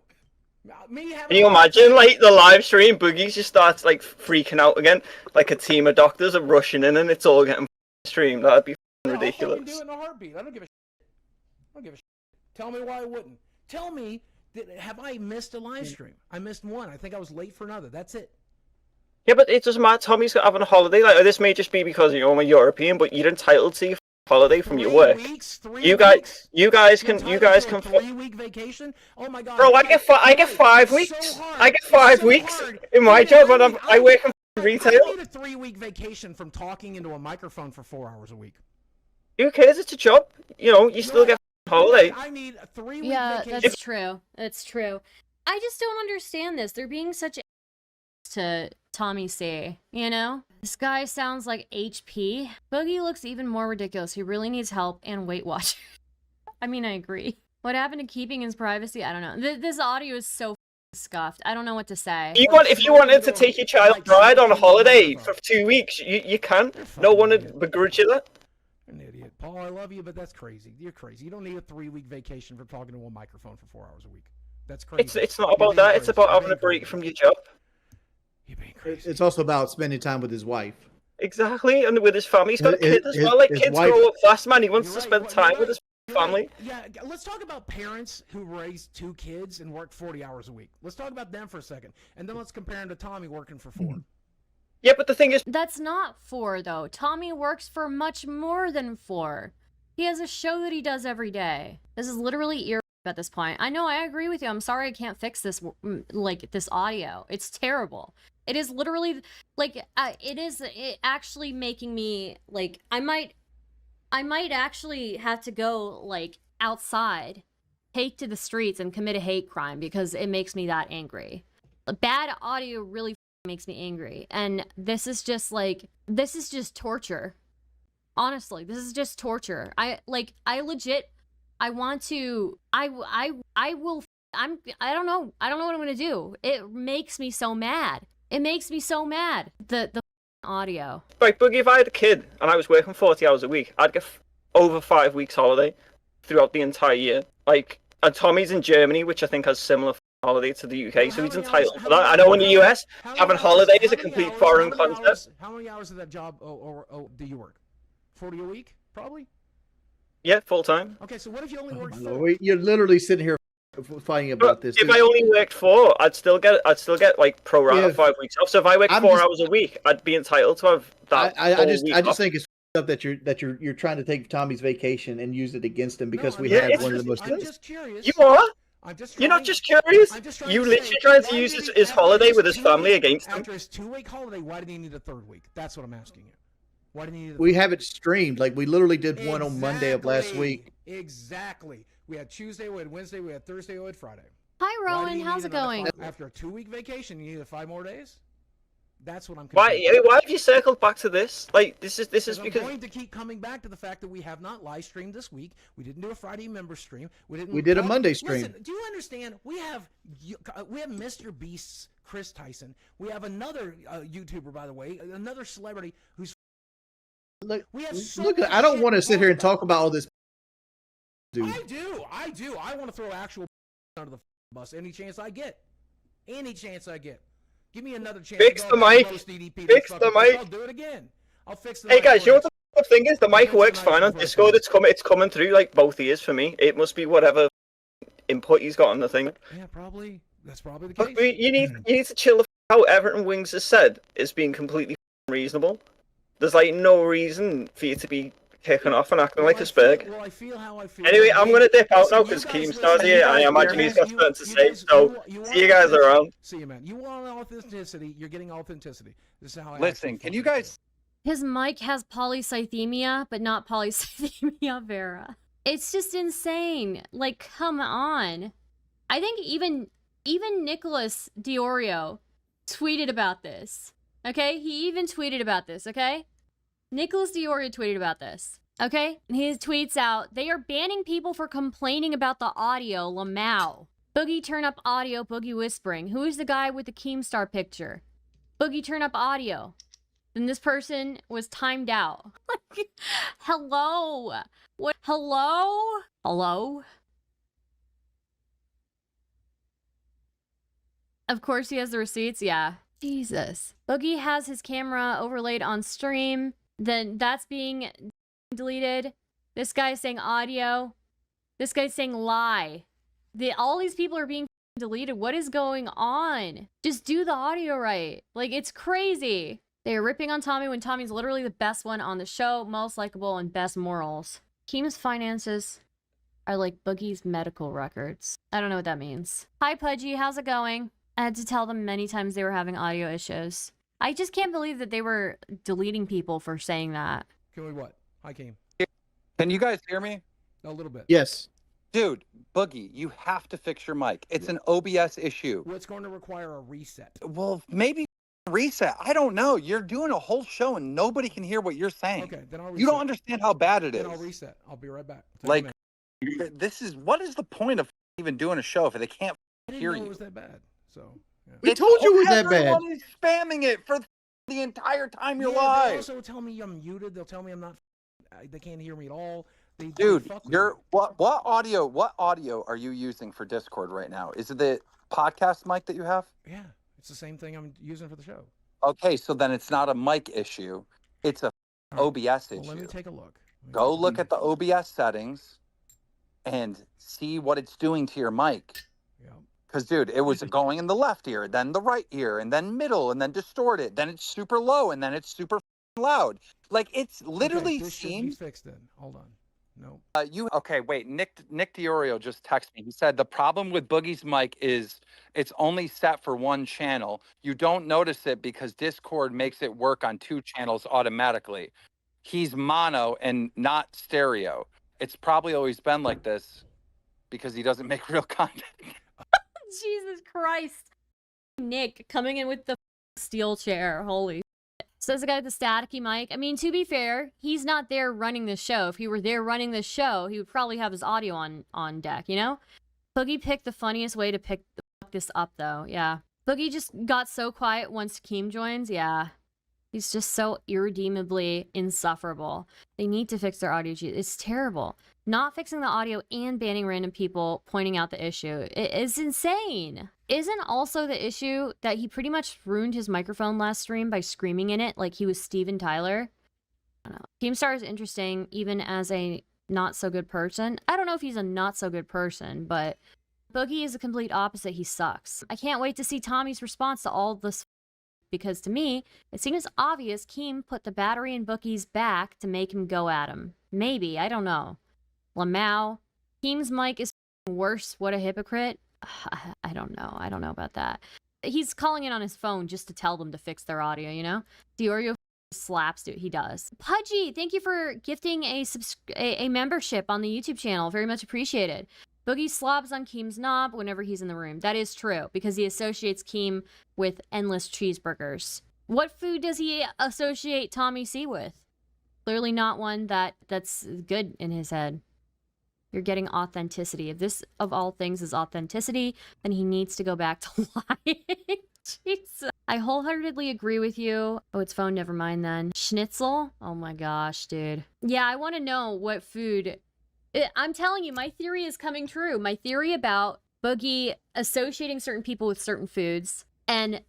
Can you imagine, like, the live stream, Boogie just starts, like, freaking out again, like a team of doctors are rushing in and it's all getting streamed. That'd be ridiculous. I'll do it in a heartbeat. I don't give a shit. I don't give a shit. Tell me why I wouldn't. Tell me, have I missed a live stream? I missed one. I think I was late for another. That's it. Yeah, but it doesn't matter. Tommy's having a holiday. Like, this may just be because I'm a European, but you're entitled to your holiday from your work. You guys can 3-week vacation. Oh my god, bro! I get 5 weeks. I get 5 weeks in my job, and I work in retail. I need a 3-week vacation from talking into a microphone for 4 hours a week. Who cares? It's a job. You still get holiday. I need a 3-week yeah, vacation. that's true. That's true. I just don't understand this. They're being such to Tommy C. This guy sounds like HP. Boogie looks even more ridiculous. He really needs help and Weight Watchers. I mean, I agree. What happened to keeping his privacy? I don't know. This audio is so scuffed. I don't know what to say. If you wanted to take your child bride on a holiday for 2 weeks, you can. No one would begrudge you that. You're an idiot. Paul, I love you, but that's crazy. You're crazy. You don't need a 3-week vacation for talking to a microphone for 4 hours a week. That's crazy. It's not about that. It's about having a break from your job. You're being crazy. It's also about spending time with his wife. Exactly, and with his family. He's got kids as well. Like, kids grow up fast, man. He wants to spend time with his family. Yeah, let's talk about parents who raise 2 kids and work 40 hours a week. Let's talk about them for a second. And then let's compare him to Tommy working for 4. Yeah, but the thing is... That's not 4, though. Tommy works for much more than 4. He has a show that he does every day. This is literally at this point. I know, I agree with you. I'm sorry I can't fix this, this audio. It's terrible. It is literally, it actually making me, I might I might actually have to go, like, outside, take to the streets, and commit a hate crime because it makes me that angry. Bad audio really makes me angry. And this is just, like, this is just torture. Honestly, this is just torture. I want to, I will, I don't know what I'm gonna do. It makes me so mad. It makes me so mad. The audio. Like, Boogie, if I had a kid and I was working 40 hours a week, I'd get over 5 weeks holiday throughout the entire year. Like, and Tommy's in Germany, which I think has similar holiday to the UK, so he's entitled to that. I know in the US, having holiday is a complete foreign concept. How many hours of that job do you work? 40 a week, probably? Yeah, full time. Okay, so what if you only work No, 4? you're literally sitting here fighting about this. If I only worked 4, I'd still get like pro rata 5 weeks off. So if I worked 4 hours a week, I'd be entitled to have that. I just think it's up that you're trying to take Tommy's vacation and use it against him because we have one of the most. I'm just curious. You are? You're not just curious. You literally trying to use his holiday with his family against him. After his 2-week holiday, why did he need a 3rd week? That's what I'm asking you. Why didn't he need a 3rd We have it streamed. Like we literally did one on Monday of last week. Exactly. We had Tuesday, we had Wednesday, we had Thursday, we had Friday. Hi, Rowan. How's it going? After a 2-week vacation, you needed 5 more days? That's what I'm Why have you circled back to this? Like, this is because I'm going to keep coming back to the fact that we have not live streamed this week. We didn't do a Friday member stream. We did a Monday stream. Listen, do you understand? We have Mr. Beast's Chris Tyson. We have another YouTuber, by the way, another celebrity who's. Look, we have so look. much I don't shit want to to sit talk here and about. talk about all this. Dude. I do. I want to throw actual under the bus any chance I get. Any chance I get. Give me another chance. Fix the mic. Fix the mic. I'll do it again. I'll fix the Hey mic. guys, you know what the thing is? The mic works fine on Discord. It's coming through like both ears for me. It must be whatever input he's got on the thing. Yeah, probably. That's probably the But case. you need to chill the out. Everything Wings has said is being completely reasonable. There's like no reason for you to be kicking off and acting like a spurg. Well, I feel how I feel. Anyway, I'm gonna dip out now because Keemstar's here. I imagine he's got something to say. So see you guys around. See you, man. You want authenticity? You're getting authenticity. This is how I. Listen, can you guys? His mic has polycythemia, but not polycythemia vera. It's just insane. Like, come on. I think even Nicholas Deorio tweeted about this. Okay? He even tweeted about this, okay? Nicholas Deorio tweeted about this. Okay? And he tweets out, they are banning people for complaining about the audio, Lamau. Boogie turn up audio, Boogie whispering. Who is the guy with the Keemstar picture? Boogie turn up audio. Then this person was timed out. Hello? What? Hello? Hello? Of course he has the receipts, yeah. Jesus. Boogie has his camera overlaid on stream. Then that's being deleted. This guy's saying audio. This guy's saying lie. All these people are being deleted. What is going on? Just do the audio right. Like, it's crazy. They're ripping on Tommy when Tommy's literally the best one on the show, most likable, and best morals. Keem's finances are like Boogie's medical records. I don't know what that means. Hi, Pudgy. How's it going? I had to tell them many times they were having audio issues. I just can't believe that they were deleting people for saying that. Can we what? Hi, Keem. Can you guys hear me? A little bit. Yes. Dude, Boogie, you have to fix your mic. It's an OBS issue. Well, it's going to require a reset. Well, maybe reset. I don't know. You're doing a whole show and nobody can hear what you're saying. Okay, then I'll reset. You don't understand how bad it is. Then I'll reset. I'll be right back. Like, what is the point of even doing a show if they can't hear you? It was that bad. So yeah. We told you it was that bad. Everyone is spamming it for the entire time you're They live. also tell me I'm muted. They'll tell me I'm not. They can't hear me at all. Dude, what audio are you using for Discord right now? Is it the podcast mic that you have? Yeah, it's the same thing I'm using for the show. Okay, so then it's not a mic issue. It's a OBS issue. Well, let me take a look. Go look at the OBS settings and see what it's doing to your mic. Yeah. Because, dude, it was going in the left ear, then the right ear, and then middle, and then distorted. Then it's super low, and then it's super loud. Like, it's literally this should be seems... fixed then. Hold on. No. Okay, wait. Nick Deorio just texted me. He said the problem with Boogie's mic is it's only set for one channel. You don't notice it because Discord makes it work on 2 channels automatically. he's mono and not stereo. It's probably always been like this because he doesn't make real content. Jesus Christ. Nick coming in with the steel chair. Holy shit. Says the guy with the staticky mic. I mean, to be fair, he's not there running the show. If he were there running the show, he would probably have his audio on deck, you know? Boogie picked the funniest way to fuck this up, though. Yeah. Boogie just got so quiet once Keem joins. Yeah. He's just so irredeemably insufferable. They need to fix their audio. It's terrible. Not fixing the audio and banning random people pointing out the issue. It is insane. Isn't also the issue that he pretty much ruined his microphone last stream by screaming in it like he was Steven Tyler? I don't know. Keemstar is interesting even as a not so good person. I don't know if he's a not so good person, but Boogie is the complete opposite. He sucks. I can't wait to see Tommy's response to all this, because to me, it seems obvious Keem put the battery in Boogie's back to make him go at him. Maybe, I don't know. Lamau, Keem's mic is worse. What a hypocrite. I don't know. I don't know about that. He's calling in on his phone just to tell them to fix their audio, you know? Deorio slaps, dude. He does. Pudgy, thank you for gifting a membership on the YouTube channel. Very much appreciated. Boogie slobs on Keem's knob whenever he's in the room. That is true, because he associates Keem with endless cheeseburgers. What food does he associate Tommy C with? Clearly not one that's good in his head. You're getting authenticity. If this, of all things, is authenticity, then he needs to go back to lying. Jesus. I wholeheartedly agree with you. Oh, it's phone. Never mind then. Schnitzel? Oh my gosh, dude. Yeah, I want to know what food... I'm telling you, my theory is coming true. My theory about Boogie associating certain people with certain foods, and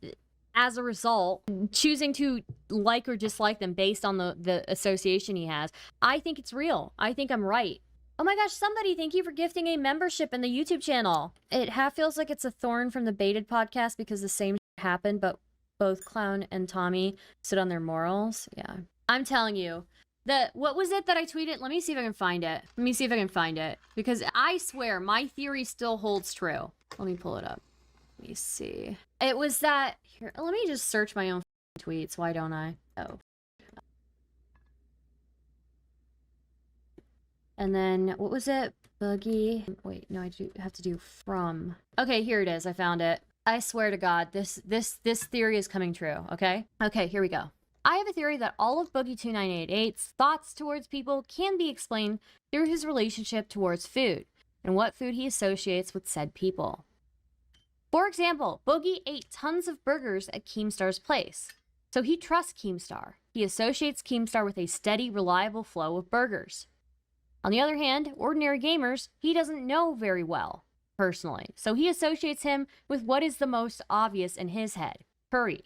as a result, choosing to like or dislike them based on the association he has. I think it's real. I think I'm right. Oh my gosh, somebody, thank you for gifting a membership in the YouTube channel. It half feels like it's a thorn from the Baited podcast because the same happened, but both Clown and Tommy stood on their morals. Yeah. I'm telling you. What was it that I tweeted? Let me see if I can find it. Let me see if I can find it. Because I swear, my theory still holds true. Let me pull it up. Let me see. It was that... Here, let me just search my own tweets. Why don't I? Oh. And then, what was it? Boogie. Wait, no, I do have to do from. Okay, here it is. I found it. I swear to God, this theory is coming true, okay? Okay, here we go. I have a theory that all of Boogie 2988's thoughts towards people can be explained through his relationship towards food and what food he associates with said people. For example, Boogie ate tons of burgers at Keemstar's place, so he trusts Keemstar. He associates Keemstar with a steady, reliable flow of burgers. On the other hand, ordinary gamers he doesn't know very well, personally, so he associates him with what is the most obvious in his head, curry.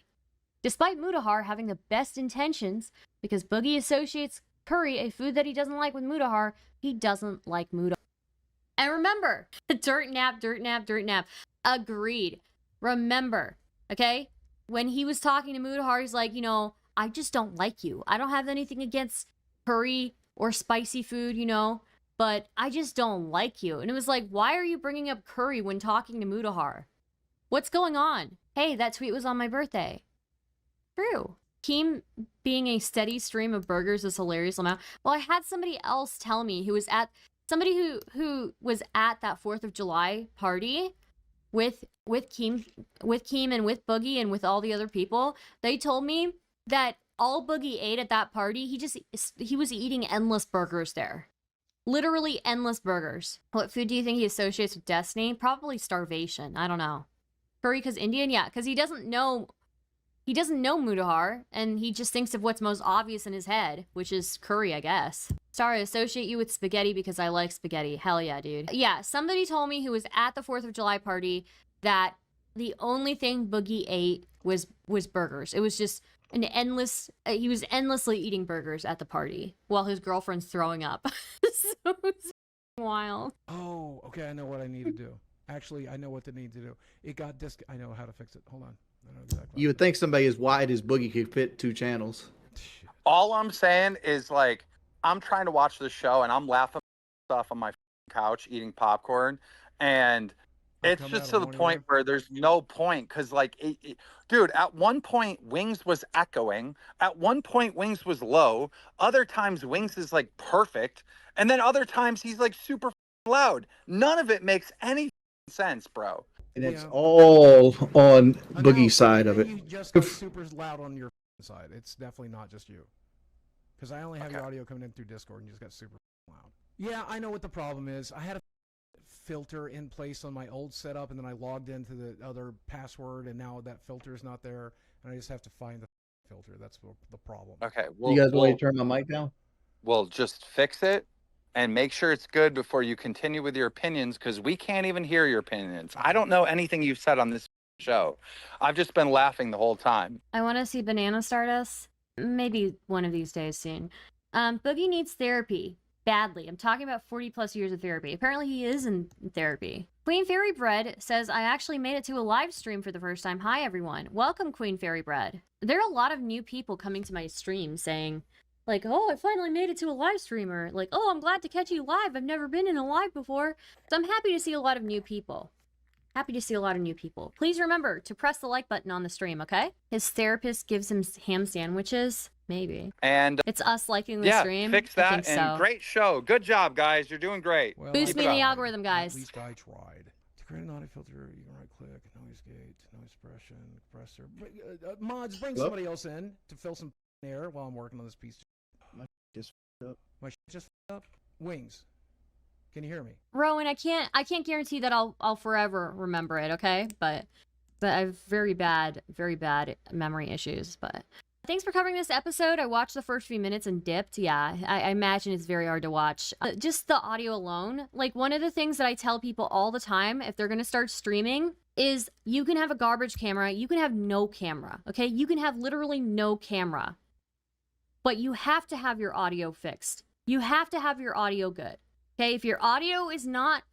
Despite Mutahar having the best intentions, because Boogie associates curry, a food that he doesn't like, with Mutahar, he doesn't like Mutahar. And remember, dirt nap, dirt nap, dirt nap. Agreed. Remember, okay? When he was talking to Mutahar, he's like, you know, I just don't like you. I don't have anything against curry or spicy food, you know, but I just don't like you. And it was like, why are you bringing up curry when talking to Mutahar? What's going on? Hey, that tweet was on my birthday. True. Keem being a steady stream of burgers is hilarious. Well, I had somebody else tell me who was at was at that 4th of July party with Keem and with Boogie and with all the other people. They told me that all Boogie ate at that party, he was eating endless burgers there. Literally endless burgers. What food do you think he associates with destiny? Probably starvation. I don't know. Curry because Indian? Yeah, because he doesn't know Mutahar, and he just thinks of what's most obvious in his head, which is curry, I guess. Sorry, I associate you with spaghetti because I like spaghetti. Hell yeah, dude. Yeah, somebody told me who was at the 4th of July party that the only thing Boogie ate was burgers. It was just an endless... he was endlessly eating burgers at the party while his girlfriend's throwing up. So it's wild. Oh, okay, I know what I need to do. Actually, I know what to need to do. It got I know how to fix it. Hold on. I know exactly. You would think somebody as wide as Boogie could fit 2 channels. All I'm saying is, like, I'm trying to watch the show and I'm laughing stuff on my couch eating popcorn, and It's come just out to of the one point ear. where there's no point because, like, dude, at one point Wings was echoing. At one point Wings was low. Other times Wings is like perfect, and then other times he's like super loud. None of it makes any sense, bro. And it's Yeah. all on No, Boogie's side and of it. You just got super loud on your side. It's definitely not just you. Because I only have your audio coming in through Discord, and you just got super loud. Yeah, I know what the problem is. I had a filter in place on my old setup, and then I logged into the other password, and now that filter is not there, and I just have to find the filter. That's the problem. Okay, You guys want me to turn my mic down? Well, just fix it and make sure it's good before you continue with your opinions, because we can't even hear your opinions. I don't know anything you've said on this show. I've just been laughing the whole time. I want to see Banana Stardust. Maybe one of these days soon. Boogie needs therapy. Badly. I'm talking about 40+ years of therapy. Apparently he is in therapy. Queen Fairy Bread says, I actually made it to a live stream for the first time. Hi, everyone. Welcome, Queen Fairy Bread. There are a lot of new people coming to my stream saying, like, oh, I finally made it to a live streamer. Like, oh, I'm glad to catch you live. I've never been in a live before. So I'm happy to see a lot of new people. Happy to see a lot of new people. Please remember to press the like button on the stream, okay? His therapist gives him ham sandwiches. Maybe. And it's us liking the stream. Fix I that, think and so. Great show. Good job, guys. You're doing great. Well, Boost me in the algorithm, guys. At least I tried. To create an audio filter, you can right-click, noise gate, noise suppression, compressor. Mods, bring somebody else in to fill some air while I'm working on this piece. My just up. My just up. Wings. Can you hear me? Rowan, I can't guarantee that I'll forever remember it, okay? But I have very bad memory issues, but thanks for covering this episode. I watched the first few minutes and dipped. Yeah, I imagine it's very hard to watch. Just the audio alone. Like, one of the things that I tell people all the time if they're going to start streaming is you can have a garbage camera, you can have no camera, okay? You can have literally no camera. But you have to have your audio fixed. You have to have your audio good. Okay, if your audio is not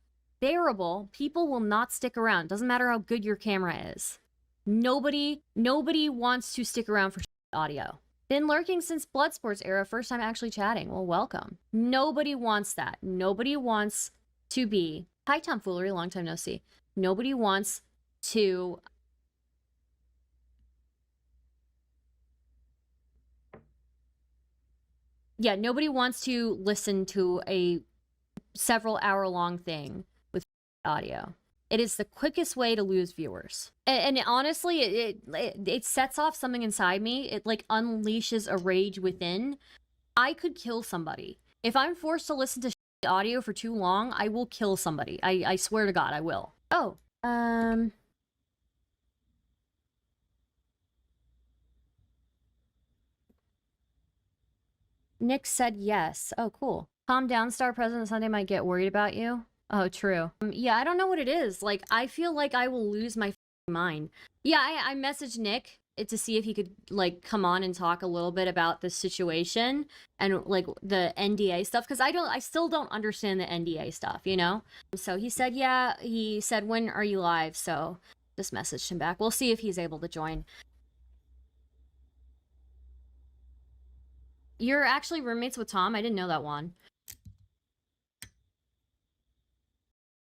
bearable, people will not stick around. Doesn't matter how good your camera is. Nobody wants to stick around for audio. Been lurking since Bloodsport's era, first time actually chatting. Well, welcome. Nobody wants that. Nobody wants to be... Hi, Tomfoolery, long time no see. Nobody wants to... Yeah, nobody wants to listen to a several hour-long thing with audio. It is the quickest way to lose viewers. And honestly, it sets off something inside me. It like unleashes a rage within. I could kill somebody. If I'm forced to listen to audio for too long, I will kill somebody. I swear to God, I will. Oh, Nick said yes. Oh, cool. Calm down, Star President Sunday might get worried about you. Oh, true. Yeah, I don't know what it is. Like, I feel like I will lose my mind. Yeah, I messaged Nick to see if he could, like, come on and talk a little bit about the situation and, like, the NDA stuff. Because I still don't understand the NDA stuff, you know? So he said, yeah. He said, when are you live? So just messaged him back. We'll see if he's able to join. You're actually roommates with Tom? I didn't know that one.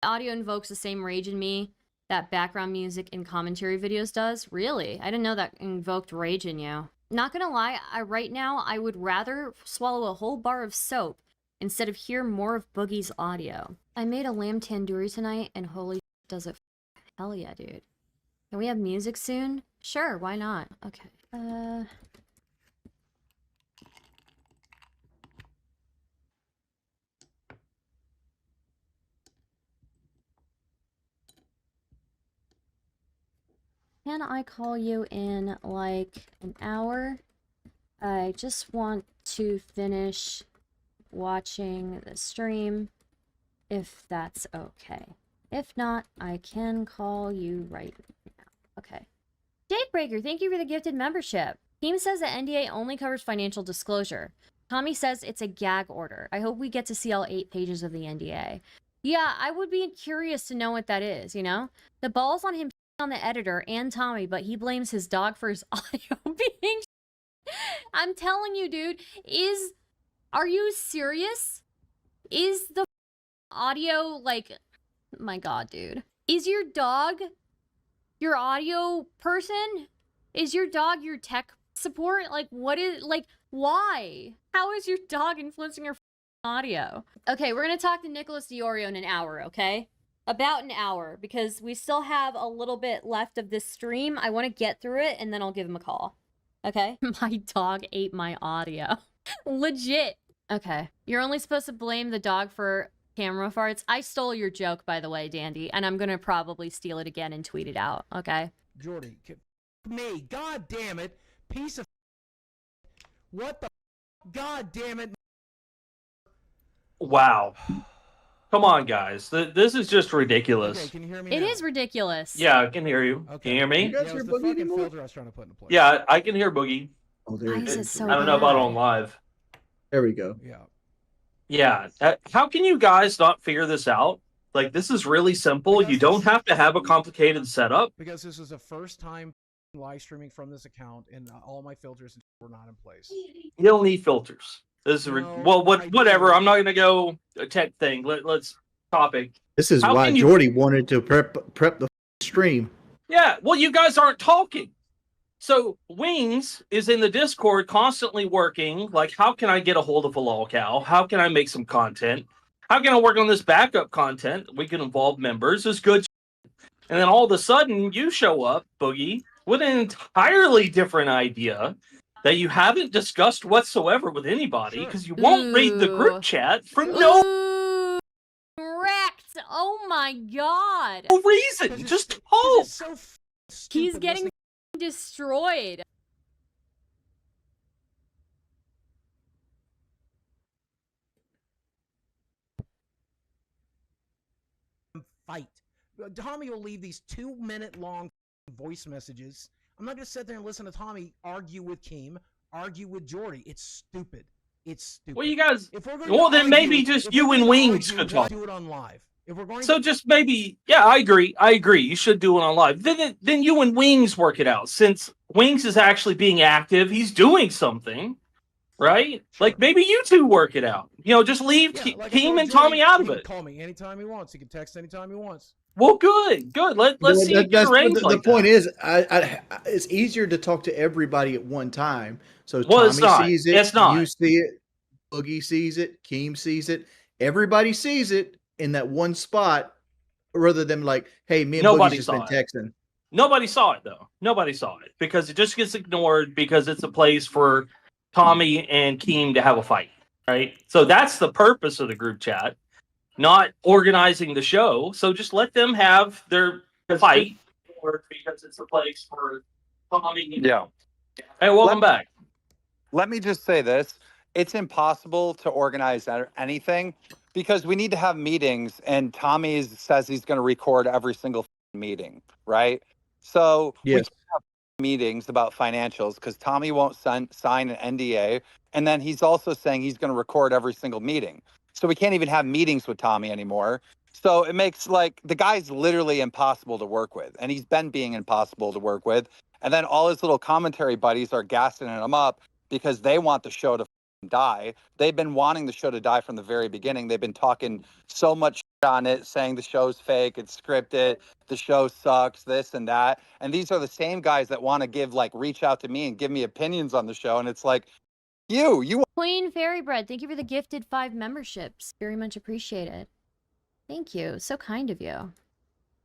Audio invokes the same rage in me that background music in commentary videos does? Really? I didn't know that invoked rage in you. Not gonna lie, right now, I would rather swallow a whole bar of soap instead of hear more of Boogie's audio. I made a lamb tandoori tonight, and holy does it. Hell yeah, dude. Can we have music soon? Sure, why not? Okay. Can I call you in like an hour? I just want to finish watching the stream, if that's okay. If not, I can call you right now. Okay. Datebreaker, thank you for the gifted membership. Team says that NDA only covers financial disclosure. Tommy says it's a gag order. I hope we get to see all 8 pages of the NDA. Yeah, I would be curious to know what that is, you know? The ball's on him on the editor and Tommy, but he blames his dog for his audio being I'm telling you, dude, are you serious? Is the audio, like, my God, dude. Is your dog your audio person? Is your dog your tech support? Like, what is, like, why? How is your dog influencing your audio? Okay, we're gonna talk to Nicholas Deorio in an hour, okay? About an hour, because we still have a little bit left of this stream. I want to get through it, and then I'll give him a call. Okay? My dog ate my audio. Legit. Okay. You're only supposed to blame the dog for camera farts. I stole your joke, by the way, Dandy, and I'm gonna probably steal it again and tweet it out, okay? Jordy, me, god damn it, piece of what the god damn it. Wow. Come on, guys. This is just ridiculous. Okay, can you hear me It now? is ridiculous. Yeah, I can hear you. Okay. Can you hear me? You guys Yeah, it hear was the Boogie fucking anymore? filter I was trying to put in place. Yeah, I can hear Boogie. Oh, there Why you is go. it so I don't know about bad? on live. There we go. Yeah. Yeah. How can you guys not figure this out? Like, this is really simple. Because You don't this- have to have a complicated setup. Because this is the first time live streaming from this account, and all my filters were not in place. You don't need filters. This is No, well, I whatever. do. I'm not gonna go a tech thing. Let's topic. This is How why can you- Jordy wanted to prep the stream. Yeah, well, you guys aren't talking. So Wings is in the Discord constantly working. Like, how can I get a hold of a Lolcow? How can I make some content? How can I work on this backup content? We can involve members. It's good. And then all of a sudden, you show up, Boogie, with an entirely different idea that you haven't discussed whatsoever with anybody because you won't read the Ooh. group chat for no Ooh, wrecked. Oh my god. reason. Just talk. It's so stupid He's getting listening- destroyed. fight. Tommy will leave these 2-minute long voice messages. I'm not going to sit there and listen to Tommy argue with Keem, argue with Jordy. It's stupid. It's stupid. Well, you guys. If we're going Well, to then maybe argue- just if you we're and gonna Wings argue, could let's talk. do it on live. If we're going So to, just maybe, yeah, I agree. You should do it on live. Then you and Wings work it out. Since Wings is actually being active, he's doing something, right? Sure. Like maybe you two work it out. You know, just leave yeah, like I Keem told and Jordy, Tommy out he of can it. call me anytime he wants. He can text anytime he wants. Well, good. Let's see it get arranged the like point that. is, it's easier to talk to everybody at one time. So Well, it's Tommy not. sees it, It's not. you see it, Boogie sees it, Keem sees it, everybody sees it in that one spot, rather than like, hey, me and Nobody Boogie's just saw been it. texting. Nobody saw it though. Nobody saw it because it just gets ignored because it's a place for Tommy and Keem to have a fight, right? So that's the purpose of the group chat, not organizing the show. So just let them have their fight because it's a place for Tommy. Yeah. Hey, welcome back. Let me just say this. It's impossible to organize anything because we need to have meetings, and Tommy says he's going to record every single meeting, right? So we Yes. can't have meetings about financials because Tommy won't sign an NDA, and then he's also saying he's going to record every single meeting. So we can't even have meetings with Tommy anymore. So it makes like the guy's literally impossible to work with, and he's been being impossible to work with. And then all his little commentary buddies are gassing him up because they want the show to die. They've been wanting the show to die from the very beginning. They've been talking so much shit on it, saying the show's fake, it's scripted, the show sucks, this and that. And these are the same guys that want to reach out to me and give me opinions on the show. And it's like, you Queen Fairy Bread, thank you for the gifted 5 memberships. Very much appreciated. Thank you. So kind of you.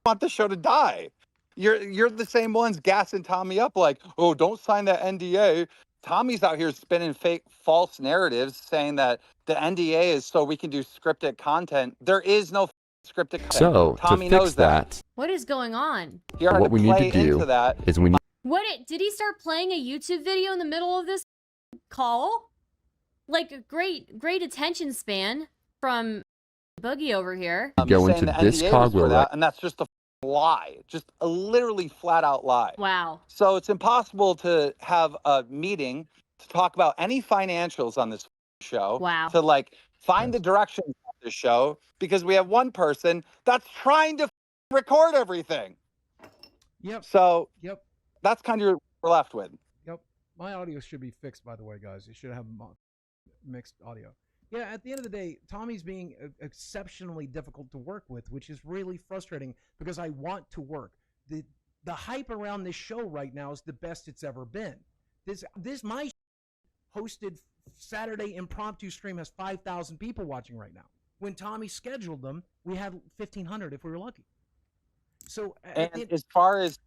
want the show to die. You're the same ones gassing Tommy up like, oh, don't sign that NDA. Tommy's out here spinning fake, false narratives saying that the NDA is so we can do scripted content. There is no scripted content. So, Tommy to knows fix that, What is going on? He already what we need to play do into that. is we need Did he start playing a YouTube video in the middle of this call? Like a great attention span from Boogie over here. to go saying into the this NDA was cogwheel for right. that, and that's just a lie, just a literally flat out lie. Wow. So it's impossible to have a meeting to talk about any financials on this show. Wow. To like find the direction of the show because we have one person that's trying to record everything. Yep. So Yep. that's kind of what we're left with. Yep. My audio should be fixed, by the way, guys. You should have mixed audio. Yeah, at the end of the day, Tommy's being exceptionally difficult to work with, which is really frustrating because I want to work. The hype around this show right now is the best it's ever been. My hosted Saturday impromptu stream has 5,000 people watching right now. When Tommy scheduled them, we had 1,500 if we were lucky. So, and as far as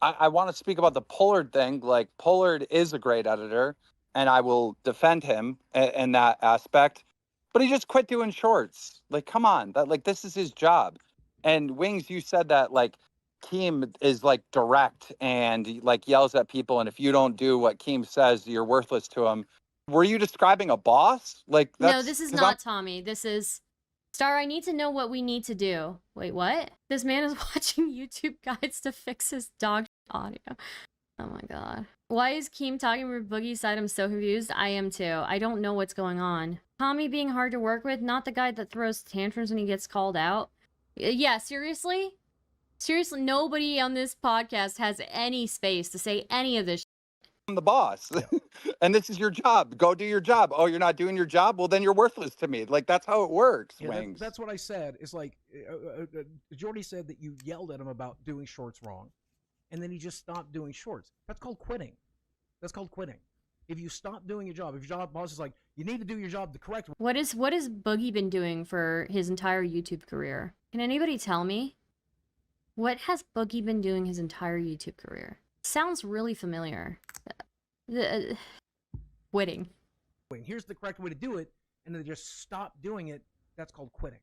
I want to speak about the Pollard thing, like Pollard is a great editor, and I will defend him in that aspect. But he just quit doing shorts. Like, come on, this is his job. And Wings, you said that like Keem is like direct and like yells at people, and if you don't do what Keem says, you're worthless to him. Were you describing a boss? Like, no, this is not Tommy. This is Star. I need to know what we need to do. Wait, what? This man is watching YouTube guides to fix his dog audio. Oh my god. Why is Keem talking from Boogie's side? I'm so confused. I am too. I don't know what's going on. Tommy being hard to work with, not the guy that throws tantrums when he gets called out. Yeah, seriously? Seriously, nobody on this podcast has any space to say any of this. I'm the boss. And this is your job. Go do your job. Oh, you're not doing your job? Well, then you're worthless to me. Like, that's how it works, Yeah, Wings. that's what I said. It's like, Jordy said that you yelled at him about doing shorts wrong, and then he just stopped doing shorts. That's called quitting. That's called quitting. If you stop doing your job, if your job boss is like, you need to do your job the correct way. What has Boogie been doing for his entire YouTube career? Can anybody tell me? What has Boogie been doing his entire YouTube career? Sounds really familiar. Quitting. Here's the correct way to do it, and then just stop doing it. That's called quitting.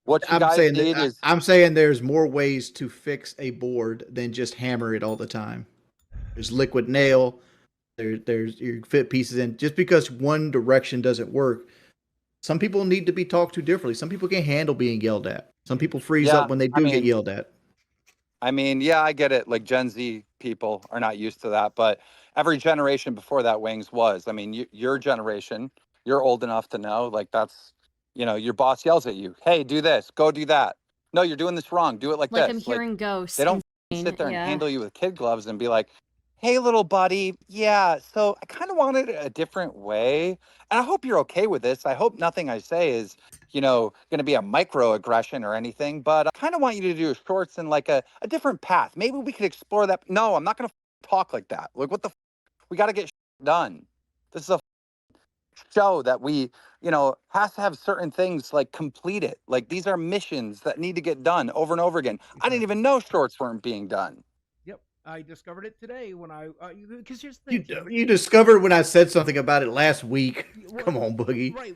What you guys need is I'm saying there's more ways to fix a board than just hammer it all the time. There's liquid nail. There's you fit pieces in. Just because one direction doesn't work, some people need to be talked to differently. Some people can't handle being yelled at. Some people freeze up when they do get yelled at. I mean, yeah, I get it. Like Gen Z people are not used to that, but every generation before that, Wings was. I mean, your generation, you're old enough to know, like that's, your boss yells at you. Hey, do this. Go do that. No, you're doing this wrong. Do it like this. I'm hearing ghosts. They don't sit there and handle you with kid gloves and be like, hey, little buddy. Yeah, so I kind of wanted it a different way. And I hope you're okay with this. I hope nothing I say is, going to be a microaggression or anything. But I kind of want you to do shorts in like a different path. Maybe we could explore that. No, I'm not going to talk like that. Like, what the we got to get done. This is a show that we, has to have certain things like completed. Like, these are missions that need to get done over and over again. I didn't even know shorts weren't being done. I discovered it today when because here's the thing. You discovered when I said something about it last week. Well, come on, Boogie. Right,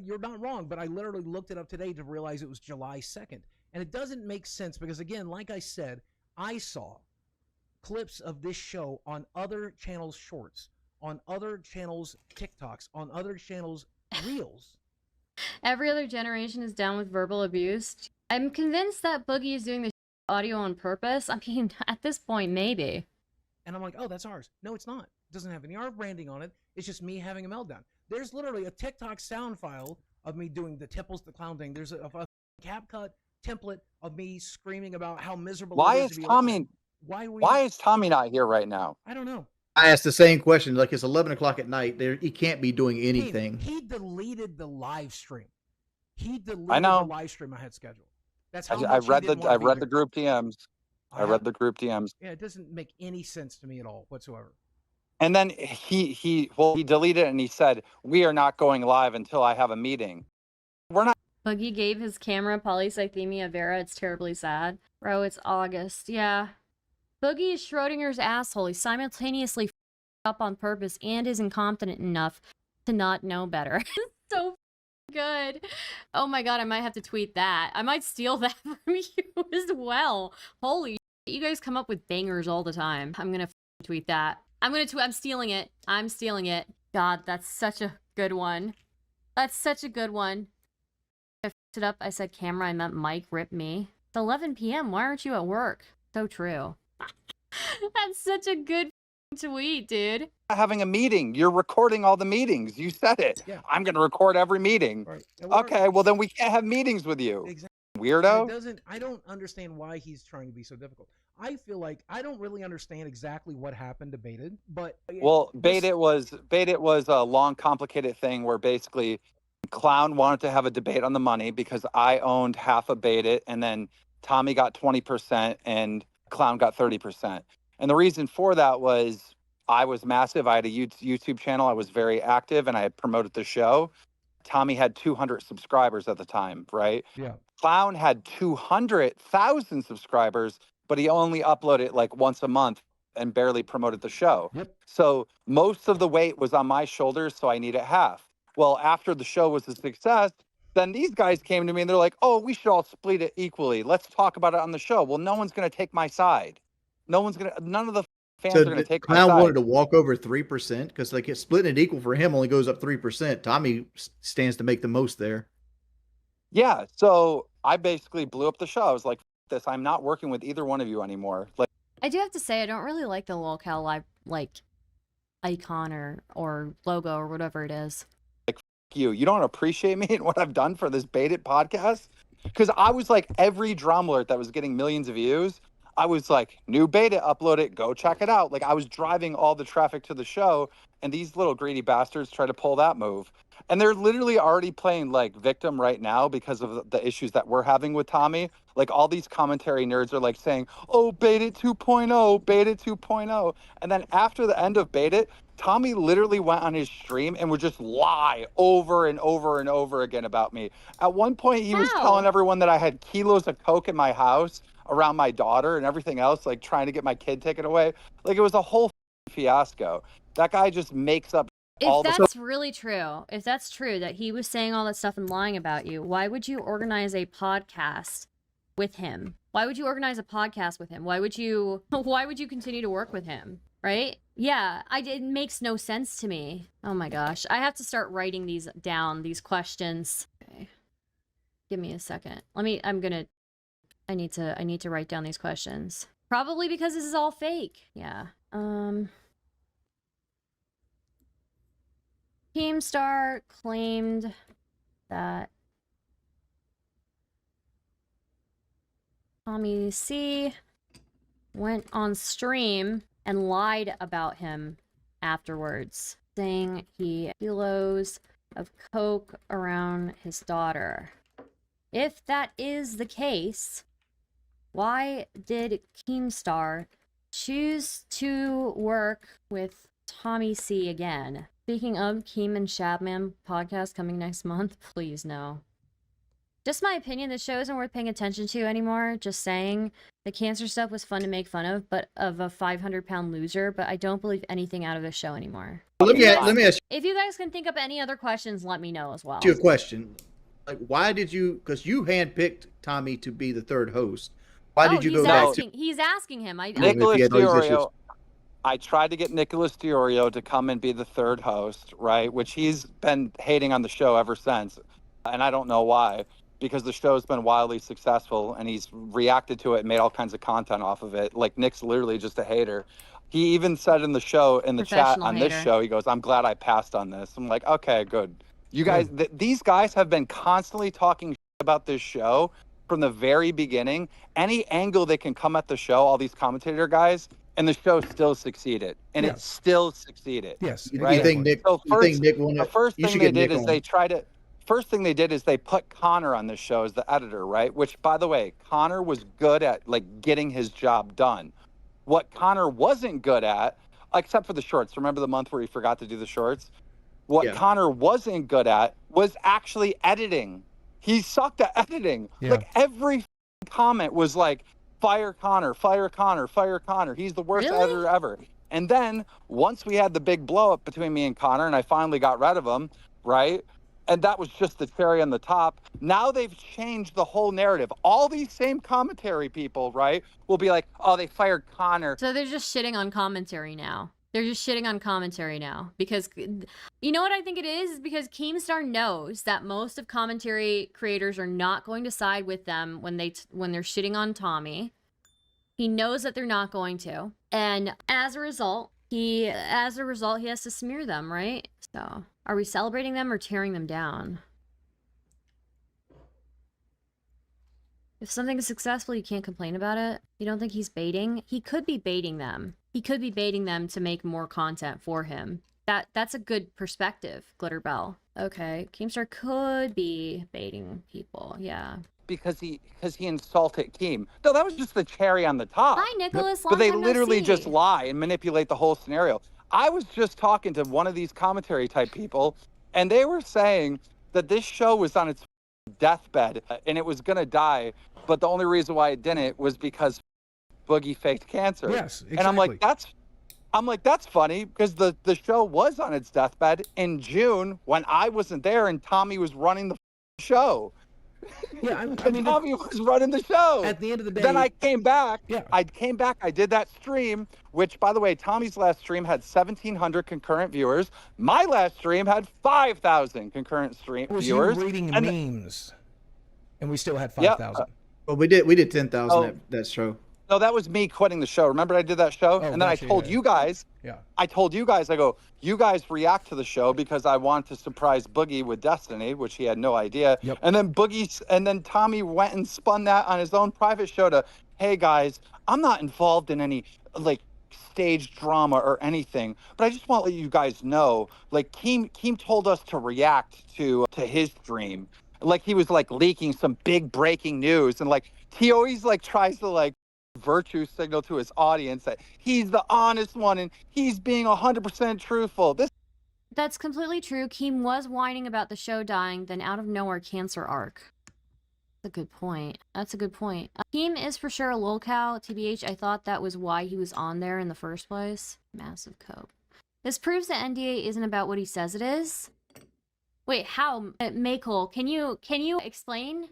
you're not wrong, but I literally looked it up today to realize it was July 2nd. And it doesn't make sense because, again, like I said, I saw clips of this show on other channels' shorts, on other channels' TikToks, on other channels' reels. Every other generation is down with verbal abuse. I'm convinced that Boogie is doing this audio on purpose. I mean, at this point, maybe. And I'm like, oh, that's ours. No, it's not. It doesn't have any our branding on it. It's just me having a meltdown. There's literally a TikTok sound file of me doing the Tipples the Clown thing. There's a CapCut template of me screaming about how miserable Why it is is to be Tommy? Why is Tommy not here right now? I don't know. I asked the same question. Like, it's 11 o'clock at night. He can't be doing anything. He deleted the live stream. He deleted the live stream I had scheduled. That's how I read the group DMs. I read the group DMs. Yeah, it doesn't make any sense to me at all whatsoever. And then he deleted it and he said, "We are not going live until I have a meeting." We're not. Boogie gave his camera polycythemia vera. It's terribly sad. Bro, it's August. Yeah. Boogie is Schrodinger's asshole. He simultaneously up on purpose and is incompetent enough to not know better. So good. Oh my god, I might have to tweet that. I might steal that from you as well. Holy shit, you guys come up with bangers all the time. I'm gonna tweet that. I'm stealing it. I'm stealing it. God, that's such a good one. That's such a good one. I f***ed it up. I said camera. I meant Mike. Rip me. It's 11 p.m. Why aren't you at work? So true. That's such a good tweet, dude. Having a meeting. You're recording all the meetings. You said it. Yeah. I'm going to record every meeting. Right. Okay, well then we can't have meetings with you. Exactly. Weirdo. I don't understand why he's trying to be so difficult. I feel like I don't really understand exactly what happened to Baited, but Well, Bait It was a long, complicated thing where basically Clown wanted to have a debate on the money because I owned half of Bait It, and then Tommy got 20% and Clown got 30%. And the reason for that was I was massive. I had a YouTube channel. I was very active, and I had promoted the show. Tommy had 200 subscribers at the time, right? Yeah. Clown had 200,000 subscribers, but he only uploaded like once a month and barely promoted the show. Yep. So most of the weight was on my shoulders, so I needed half. Well, after the show was a success, then these guys came to me and they're like, oh, we should all split it equally. Let's talk about it on the show. Well, no one's going to take my side. None of the fans are going to take my Clown side. wanted to walk over 3% because like splitting it equal for him only goes up 3%. Tommy stands to make the most there. Yeah, so I basically blew up the show. I was like, this, I'm not working with either one of you anymore. Like, I do have to say, I don't really like the Lolcow live, like, icon or logo or whatever it is. you don't appreciate me and what I've done for this Bait It podcast? Because I was like, every drama alert that was getting millions of views, I was like, new Bait It, upload it, go check it out. Like, I was driving all the traffic to the show, and these little greedy bastards try to pull that move. And they're literally already playing like victim right now because of the issues that we're having with Tommy. Like, all these commentary nerds are like saying, oh, Bait It 2.0, Bait It 2.0. And then after the end of Bait It, Tommy literally went on his stream and would just lie over and over and over again about me. At one point, he was telling everyone that I had kilos of coke in my house around my daughter and everything else, like trying to get my kid taken away. Like, it was a whole fiasco. That guy just makes up all If that's really true, if that's true that he was saying all that stuff and lying about you, why would you organize a podcast with him? Why would you organize a podcast with him? Why would you continue to work with him? Right? Yeah, it makes no sense to me. Oh my gosh. I have to start writing these down, these questions. Okay. Give me a second. I need to write down these questions. Probably because this is all fake. Yeah. Keemstar claimed that Tommy C went on stream and lied about him afterwards, saying he had kilos of coke around his daughter. If that is the case, why did Keemstar choose to work with Tommy C again? Speaking of Keem and Shabman podcast coming next month, please no. Just my opinion, the show isn't worth paying attention to anymore. Just saying. The cancer stuff was fun to make fun of, but of a 500-pound loser, but I don't believe anything out of the show anymore. Let me ask If you guys can think up any other questions, let me know as well. you a question. Like, why did you, because you handpicked Tommy to be the third host. Why did you go back to He's asking him. Nicholas Deorio? I tried to get Nicholas Deorio to come and be the third host, right? Which he's been hating on the show ever since. And I don't know why, because the show's been wildly successful and he's reacted to it and made all kinds of content off of it. Like, Nick's literally just a hater. He even said in the show, in the chat on this show, he goes, I'm glad I passed on this. I'm like, okay, good. You guys, these guys have been constantly talking about this show from the very beginning. Any angle they can come at the show, all these commentator guys, and the show still succeeded, and it still succeeded. Yes. Right? You think Nick? So You think Nick won the it? first You thing should they get did Nick is on. they tried to. First thing they did is they put Connor on this show as the editor, right? Which, by the way, Connor was good at like getting his job done. What Connor wasn't good at, except for the shorts. Remember the month where he forgot to do the shorts? What Connor wasn't good at was actually editing. He sucked at editing. Yeah. Like, every comment was like, fire Connor, fire Connor, fire Connor. He's the worst editor ever. And then once we had the big blow up between me and Connor, and I finally got rid of him, right? And that was just the cherry on the top. Now they've changed the whole narrative. All these same commentary people, right, will be like, oh, they fired Connor. So they're just shitting on commentary now. They're just shitting on commentary now. Because, you know what I think it is? Because Keemstar knows that most of commentary creators are not going to side with them when they're shitting on Tommy. He knows that they're not going to. And as a result, he has to smear them, right? So, are we celebrating them or tearing them down? If something is successful, you can't complain about it. You don't think he's baiting? He could be baiting them. He could be baiting them to make more content for him. That's a good perspective, Glitterbell. Okay, Keemstar could be baiting people. Yeah. because he insulted Keem. No, that was just the cherry on the top. Hi, Nicholas. But Long they time no literally just see. lie and manipulate the whole scenario. I was just talking to one of these commentary type people, and they were saying that this show was on its deathbed and it was gonna die, but the only reason why it didn't was because Boogie faked cancer. Yes, exactly. And I'm like, that's funny because the show was on its deathbed in June when I wasn't there and Tommy was running the show. Yeah, I mean, Tommy was running the show. At the end of the day, then I came back. Yeah. I came back. I did that stream, which, by the way, Tommy's last stream had 1,700 concurrent viewers. My last stream had 5,000 concurrent viewers. You reading memes, and we still had 5,000. Well, we did 10,000 that show. No, that was me quitting the show. Remember I did that show? And then gotcha, I told you guys, I go, you guys react to the show because I want to surprise Boogie with Destiny, which he had no idea. Yep. And then Tommy went and spun that on his own private show to, hey guys, I'm not involved in any like stage drama or anything, but I just want to let you guys know, like Keem told us to react to his stream. Like he was like leaking some big breaking news, and like he always like tries to like virtue signal to his audience that he's the honest one and he's being 100% truthful. That's completely true. Keem was whining about the show dying, then out of nowhere, cancer arc. That's a good point. That's a good point. Keem is for sure a Lolcow. TBH, I thought that was why he was on there in the first place. Massive cope. This proves that NDA isn't about what he says it is. Wait, how? Maycole, can you explain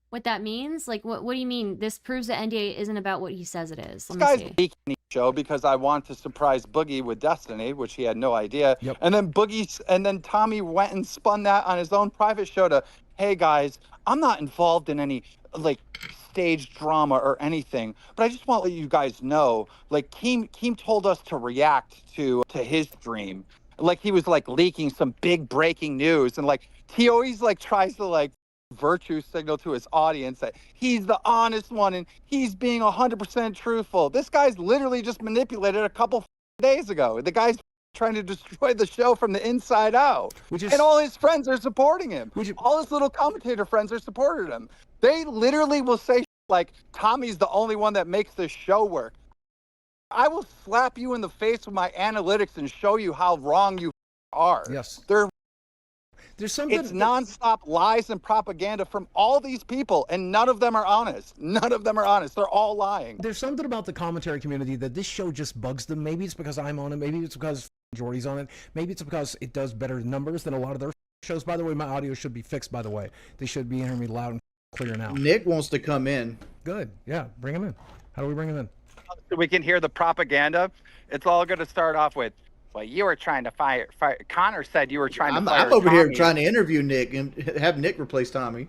what that means? Like, what do you mean? This proves that NDA isn't about what he says it is. This guy's leaking the show because I want to surprise Boogie with Destiny, which he had no idea. Yep. And then Tommy went and spun that on his own private show to, hey guys, I'm not involved in any like stage drama or anything, but I just want to let you guys know, like Keem told us to react to his stream. Like he was like leaking some big breaking news, and like he always like tries to like virtue signal to his audience that he's the honest one and he's being 100% truthful. This guy's literally just manipulated a couple days ago. The guy's trying to destroy the show from the inside out, and all his friends are supporting him. All his little commentator friends are supporting him. They literally will say like, Tommy's the only one that makes this show work. I will slap you in the face with my analytics and show you how wrong you are. Yes. There's something. It's nonstop lies and propaganda from all these people, and none of them are honest. None of them are honest. They're all lying. There's something about the commentary community that this show just bugs them. Maybe it's because I'm on it. Maybe it's because Jordy's on it. Maybe it's because it does better numbers than a lot of their shows. By the way, my audio should be fixed, by the way. They should be hearing me loud and clear now. Nick wants to come in. Good. Yeah, bring him in. How do we bring him in? So we can hear the propaganda. It's all going to start off with, well, you were trying to fire. Connor said you were trying to fire I'm over Tommy. here trying to interview Nick and have Nick replace Tommy.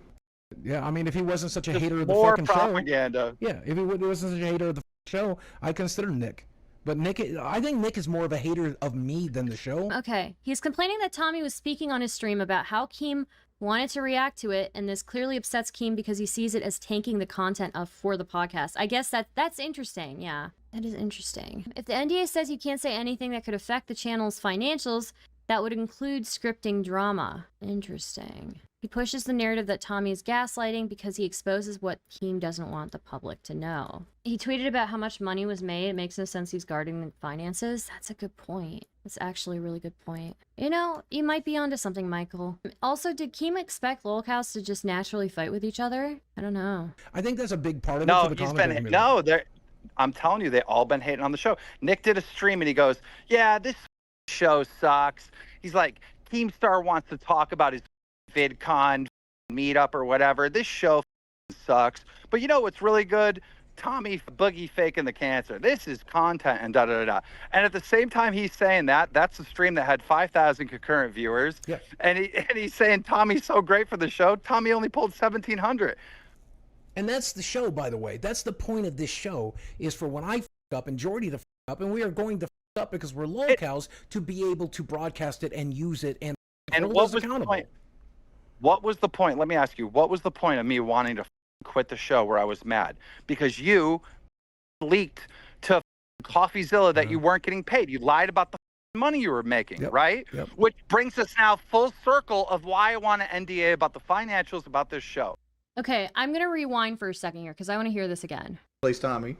Yeah, I mean, if he wasn't such a hater of the more fucking propaganda. show. Yeah, if he wasn't such a hater of the show, I'd consider Nick. But I think Nick is more of a hater of me than the show. Okay, he's complaining that Tommy was speaking on his stream about how Keem wanted to react to it, and this clearly upsets Keem because he sees it as tanking the content for the podcast. I guess that's interesting. Yeah, that is interesting. If the NDA says you can't say anything that could affect the channel's financials, that would include scripting drama. Interesting. He pushes the narrative that Tommy is gaslighting because he exposes what Keem doesn't want the public to know. He tweeted about how much money was made. It makes no sense he's guarding the finances. That's a good point. That's actually a really good point. You know, you might be onto something, Michael. Also, did Keem expect Lolcows to just naturally fight with each other? I don't know. I think that's a big part of it for the commentary community. No, I'm telling you, they all been hating on the show. Nick did a stream and he goes, yeah, this show sucks. He's like, Keemstar wants to talk about his VidCon meetup or whatever. This show sucks. But you know what's really good? Tommy Boogie faking the cancer. This is content and da-da-da-da. And at the same time he's saying that, that's the stream that had 5,000 concurrent viewers. Yeah. And he's saying Tommy's so great for the show. Tommy only pulled 1,700. And that's the show, by the way. That's the point of this show, is for when I f up and Jordy to f up, and we are going to f up because we're Lolcows, to be able to broadcast it and use it and hold what us was accountable. the point? What was the point? Let me ask you, what was the point of me wanting to quit the show where I was mad? Because you leaked to CoffeeZilla that you weren't getting paid. You lied about the money you were making, Yep. right? Yep. Which brings us now full circle of why I want an NDA about the financials about this show. Okay, I'm gonna rewind for a second here because I want to hear this again. Plays Tommy.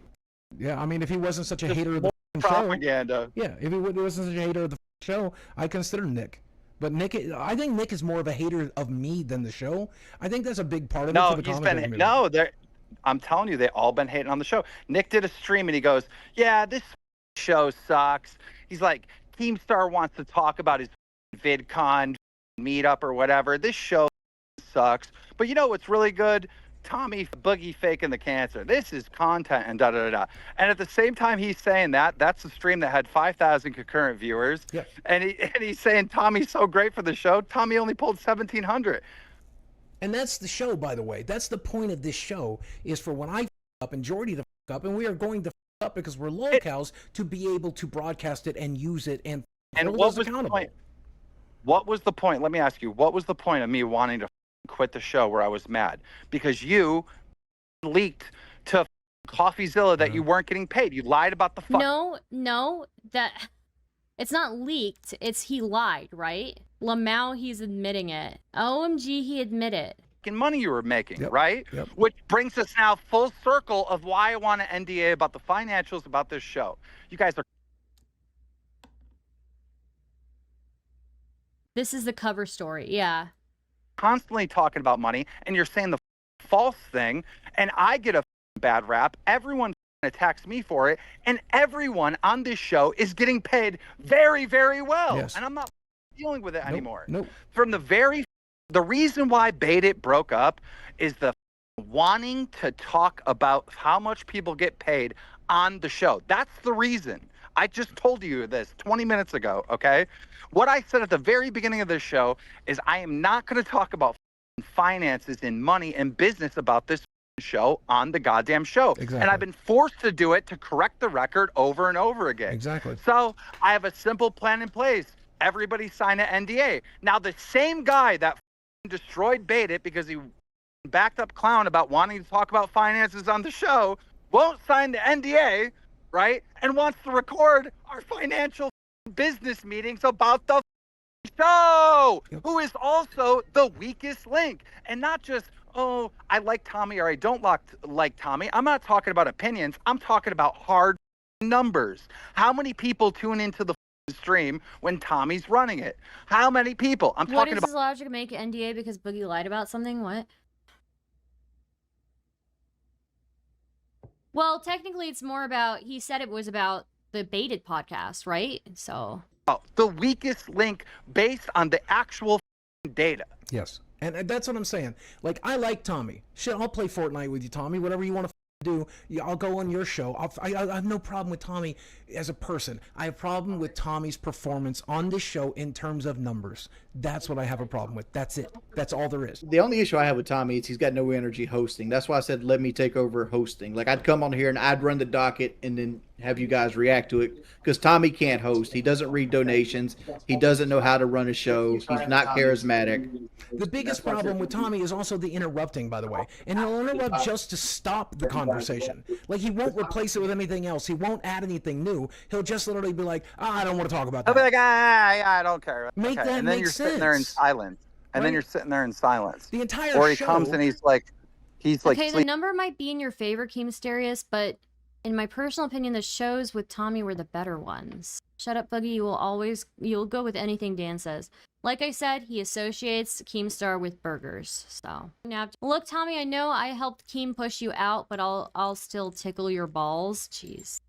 Yeah, I mean, if he wasn't such a hater of the show, Propaganda. yeah, if he wasn't such a hater of the show, I consider Nick. But Nick, I think Nick is more of a hater of me than the show. I think that's a big part of it. No, for the he's commentary been community. they're I'm telling you, they all been hating on the show. Nick did a stream and he goes, "Yeah, this show sucks." He's like, Keemstar wants to talk about his VidCon meetup or whatever. This show sucks. But you know what's really good? Tommy Boogie faking the cancer. This is content and da da da da. And at the same time he's saying that, that's the stream that had 5,000 concurrent viewers. Yeah. And he's saying Tommy's so great for the show. Tommy only pulled 1,700. And that's the show, by the way. That's the point of this show, is for when I f up and Jordy to f up, and we are going to f up because we're Lolcows, to be able to broadcast it and use it and hold what us was the accountable. point? What was the point? Let me ask you, what was the point of me wanting to quit the show where I was mad? Because you leaked to CoffeeZilla that you weren't getting paid. You lied about the fuck. No, that it's not leaked. It's he lied, right? Lamau, he's admitting it. OMG, he admitted. Money you were making, Yep. right? Yep. Which brings us now full circle of why I want an NDA about the financials about this show. You guys are This is the cover story, yeah. constantly talking about money, and you're saying the false thing, and I get a bad rap. Everyone attacks me for it, and everyone on this show is getting paid very, very well. Yes. And I'm not dealing with it anymore. Nope. From the reason why Bait It broke up is the wanting to talk about how much people get paid on the show. That's the reason. I just told you this 20 minutes ago, okay? What I said at the very beginning of this show is I am not going to talk about finances and money and business about this show on the goddamn show. Exactly. And I've been forced to do it to correct the record over and over again. Exactly. So I have a simple plan in place. Everybody sign an NDA. Now, the same guy that destroyed Bait It because he backed up clown about wanting to talk about finances on the show won't sign the NDA, right? And wants to record our financial business meetings about the show, who is also the weakest link. And not just, oh, I like Tommy or I don't like Tommy. I'm not talking about opinions. I'm talking about hard numbers. How many people tune into the stream when Tommy's running it? How many people? I'm What talking is about his logic to make an NDA because Boogie lied about something? What? Well, technically it's more about, he said it was about the Baited podcast, right? So the weakest link based on the actual data. Yes. And that's what I'm saying. Like, I like Tommy. Shit, I'll play Fortnite with you, Tommy. Whatever you want to do, I'll go on your show. I have no problem with Tommy as a person. I have a problem with Tommy's performance on this show in terms of numbers. That's what I have a problem with. That's it. That's all there is. The only issue I have with Tommy is he's got no energy hosting. That's why I said let me take over hosting. Like, I'd come on here and I'd run the docket and then have you guys react to it, because Tommy can't host. He doesn't read donations. He doesn't know how to run a show. He's not charismatic. The biggest problem with Tommy is also the interrupting, by the way. And he'll interrupt just to stop the conversation. Like, he won't replace it with anything else. He won't add anything new. He'll just literally be like, I don't want to talk about I'll that. be like, I don't care. Make okay. that And then make you're sitting there in sense. silence. And then Right. you're sitting there in silence. The entire Or he show. comes and he's like okay, the sleep. number might be in your favor, Keemsterious, but in my personal opinion, the shows with Tommy were the better ones. Shut up, Boogie. You'll go with anything Dan says. Like I said, he associates Keemstar with burgers. So now, look, Tommy, I know I helped Keem push you out, but I'll still tickle your balls. Jeez.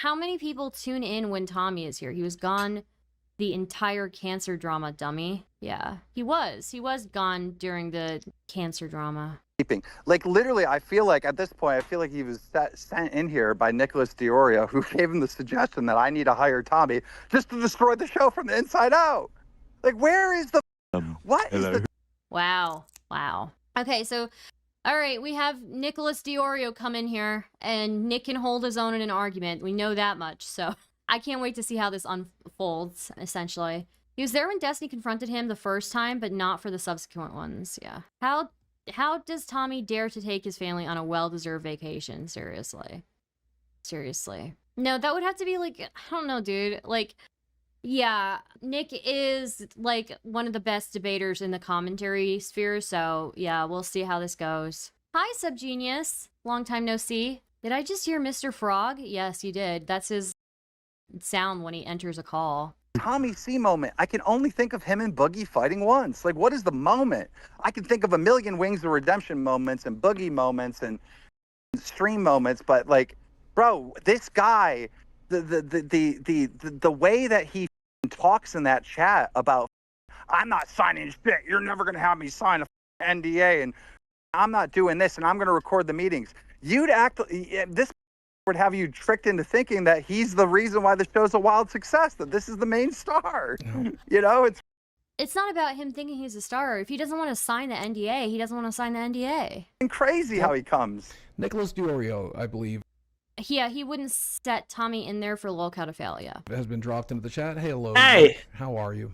How many people tune in when Tommy is here? He was gone the entire cancer drama, dummy. Yeah, he was gone during the cancer drama. Sleeping. Like, literally, I feel like at this point, I feel like he was sent in here by Nicholas Deorio, who gave him the suggestion that I need to hire Tommy just to destroy the show from the inside out. Like, where is the... What is the... Wow. Okay, so, all right, we have Nicholas Deorio come in here, and Nick can hold his own in an argument. We know that much, so I can't wait to see how this unfolds, essentially. He was there when Destiny confronted him the first time, but not for the subsequent ones, yeah. How does Tommy dare to take his family on a well-deserved vacation? Seriously. No, that would have to be like, I don't know, dude. Like, Yeah, Nick is like one of the best debaters in the commentary sphere, so yeah, we'll see how this goes. Hi, Subgenius. Long time no see. Did I just hear Mr. Frog? Yes, you did. That's his sound when he enters a call. Tommy C moment. I can only think of him and Boogie fighting once. Like, what is the moment? I can think of a million Wings of Redemption moments and Boogie moments and stream moments, but like, bro, this guy, the way that he talks in that chat about, I'm not signing shit. You're never gonna have me sign a NDA, and I'm not doing this, and I'm gonna record the meetings. You'd act. This would have you tricked into thinking that he's the reason why the show's a wild success. That this is the main star. You know, It's not about him thinking he's a star. If he doesn't want to sign the NDA, he doesn't want to sign the NDA. crazy how he comes. Nicholas Deorio, I believe, Yeah, he wouldn't set Tommy in there for Lolcow to fail, yeah. has been dropped into the chat. Hey, hello. Hey. How are you?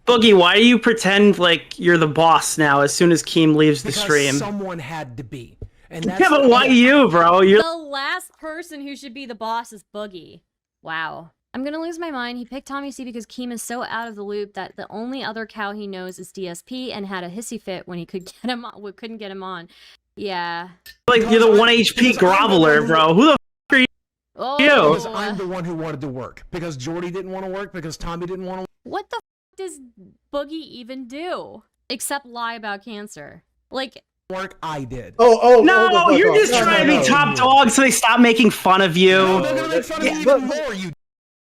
Boogie, why do you pretend like you're the boss now as soon as Keem leaves the Because stream? someone had to be. And that's Yeah, but why you, bro? You're The last person who should be the boss is Boogie. Wow. I'm gonna lose my mind. He picked Tommy C because Keem is so out of the loop that the only other cow he knows is DSP and had a hissy fit when he couldn't get him on. Yeah. like you're the 1 HP groveler, bro. Who the f are you? Oh. Because I'm the one who wanted to work. Because Jordy didn't want to work. Because Tommy didn't want to work. What the f does Boogie even do? Except lie about cancer. Like, Work I did. No, you're just trying to be top dog so they stop making fun of you. No, they're gonna make fun of me even more, you.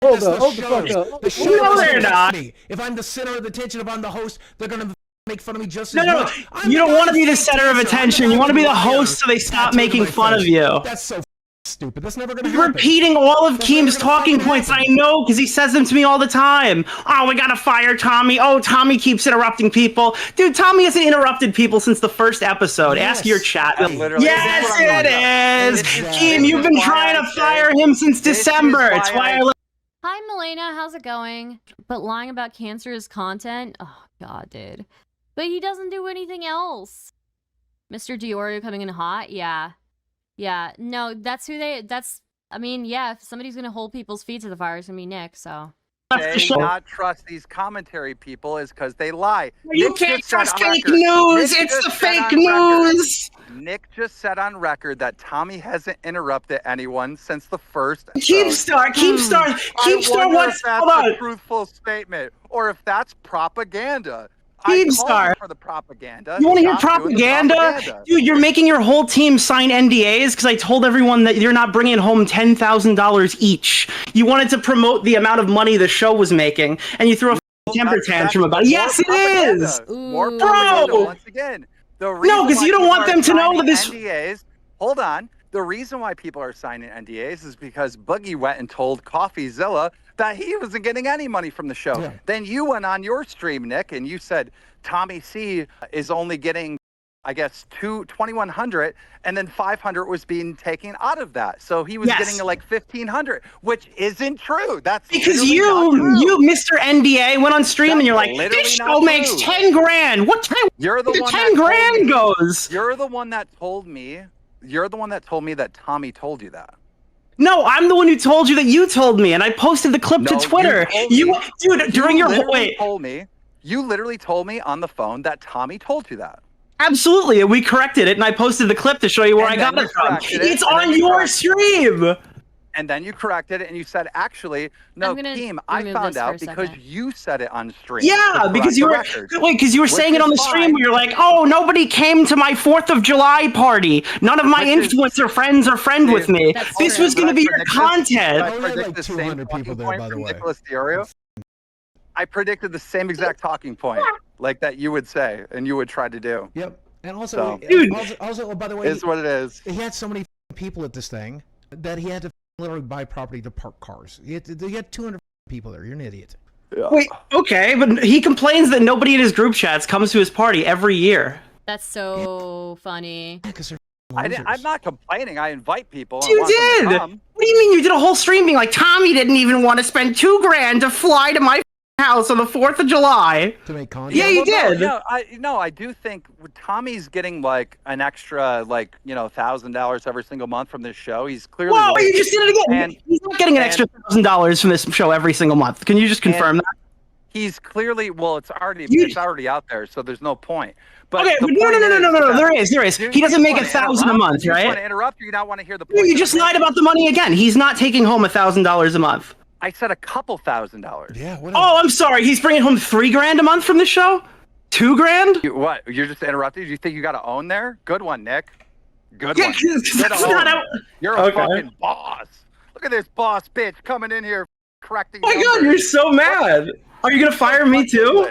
Hold That's on, the hold the show. fuck up. The show No, doesn't they're make not. me. If I'm the center of attention, if I'm the host, they're gonna make fun of me just No, as no, much. I'm you the don't guy want to be the who center of takes cancer. I'm attention. the You guy want to be who the wears host so they stop tattooed making on my fun of face. you. That's so stupid. That's never gonna You're happen. repeating all of That's Keem's never gonna talking fucking points. I happen. know because he says them to me all the time. Oh, we gotta fire Tommy. Oh, Tommy keeps interrupting people. Dude, Tommy hasn't interrupted people since the first episode. Ask your chat. Literally, Yes, this is what I'm it is. talking about. Keem, you've been trying to fire him since December. It's why I hi, Milena, how's it going? But lying about cancer is content? Oh, God, dude. But he doesn't do anything else. Mr. Deorio coming in hot? Yeah. Yeah, no, that's who I mean, yeah, if somebody's gonna hold people's feet to the fire, it's gonna be Nick, so. Not trust these commentary people is because they lie. You Nick can't just said trust on fake record- news. Nick It's just the said fake on record- news. Nick just said on record that Tommy hasn't interrupted anyone since the first episode. Keemstar I wonder wants. if that's Hold on. a truthful statement or if that's propaganda. I called Keemstar. him for the propaganda. You want to hear Stop doing the propaganda? Dude, you're making your whole team sign NDAs because I told everyone that you're not bringing home $10,000 each. You wanted to promote the amount of money the show was making, and you threw a temper tantrum about it. Yes, it is! More propaganda, Bro! once again. No, because you don't want them to know that this... NDAs, hold on. The reason why people are signing NDAs is because Boogie went and told CoffeeZilla that he wasn't getting any money from the show. Yeah. Then you went on your stream, Nick, and you said Tommy C is only getting, I guess, $2,100, and then $500 was being taken out of that. So he was getting like $1,500, which isn't true. That's Because literally not true. you, Mr. NDA, went on stream and you're like, literally this not show makes true. 10 grand. What time? You're the the one 10 that told grand me- goes? You're the one that told me. You're the one that told me that Tommy told you that. No, I'm the one who told you that you told me, and I posted the clip to No, Twitter. you told me. Dude, during your literally told me. You literally told me on the phone that Tommy told you that. Absolutely, and we corrected it, and I posted the clip to show you where And I got then it you from. corrected it, It's and then on you your corrected stream. And then you corrected it, and you said, actually, no, I'm gonna team, I remove found this for out a because second. you said it on stream. Yeah, to because correct you the were record, because you were which saying it on the is stream fine. where you're like, oh, nobody came to my 4th of July party. None of my Which is- influencer friends are friend with me. That's This true. was going to be your Did I content. predict like the 200 same people talking there, point by the from way. Nicholas Deorio? I predicted the same exact talking point, like that you would say and you would try to do. Yep. And also, So- Dude. also, by the way, Is what it is. he had so many people at this thing that he had to literally buy property to park cars. He had 200 people there. You're an idiot. Yeah. Wait, okay, but he complains that nobody in his group chats comes to his party every year. That's so funny. Because they're I'm not complaining. I invite people. and You want them to did. come. What do you mean you did a whole stream being like, Tommy didn't even want to spend $2,000 to fly to my house on the 4th of July. To make content. Yeah, you well, did. No, I do think Tommy's getting like an extra like $1,000 every single month from this show. He's clearly. Whoa, you just did it again. And he's not getting an extra $1,000 from this show every single month. Can you just confirm that? he's clearly it's already out there, so there's no point. But Okay, no. There is. He doesn't make $1,000 a month, You right? want to interrupt? Or you not want to hear the point? You just lied about the money again. He's not taking home $1,000 a month. I said a couple $1,000. Yeah. Oh, I'm sorry. He's bringing home $3,000 a month from the show. $2,000? What? You're just interrupted? You think you got to own there? Good one, Nick. Good Yeah, one. 'cause Good that's own. not how- You're a Okay. fucking boss. Look at this boss bitch coming in here correcting. Oh my God, numbers. you're so mad. Are you gonna fire me too?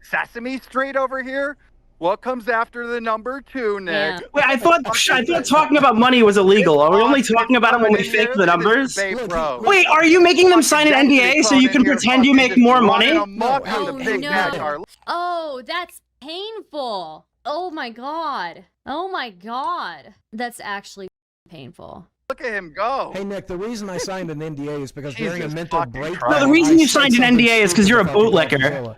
Sesame Street over here. What comes after the number 2, Nick? Wait, I thought talking about money was illegal. Are we only talking about it when we fake the numbers? Wait, are you making them sign an NDA so you can pretend you make more money? Oh, that's painful. Oh my God. Oh my God. That's actually painful. Look at him go. Hey, Nick, the reason I signed an NDA is because during a Jesus mental fucking breakdown. Christ. No, the reason you I said signed an something NDA is because you're a stupid about bootlicker. Godzilla.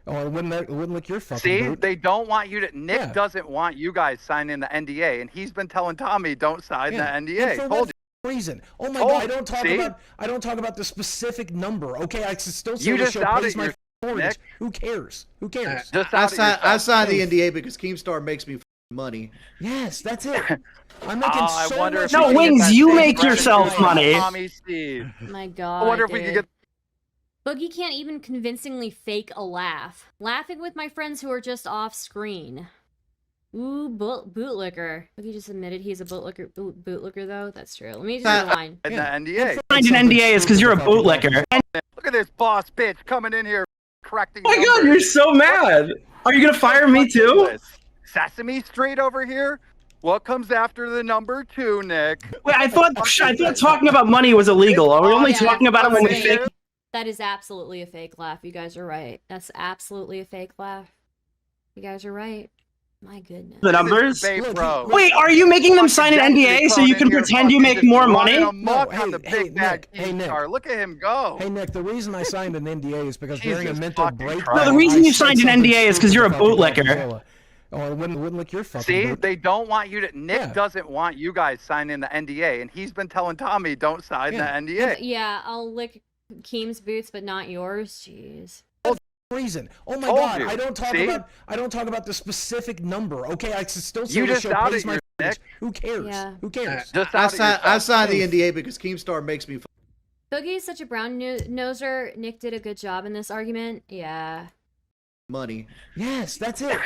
Oh, it wouldn't lick your fucking See, boot. they don't want you to. Nick doesn't want you guys signing the NDA, and he's been telling Tommy, "Don't sign the NDA." And for Told what reason? Oh my Told God! you. I don't talk about the specific number. Okay, I can still say You the just show outed pays my your- mortgage. Nick. Who cares? Who cares? I signed the NDA because Keemstar makes me money. Yes, that's it. I'm making I so wonder much if we No, can get Wings, that you same make gratitude yourself from money. Tommy Steve. My God. I wonder if we could dude. get. Boogie can't even convincingly fake a laugh. Laughing with my friends who are just off screen. Ooh, bootlicker. Boogie just admitted he's a bootlicker though. That's true. Let me just rewind. The NDA. Signed an NDA is because you're a bootlicker. Look at this boss bitch coming in here correcting. Oh my God, numbers. you're so mad. Are you gonna fire me too? Sesame Street over here. What comes after the number 2, Nick? Wait, I thought talking about money was illegal. Are we only Yeah, talking about it when we fake? That is absolutely a fake laugh. You guys are right. That's absolutely a fake laugh. You guys are right. My goodness. The numbers? Bro. Wait, are you making them sign an NDA so you can pretend you make more money? Hey, Nick. Look at him go. Hey, Nick, the reason I signed an NDA is because during a Jesus mental fucking breakdown. Christ. No, the reason I you said signed an something NDA is because you're a stupid about bootlicker. Godzilla. Oh, it wouldn't lick your fucking See, boot. they don't want you to. Nick doesn't want you guys signing the NDA, and he's been telling Tommy, "Don't sign the NDA." Yeah, I'll lick Keem's boots, but not yours. Jeez. Reason. Oh my Told God! you. I don't talk See? about the specific number. Okay, I can still say You the just show outed pays my your mortgage. Nick. Who cares? Yeah. Who cares? I signed the NDA because Keemstar makes me Boogie is such a brown noser. Nick did a good job in this argument. Yeah. money. Yes, that's it.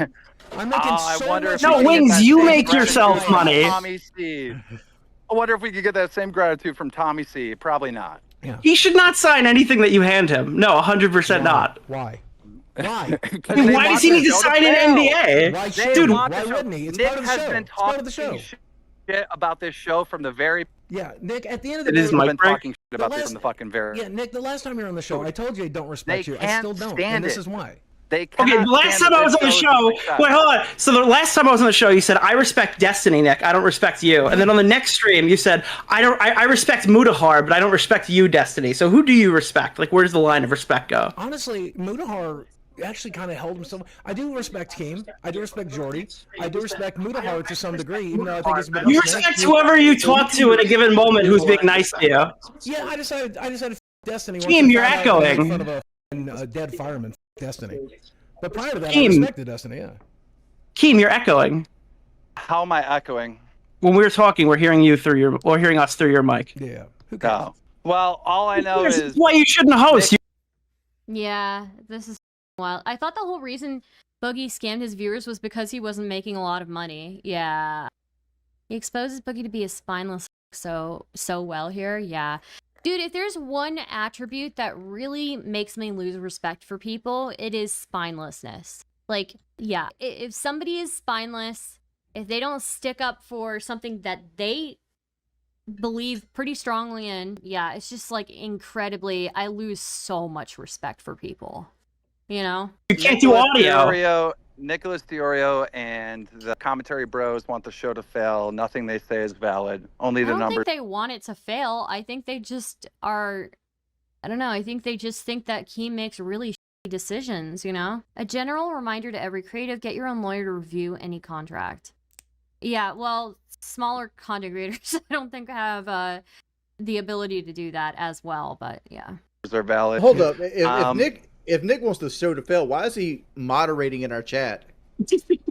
I'm making I so wonder much if No, we can get Wings, that you same make gratitude yourself from money. Tommy Steve. I wonder if we could get that same gratitude from Tommy C. Probably not. He should not sign anything that you hand him. No, 100% not. Why? Why? Dude, why does he need to sign an NDA? Why They Dude, want why the show. wouldn't he? It's Nick part of the has show. been It's part of the talking show. shit about this show from the very. Yeah, Nick. At the end of the It day, is I've my been break. talking shit about this from the fucking very. Yeah, Nick. The last time you were on the show, I told you I don't respect They you. I can't still don't, stand and this it. is why. They Okay, cannot the last stand time I that was on the this show, is a success. wait, hold on. So the last time I was on the show, you said, I respect Destiny, Nick. I don't respect you. And then on the next stream, you said, I respect Mutahar, but I don't respect you, Destiny. So who do you respect? Like, where's the line of respect go? Honestly, Mutahar actually kind of held himself. I do respect Keem. I do respect Jordy. I do respect Mutahar to some degree, even though I think he's a bit of a You snake. respect whoever you talk to at a given moment who's being nice to you. Yeah, I decided to f- Destiny. once Keem, I you're found out that I echoing. made fun of a f***ing, dead fireman. F- Destiny. But prior to that, I Keem. respected Destiny. Yeah. Keem, you're echoing. How am I echoing? When we're talking, we're hearing you through your, or hearing us through your mic. Yeah. Who cares? No. Well, all I know This is is why you shouldn't host. You Yeah, this is wild. I thought the whole reason Boogie scammed his viewers was because he wasn't making a lot of money. Yeah. He exposes Boogie to be a spineless so well here. Yeah. Dude, if there's one attribute that really makes me lose respect for people, it is spinelessness. Like, yeah, if somebody is spineless, if they don't stick up for something that they believe pretty strongly in, yeah, it's just like incredibly, I lose so much respect for people. You know? You can't do audio. Nicholas Deorio and the commentary bros want the show to fail. Nothing they say is valid. Only I the don't numbers. think they want it to fail. I think they just are, I don't know, I think they just think that Keem makes really decisions, you know? A general reminder to every creative, get your own lawyer to review any contract. Yeah, well, smaller content creators, I don't think have the ability to do that as well, but yeah. Are valid. Hold up. If Nick wants the show to fail, why is he moderating in our chat?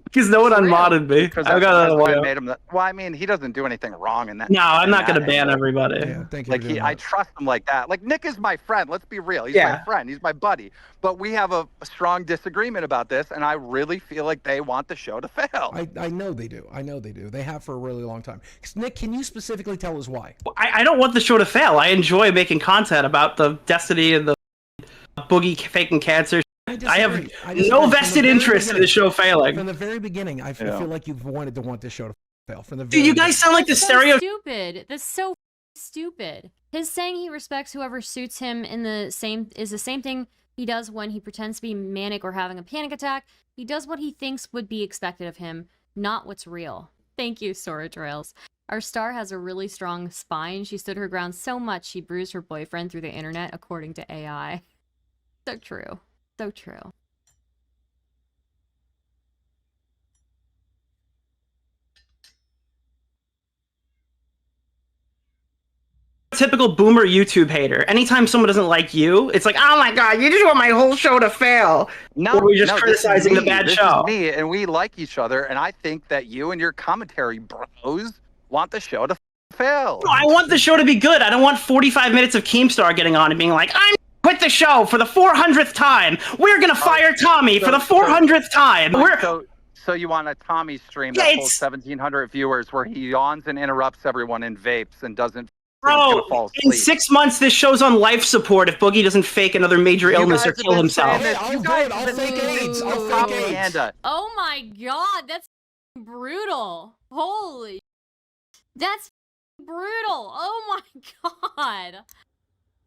Because no one unmodded me. I got I made him. Well, I mean, he doesn't do anything wrong in that. No, I'm not going to ban everybody. Yeah, thank you. Like I trust him like that. Like Nick is my friend. Let's be real. He's my friend. He's my buddy. But we have a strong disagreement about this, and I really feel like they want the show to fail. I know they do. I know they do. They have for a really long time. Nick, can you specifically tell us why? I don't want the show to fail. I enjoy making content about the destiny and the Boogie faking cancer. I have no vested interest in the show failing. From the very beginning, I feel like you've wanted to want this show to fail. From the Dude, you guys sound like the stereo. Stupid. That's so stupid. His saying he respects whoever suits him is the same thing he does when he pretends to be manic or having a panic attack. He does what he thinks would be expected of him, not what's real. Thank you, Sora Trails. Our star has a really strong spine. She stood her ground so much she bruised her boyfriend through the internet, according to AI. So true. So true. Typical boomer YouTube hater. Anytime someone doesn't like you, it's like, oh my god, you just want my whole show to fail. No, or we're just no, criticizing the bad show. This is me, and we like each other, and I think that you and your commentary bros want the show to fail. No, I want the show to be good. I don't want 45 minutes of Keemstar getting on and being like, I'm quit the show for the 400th time. We're gonna fire Tommy for the 400th time. So you want a Tommy stream that holds 1,700 viewers where he yawns and interrupts everyone and vapes and doesn't. Bro, in 6 months, this show's on life support if Boogie doesn't fake another major illness or kill himself. I'll fake AIDS. I'll fake AIDS. Oh my god, that's brutal. Holy. That's brutal. Oh my god.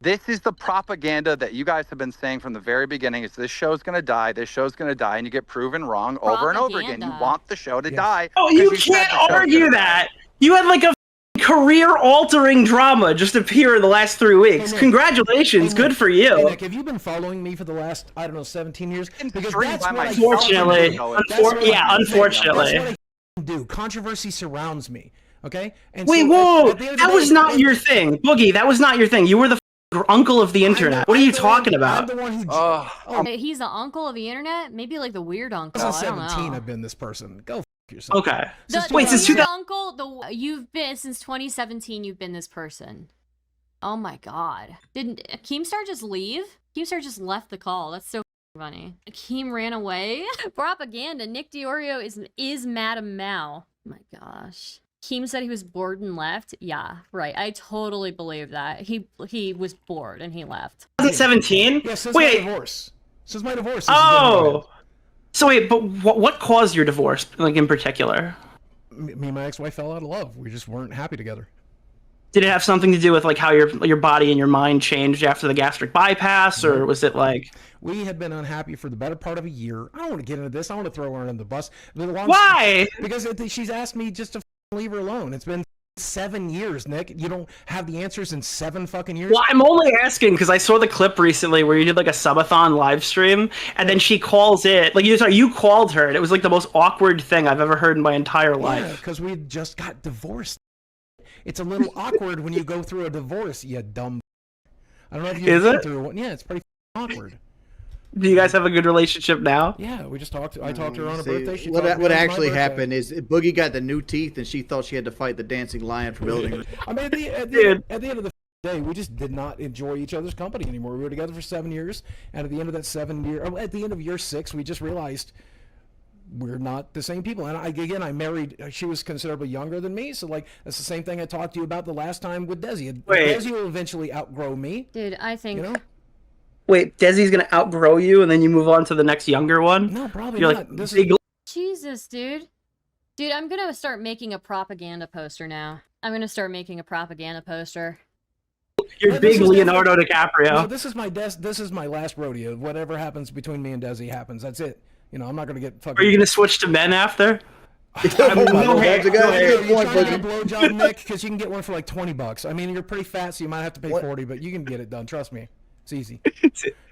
This is the propaganda that you guys have been saying from the very beginning. Is this show's going to die, this show's going to die, and you get proven wrong over and over again. You want the show to die. Oh, you can't argue that. You had like a career-altering drama just appear in the last 3 weeks. Congratulations, good for you. Hey, Nick, have you been following me for the last, I don't know, 17 years? Because that's what unfortunately, unfortunately. That's what I do. Controversy surrounds me. Okay. And wait, so whoa! at the end of That the was day, not your thing, Boogie. That was not your thing. You were the uncle of the internet. What are you talking about? I'm the one who. He's the uncle of the internet? Maybe like the weird uncle. I don't know. 17, I've been this person. Go yourself. Okay. Wait, since 2000. Uncle, you've been since 2017. You've been this person. Oh my god! Didn't Keemstar just leave? Keemstar just left the call. That's so funny. Keem ran away. Propaganda. Nick Deorio is Madam Mao. Oh my gosh. Keem said he was bored and left. Yeah, right. I totally believe that. He was bored and he left. 2017? Yeah, since wait. my divorce. Since my divorce. Oh. So wait, but what caused your divorce, like in particular? Me and my ex-wife fell out of love. We just weren't happy together. Did it have something to do with like how your body and your mind changed after the gastric bypass, or was it like? We had been unhappy for the better part of a year. I don't want to get into this. I want to throw her under the bus. Why? Because she's asked me just to leave her alone. It's been 7 years, Nick. You don't have the answers in 7 fucking years? Well, I'm only asking because I saw the clip recently where you did like a subathon live stream, and then she calls it. Like you called her, and it was like the most awkward thing I've ever heard in my entire life. Yeah, because we just got divorced. It's a little awkward when you go through a divorce, you dumb. I don't know if you've been through one. Yeah, it's pretty awkward. Do you guys have a good relationship now? Yeah, we just talked. I talked to her on her birthday. What actually happened is Boogie got the new teeth, and she thought she had to fight the dancing lion for building her. I mean, at the end of the day, we just did not enjoy each other's company anymore. We were together for 7 years, and at the end of that at the end of year 6, we just realized we're not the same people. And I married. She was considerably younger than me, so like that's the same thing I talked to you about the last time with Desi. Desi will eventually outgrow me. Dude, I think. You know? Wait, Desi's gonna outgrow you, and then you move on to the next younger one? No, probably You're not. Like, Jesus, dude. Dude, I'm gonna start making a propaganda poster now. I'm gonna start making a propaganda poster. You're big Leonardo DiCaprio. No, this is my last rodeo. Whatever happens between me and Desi happens. That's it. You know, I'm not gonna get fucking. Are you gonna switch to men after? That's a good one. Blowjob, Nick, because you can get one for like $20. I mean, you're pretty fat, so you might have to pay $40, but you can get it done. Trust me. It's easy.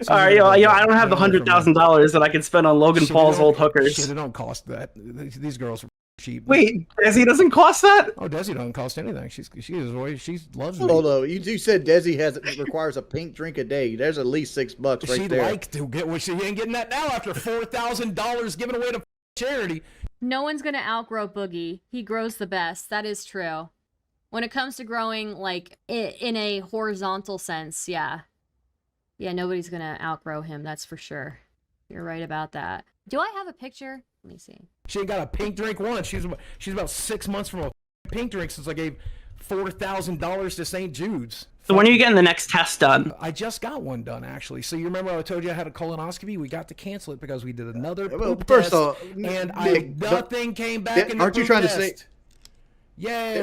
All right, I don't have the $100,000 that I could spend on Logan Paul's old hookers. Shit, it don't cost that. These girls are cheap. Wait, Desi doesn't cost that? Oh, Desi doesn't cost anything. She loves me. Hold on, you said Desi requires a pink drink a day. There's at least $6 right She'd there. like to get what she ain't getting that now after $4,000 given away to charity. No one's gonna outgrow Boogie. He grows the best. That is true. When it comes to growing, like, in a horizontal sense, yeah. Yeah, nobody's gonna outgrow him, that's for sure. You're right about that. Do I have a picture? Let me see. She ain't got a pink drink once. She's about 6 months from a pink drink since I gave $4,000 to St. Jude's. So when are you getting the next test done? I just got one done, actually. So you remember I told you I had a colonoscopy? We got to cancel it because we did another poop first test, off, and Nick, nothing came back in the aren't you poop trying test. to say? Yeah.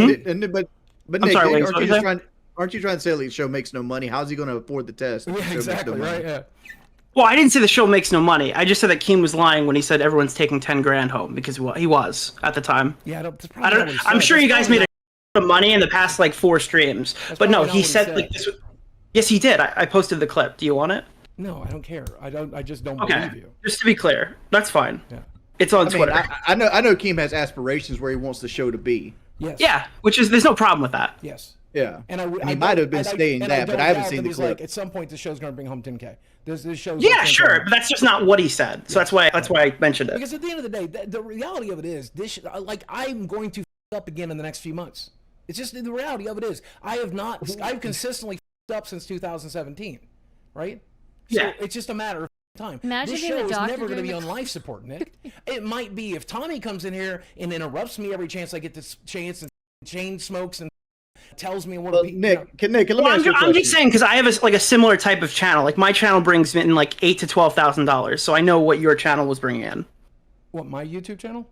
But I'm Nick, sorry, wait, aren't you trying to say the show makes no money? How's he going to afford the test? Yeah, The show makes no exactly, money. right, yeah. Well, I didn't say the show makes no money. I just said that Keem was lying when he said everyone's taking 10 grand home, because he was at the time. Yeah, I'm sure you guys made a money in the past like 4 streams, but no, he said like this. Yes, he did. I posted the clip. Do you want it? No, I don't care. I just don't Okay. believe you. Just to be clear, that's fine. Yeah. It's on Twitter. I know Keem has aspirations where he wants the show to be. Yes. Yeah, there's no problem with that. Yes. Yeah. And he might have been saying that, but I haven't seen the he's clip. like, at some point, the show's going to bring home 10K. This show's Yeah, sure, but that's just not what he said. So that's why I mentioned it. Because at the end of the day, the reality of it is, I'm going to f up again in the next few months. It's just the reality of it is, I've consistently f up since 2017, right? So Yeah. it's just a matter of time. Imagine this being show a is doctor never going to doing be on the- life support, Nick. It might be if Tommy comes in here and interrupts me every chance I get this chance and chain smokes and tells me what to be. Nick, let me ask you a I'm question. just saying because I have a similar type of channel. Like my channel brings in like $8,000 to $12,000, so I know what your channel was bringing in. What, my YouTube channel?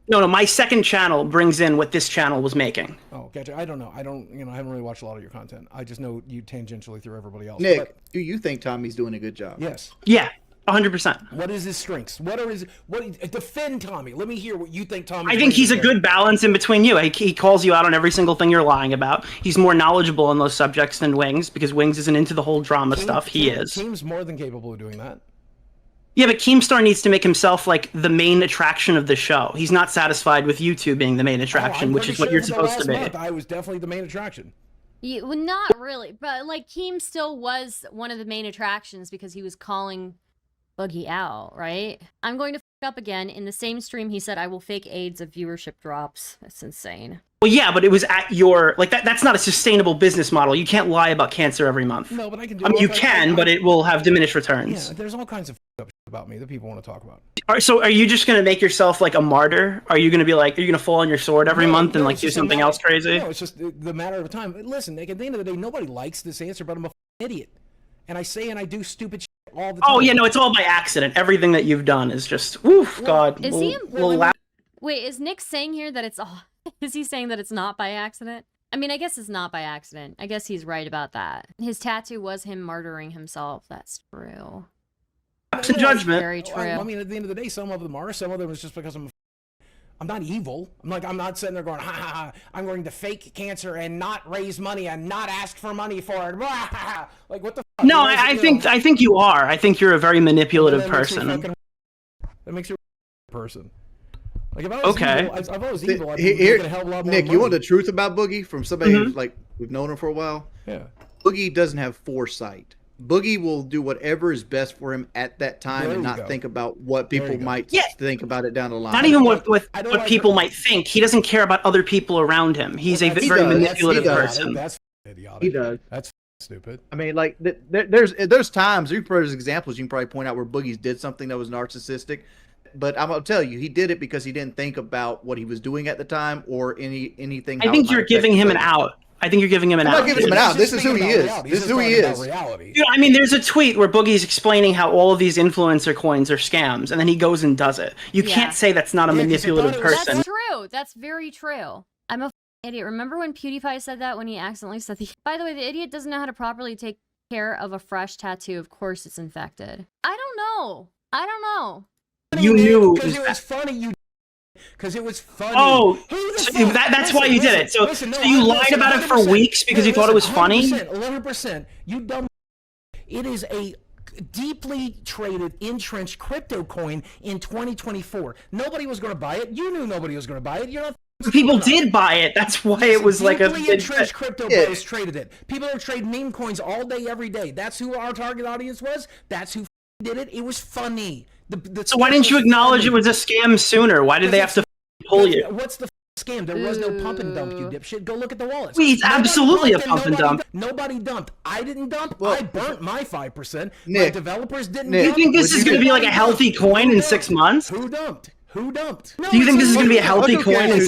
No, my second channel brings in what this channel was making. Oh, gotcha. I don't know. I haven't really watched a lot of your content. I just know you tangentially through everybody else. Nick, But do you think Tommy's doing a good job? yes. Yeah, 100%. What is his strengths? Defend Tommy. Let me hear what you think Tommy. I think he's a good balance in between you. He calls you out on every single thing you're lying about. He's more knowledgeable on those subjects than Wings, because Wings isn't into the whole drama stuff. He is. Keem's more than capable of doing that. Yeah, but Keemstar needs to make himself like the main attraction of the show. He's not satisfied with you two being the main attraction, which is what you're supposed to be. I was definitely the main attraction. Yeah, well, not really, but like Keem still was one of the main attractions because he was calling Boogie out, right? I'm going to f up again. In the same stream, he said, I will fake AIDS if viewership drops. That's insane. Well, yeah, but it was at your like that's not a sustainable business model. You can't lie about cancer every month. No, but I can do. I mean, you can, but it will have diminished returns. Yeah, there's all kinds of up about me that people want to talk about. So, are you just gonna make yourself like a martyr? Are you gonna be like, are you gonna fall on your sword every month and like do something else crazy? No, it's just the matter of time. Listen, Nick. At the end of the day, nobody likes this answer, but I'm a idiot, and I say and I do stupid shit all the time. Oh yeah, no, it's all by accident. Everything that you've done is just, oof, God. Is he? We'll Wait, is Nick saying here that it's all? Is he saying that it's not by accident? I mean, I guess it's not by accident. I guess he's right about that. His tattoo was him martyring himself. That's true. Some judgment. Very true. I mean, at the end of the day, some of them are. Some of them is just because I'm not evil. I'm not sitting there going, ha ha ha. I'm going to fake cancer and not raise money and not ask for money for it. Like what the? Fuck? No, I think you are. I think you're a very manipulative person. That makes you a person. Like if I was Okay. evil, if I was evil, I'd be Here, making a hell of a lot more Nick, money. you want the truth about Boogie from somebody who's like we've known him for a while? Yeah. Boogie doesn't have foresight. Boogie will do whatever is best for him at that time There and we not go. think about what people might think about it down the line. Not even what people might think. He doesn't care about other people around him. He's a very manipulative person. That's idiotic. He does. That's stupid. I mean, like there's times, you there's examples you can probably point out where Boogie's did something that was narcissistic, but I'm gonna tell you, he did it because he didn't think about what he was doing at the time or anything. I think you're giving him an out. I think you're giving him an out. I'm not giving him an out. This is who he is. This is who he is. Dude, I mean, there's a tweet where Boogie's explaining how all of these influencer coins are scams, and then he goes and does it. You can't say that's not a manipulative person. That's true. That's very true. I'm a idiot. Remember when PewDiePie said that when he accidentally said the... By the way, the idiot doesn't know how to properly take care of a fresh tattoo. Of course it's infected. I don't know. I don't know. You knew. Because it was funny, you... Because it was funny. Oh, so that's why you did it. So you lied about it for weeks because you thought it was funny? 11%. You dumb... It is a deeply traded, entrenched crypto coin in 2024. Nobody was going to buy it. You knew nobody was going to buy it. You're not. People did buy it. That's why it was like a deeply entrenched crypto bros traded it. People are trading meme coins all day, every day. That's who our target audience was. That's who did it. It was funny. So why didn't you acknowledge it was a scam sooner? Why did they have to pull you? What's the scam? There was no pump and dump, you dipshit. Go look at the wallets. Wait, it's absolutely a pump and dump. Nobody dumped. I didn't dump. I burnt my 5%. My Nick, developers didn't. Do you think this is going to be like a healthy coin in 6 months? Who dumped? Who dumped? Do you think this is going to be a healthy coin? Who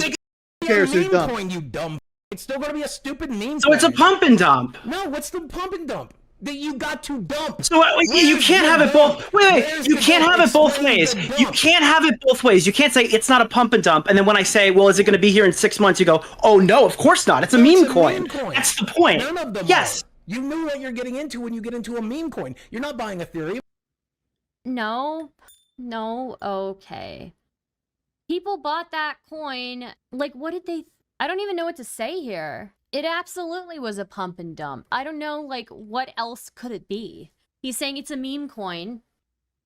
cares who dumped? Coin, you dumb. It's still going to be a stupid meme. So it's a pump and dump. No, what's the pump and dump? That you got to dump. So you can't have it both. Wait, you can't have it both ways. You can't have it both ways. You can't say it's not a pump and dump, and then when I say, well, is it going to be here in 6 months? You go, oh no, of course not. It's a meme coin. That's the point. None of them. Yes. Are. You knew what you're getting into when you get into a meme coin. You're not buying Ethereum. No, okay. People bought that coin. Like, what did they? I don't even know what to say here. It absolutely was a pump and dump. I don't know, like, what else could it be? He's saying it's a meme coin.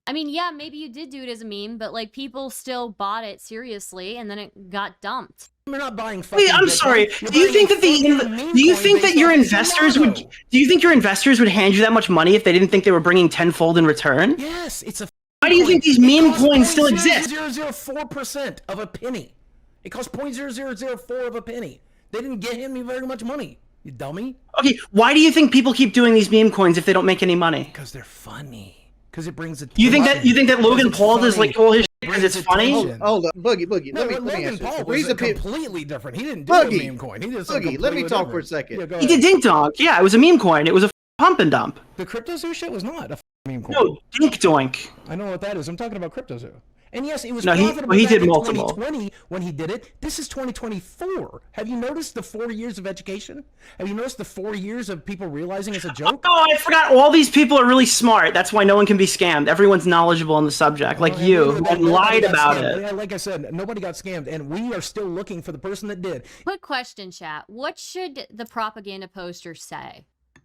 I mean, yeah, maybe you did do it as a meme, but, like, people still bought it seriously, and then it got dumped. You're not buying. Wait, I'm sorry. Do you think that do you think that your investors would? Do you think your investors would hand you that much money if they didn't think they were bringing tenfold in return? Yes, it's a. Why do you think these meme coins still exist? 0.004% of a penny. It costs 0.0004 of a penny. They didn't get him very much money, you dummy. Okay, why do you think people keep doing these meme coins if they don't make any money? Because they're funny. Because it brings it. You think that Logan Paul does like all his shit because it's funny? Hold on, Boogie. No, let me Logan answer. Paul The was reason completely different. He didn't do a meme coin. He did something Boogie, let me completely talk different. for a second. Yeah, go He ahead. did Dink Donk. Yeah, it was a meme coin. It was a pump and dump. The CryptoZoo shit was not a meme coin. No, Dink Doink. I know what that is. I'm talking about CryptoZoo. And yes, it was No, profitable he back did in multiple. 2020 when he did it. This is 2024. Have you noticed the 4 years of education? Have you noticed the 4 years of people realizing it's a joke? Oh, I forgot. All these people are really smart. That's why no one can be scammed. Everyone's knowledgeable on the subject, like you, who lied about it. Yeah, like I said, nobody got scammed, and we are still looking for the person that did. Quick question, chat. What should the propaganda poster say? It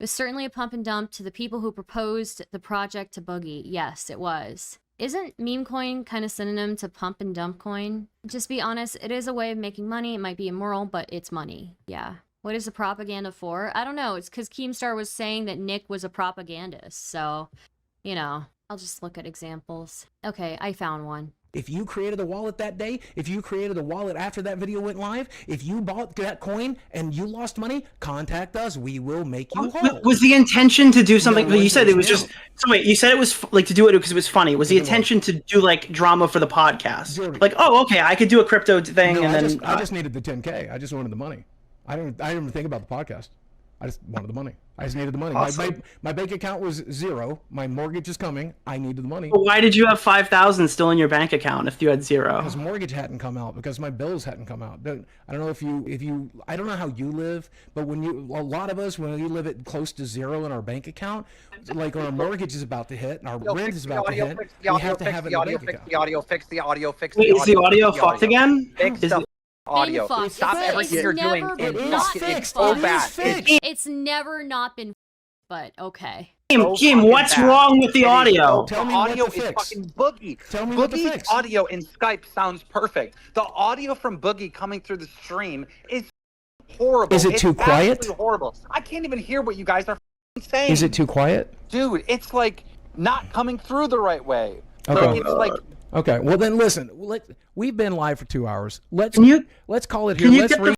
was certainly a pump and dump to the people who proposed the project to Boogie. Yes, it was. Isn't meme coin kind of synonym to pump and dump coin? Just be honest, it is a way of making money. It might be immoral, but it's money. Yeah. What is the propaganda for? I don't know. It's because Keemstar was saying that Nick was a propagandist. So, you know, I'll just look at examples. Okay, I found one. If you created a wallet that day, if you created a wallet after that video went live, if you bought that coin and you lost money, contact us. We will make you whole. Was the intention to do something? You said it was just. So wait, you said it was like to do it because it was funny. Was the intention to do like drama for the podcast? Like, oh, okay, I could do a crypto thing, No, and then I just needed the 10K. I just wanted the money. I didn't even think about the podcast. I just wanted the money. I just needed the money. Awesome. My bank account was zero. My mortgage is coming. I needed the money. Well, why did you have 5,000 still in your bank account if you had zero? Because mortgage hadn't come out. Because my bills hadn't come out. I don't know if you I don't know how you live, but a lot of us, when you live at close to zero in our bank account, like our mortgage is about to hit and our rent is about to hit, we have to have it in the bank account. The audio, fix the audio, fix Wait, is the audio fucked again? Fix the audio. Fucked. Stop everything you're doing. It is It's fixed. so It is bad. fixed. It's never not been, but okay. Kim, what's wrong with the audio? The audio is fucking Boogie. Tell me what to Boogie's fix. audio in Skype sounds perfect. The audio from Boogie coming through the stream is horrible. Is it too quiet? Absolutely horrible. I can't even hear what you guys are saying. Is it too quiet? Dude, it's like not coming through the right way. Okay. Like, it's like Okay, well then listen. We've been live for 2 hours. Let's call it here. Can you Let's get read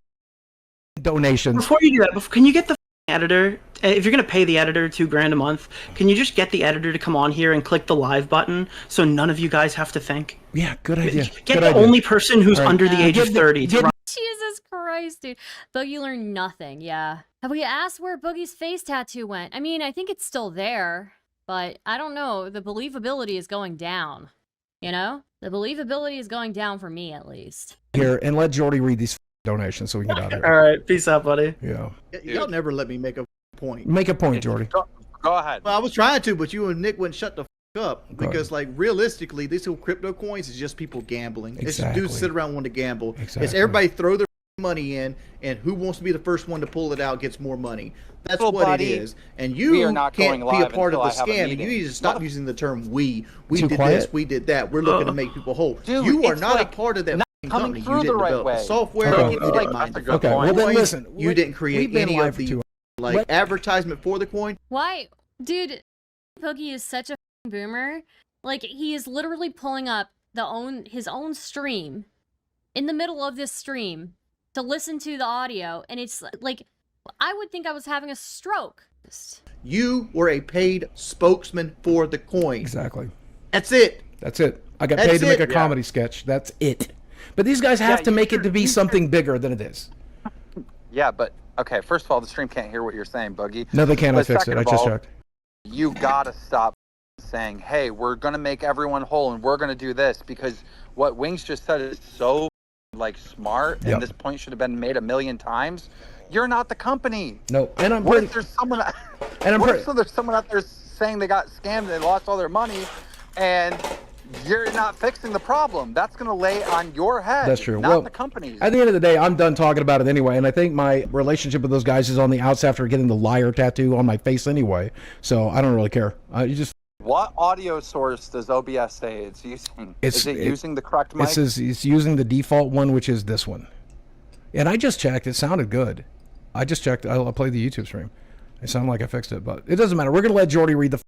donations. Before you do that, can you get the editor? If you're gonna pay the editor $2,000 a month, can you just get the editor to come on here and click the live button so none of you guys have to think? Yeah, good idea. Get the only person who's under the age of 30 to run. Jesus Christ, dude. Boogie learned nothing, yeah. Have we asked where Boogie's face tattoo went? I mean, I think it's still there, but I don't know. The believability is going down. You know? The believability is going down for me, at least. Here, and let Jordy read these donations so we can get out of here. All right, peace out, buddy. Yeah. Y'all never let me make a point. Make a point, Jordy. Go ahead. Well, I was trying to, but you and Nick wouldn't shut the up because, like, realistically, these whole crypto coins is just people gambling. It's Exactly. dudes sit around wanting to gamble. It's Exactly. everybody throw their money in, and who wants to be the first one to pull it out gets more money. That's Well, what buddy, it is. And we you are not can't going be a live part of the until I have a scam, and you meeting. need to stop using the term we. We Too did quiet? this, we did that. We're looking to make people whole. Dude, you are it's not like a part of that not fucking coming company. through You the didn't right develop way. the software. Okay. You It's didn't like- mine that's a the good Okay, point. well then coins. listen. You didn't create we've been any live of for the 2 like advertisement for the coin. Why, dude? Boogie is such a boomer. Like, he is literally pulling up his own stream in the middle of this stream to listen to the audio, and it's like, I would think I was having a stroke. You were a paid spokesman for the coin. Exactly. That's it. That's it. I got That's paid to make it. a comedy sketch. That's it. But these guys have to make it to be something bigger than it is. Yeah, but okay. First of all, the stream can't hear what you're saying, Boogie. No, they can't. I But fixed it. second I of just all, checked. You gotta stop saying, "Hey, we're gonna make everyone whole, and we're gonna do this," because what Wings just said is so like smart, Yep. and this point should have been made a million times. You're not the company. No, and I'm What pretty. if there's someone? And I'm what pretty. if there's someone out there saying they got scammed and they lost all their money, and you're not fixing the problem? That's gonna lay on your head. That's true. Not Well, the company's. At the end of the day, I'm done talking about it anyway, and I think my relationship with those guys is on the outs after getting the liar tattoo on my face anyway. So I don't really care. You just. What audio source does OBS say it's using? Is it using the correct mic? It says it's using the default one, which is this one. And I just checked. It sounded good. I just checked. I'll play the YouTube stream. It sounded like I fixed it, but it doesn't matter. We're going to let Jordy read the...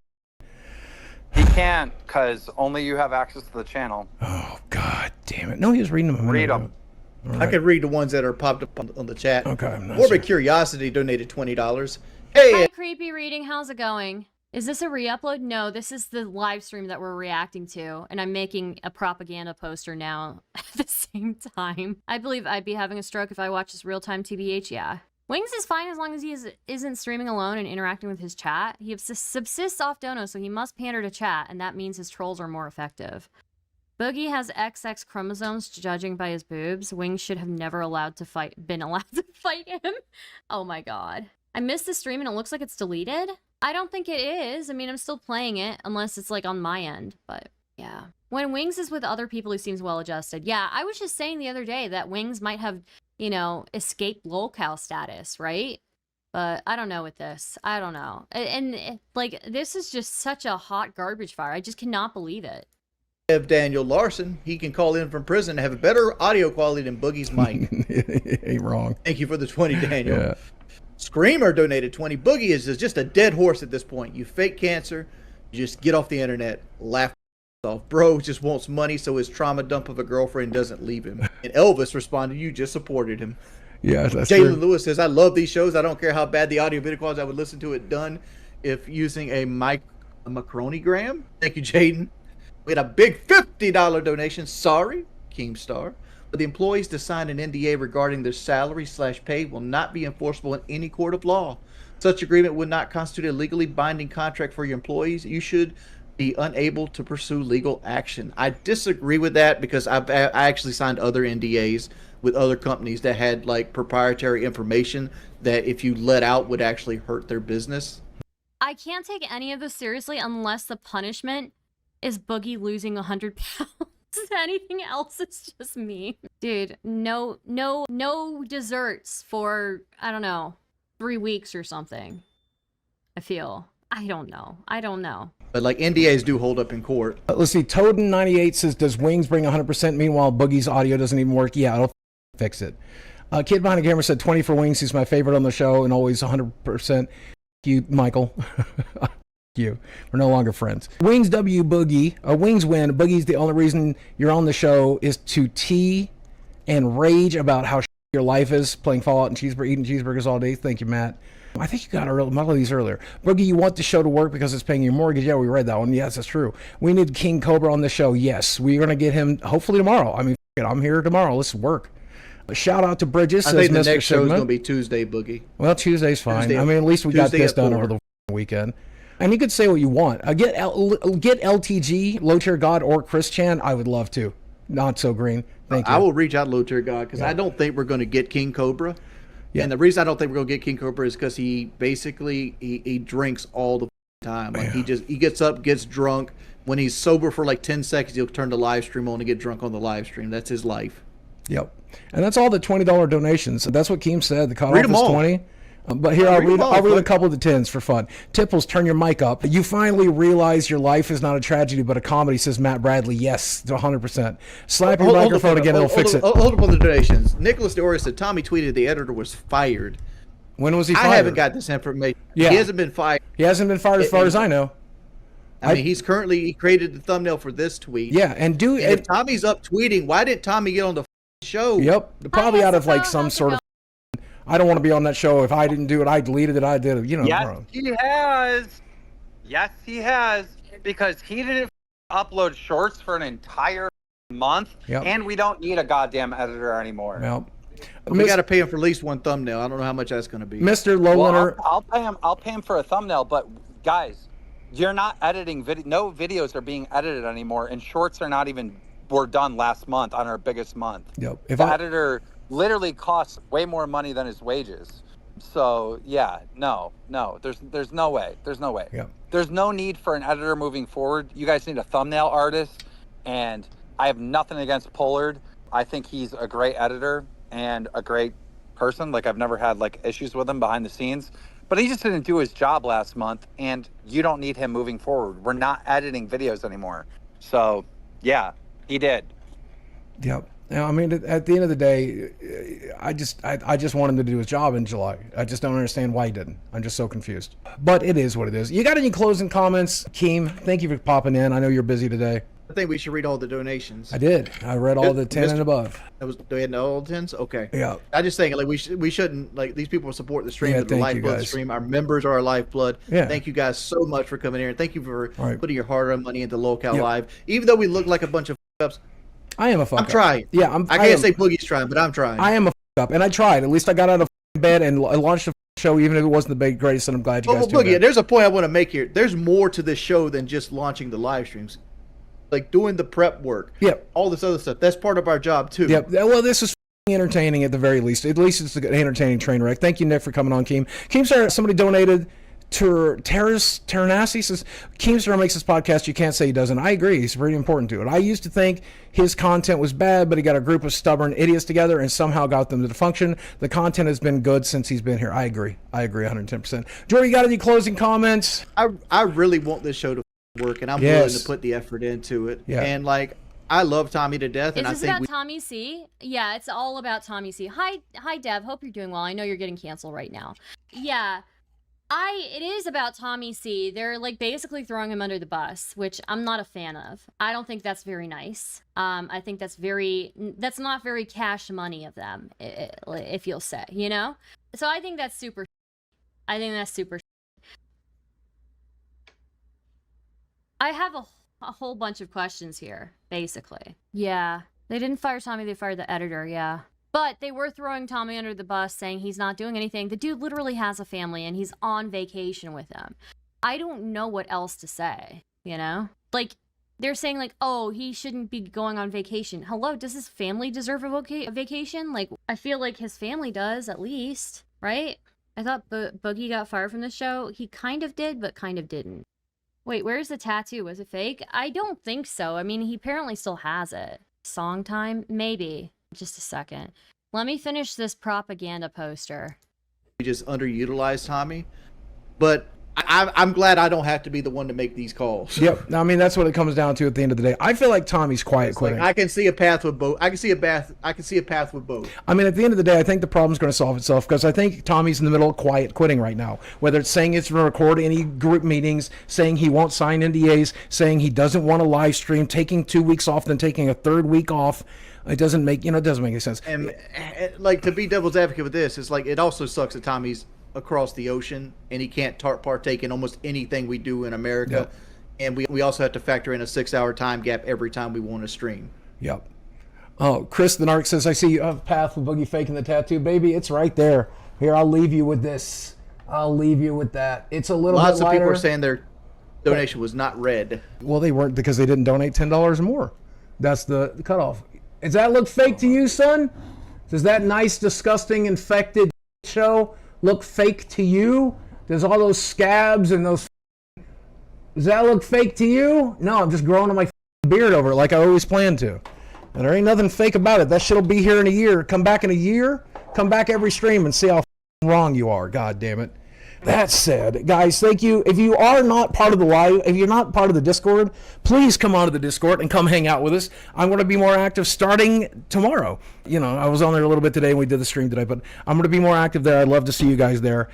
He can't, because only you have access to the channel. Oh, God damn it. No, he was reading them a minute Read ago. them. All I right. can read the ones that are popped up on the chat. Okay. Nice. Morbid Curiosity donated $20. Hey, Hi, Creepy Reading. How's it going? Is this a re-upload? No, this is the live stream that we're reacting to, and I'm making a propaganda poster now at the same time. I believe I'd be having a stroke if I watch this real-time TBH, yeah. Wings is fine as long as he isn't streaming alone and interacting with his chat. He subsists off dono, so he must pander to chat, and that means his trolls are more effective. Boogie has XX chromosomes, judging by his boobs. Wings should have never been allowed to fight him. Oh my god. I missed the stream and it looks like it's deleted. I don't think it is. I mean, I'm still playing it, unless it's like on my end, but yeah. When Wings is with other people, he seems well adjusted. Yeah, I was just saying the other day that Wings might have, you know, escaped Lolcow status, right? But I don't know with this. I don't know. And like, this is just such a hot garbage fire. I just cannot believe it. Have Daniel Larson. He can call in from prison and have a better audio quality than Boogie's mic. Ain't wrong. Thank you for the 20, Daniel. Yeah. Screamer donated 20. Boogie is just a dead horse at this point. You fake cancer, you just get off the internet, laugh off. Bro just wants money so his trauma dump of a girlfriend doesn't leave him. And Elvis responded, you just supported him. Yeah, that's Jalen true. Lewis says, I love these shows. I don't care how bad the audio video quality. I would listen to it done if using a Macronigram. Thank you, Jaden. We had a big $50 donation. Sorry, Keemstar. But the employees to sign an NDA regarding their salary/pay will not be enforceable in any court of law. Such agreement would not constitute a legally binding contract for your employees. You should be unable to pursue legal action. I disagree with that because I actually signed other NDAs with other companies that had like proprietary information that if you let out would actually hurt their business. I can't take any of this seriously unless the punishment is Boogie losing 100 pounds. Anything else is just me. Dude, no desserts for, I don't know, 3 weeks or something. I feel. I don't know. But like NDAs do hold up in court. Let's see. Toad98 says, does Wings bring 100%? Meanwhile, Boogie's audio doesn't even work. Yeah, it'll fix it. Kid Behind the Camera said 20 for Wings. He's my favorite on the show and always 100%. You, Michael. You. We're no longer friends. Wings W Boogie. Wings win. Boogie's the only reason you're on the show is to tea and rage about how your life is, playing Fallout and eating cheeseburgers all day. Thank you, Matt. I think you got a lot of these earlier. Boogie, you want the show to work because it's paying your mortgage. Yeah, we read that one. Yes, that's true. We need King Cobra on the show. Yes, we're going to get him hopefully tomorrow. I mean, I'm here tomorrow. Let's work. A shout out to Bridges. I Says think the Mr. next show is Sigma. going to be Tuesday, Boogie. Well, Tuesday's fine. Tuesday- I mean, at least we got Tuesday this at done 4. over the weekend. And you could say what you want. Get LTG, Low Tier God, or Chris Chan. I would love to. Not so green. Thank you. I will reach out to Low Tier God because I don't think we're going to get King Cobra. Yeah. And the reason I don't think we're going to get King Cobra is because he basically he drinks all the time. Like he gets up, gets drunk. When he's sober for like 10 seconds, he'll turn the live stream on and get drunk on the live stream. That's his life. Yep. And that's all the $20 donations. That's what Keem said. The cutoff Read 'em is all. 20. But here, I'll read a couple of the 10s for fun. Tipples, turn your mic up. You finally realize your life is not a tragedy, but a comedy, says Matt Bradley. Yes, 100%. Slap your microphone again, it'll fix it. Hold up on the donations. Nicholas Deorio said Tommy tweeted the editor was fired. When was he fired? I haven't got this information. Yeah. He hasn't been fired. He hasn't been fired as far as I know. I mean, he created the thumbnail for this tweet. Yeah, and if Tommy's up tweeting, why didn't Tommy get on the show? Yep, probably out of like some sort of. I don't want to be on that show. If I didn't do it, I deleted it. I did it. You know. Yes, bro. he has. Yes, he has. Because he didn't upload shorts for an entire month, and we don't need a goddamn editor anymore. Well, we got to pay him for at least one thumbnail. I don't know how much that's going to be. Mr. Lowlander. I'll pay him. I'll pay him for a thumbnail. But guys, you're not editing video. No videos are being edited anymore, and shorts are not even. Were done last month on our biggest month. Yep. The editor literally costs way more money than his wages. So yeah, no, there's no way. There's no way. Yep. There's no need for an editor moving forward. You guys need a thumbnail artist, and I have nothing against Pollard. I think he's a great editor and a great person. Like, I've never had like issues with him behind the scenes, but he just didn't do his job last month, and you don't need him moving forward. We're not editing videos anymore. So yeah, he did. Yep. Now, I mean, at the end of the day, I just want him to do his job in July. I just don't understand why he didn't. I'm just so confused. But it is what it is. You got any closing comments, Keem? Thank you for popping in. I know you're busy today. I think we should read all the donations. I did. I read all the 10 and above. Do we have all 10s? Okay. Yeah. I just think like we shouldn't, like, these people support the stream. Yeah, The lifeblood stream. Our members are our lifeblood. Yeah. Thank you guys so much for coming here, and thank you for Right. putting your hard-earned money into Lolcow Yep. Live. Even though we look like a bunch of ups, I am a fuck I'm up. trying. Yeah, I can't say Boogie's trying, but I'm trying. I am a fuck up, and I tried. At least I got out of bed and launched a show, even if it wasn't the greatest. And I'm glad you guys Boogie, did. there's a point I want to make here. There's more to this show than just launching the live streams, like doing the prep work. Yep. All this other stuff. That's part of our job too. Yep. Well, this is entertaining at the very least. At least it's an entertaining train wreck. Thank you, Nick, for coming on, Keem. Keemstar, somebody donated. Terenasi says, Keemstar makes this podcast. You can't say he doesn't. I agree. He's pretty important to it. I used to think his content was bad, but he got a group of stubborn idiots together and somehow got them to function. The content has been good since he's been here. I agree 110%. Jordy, you got any closing comments? I really want this show to work, and I'm willing to put the effort into it. Yeah. And like, I love Tommy to death, and Is I this think about Tommy C? Yeah, it's all about Tommy C. Hi, Dev. Hope you're doing well. I know you're getting canceled right now. Yeah. It is about Tommy C. They're like basically throwing him under the bus, which I'm not a fan of. I don't think that's very nice. I think that's not very cash money of them, if you'll say, you know? So I think that's super. I have a whole bunch of questions here, basically. Yeah, they didn't fire Tommy, they fired the editor, yeah. But they were throwing Tommy under the bus, saying he's not doing anything. The dude literally has a family, and he's on vacation with them. I don't know what else to say, you know? Like, they're saying, like, oh, he shouldn't be going on vacation. Hello, does his family deserve a vacation? Like, I feel like his family does, at least, right? I thought Boogie got fired from the show. He kind of did, but kind of didn't. Wait, where's the tattoo? Was it fake? I don't think so. I mean, he apparently still has it. Song time? Maybe. Just a second. Let me finish this propaganda poster. We just underutilized Tommy, but I'm glad I don't have to be the one to make these calls. Yep. I mean, that's what it comes down to at the end of the day. I feel like Tommy's quiet quitting. I can see a path with both. I can see a path with both. I mean, at the end of the day, I think the problem's going to solve itself because I think Tommy's in the middle of quiet quitting right now. Whether it's saying it's going to record any group meetings, saying he won't sign NDAs, saying he doesn't want to live stream, taking 2 weeks off, then taking a third week off. It doesn't make any sense. And like, to be devil's advocate with this, it's like, it also sucks that Tommy's across the ocean and he can't partake in almost anything we do in America. Yep. And we also have to factor in a 6-hour time gap every time we want to stream. Yep. Oh, Chris the Narc says, I see you have a path with Boogie faking the tattoo. Baby, it's right there. Here, I'll leave you with this. I'll leave you with that. It's a little Lots bit of lighter. people are saying their donation was not read. Well, they weren't because they didn't donate $10 or more. That's the cutoff. Does that look fake to you, son? Does that nice, disgusting, infected show look fake to you? Does all those scabs and those... Does that look fake to you? No, I'm just growing my beard over it like I always planned to. And there ain't nothing fake about it. That shit'll be here in a year. Come back in a year, come back every stream and see how wrong you are. God damn it. That said, guys, thank you. If you are not part of the live, if you're not part of the Discord, please come onto the Discord and come hang out with us. I'm going to be more active starting tomorrow. You know, I was on there a little bit today and we did the stream today, but I'm going to be more active there. I'd love to see you guys there.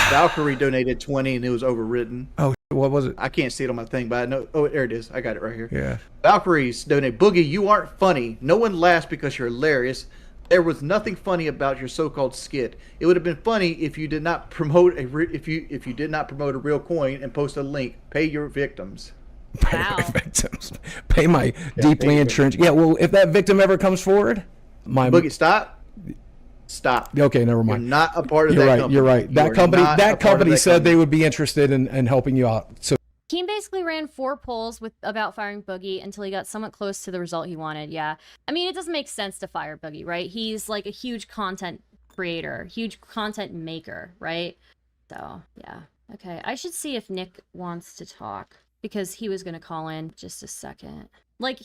Valkyrie donated 20 and it was overwritten. Oh, what was it? I can't see it on my thing, but I know. Oh, there it is. I got it right here. Yeah. Valkyrie's donated. Boogie, you aren't funny. No one laughs because you're hilarious. There was nothing funny about your so-called skit. It would have been funny if you did not promote if you did not promote a real coin and post a link. Pay your victims. Pay my victims. Pay my deeply entrenched. Yeah. Well, if that victim ever comes forward, my Boogie, stop. Stop. Okay, never mind. You're not a part of You're that right. company. You're right. That company. That company said they would be interested in helping you out. So. Keem basically ran 4 polls about firing Boogie until he got somewhat close to the result he wanted. Yeah. I mean, it doesn't make sense to fire Boogie, right? He's like a huge content creator, huge content maker, right? So, yeah. Okay. I should see if Nick wants to talk because he was going to call in just a second. Like,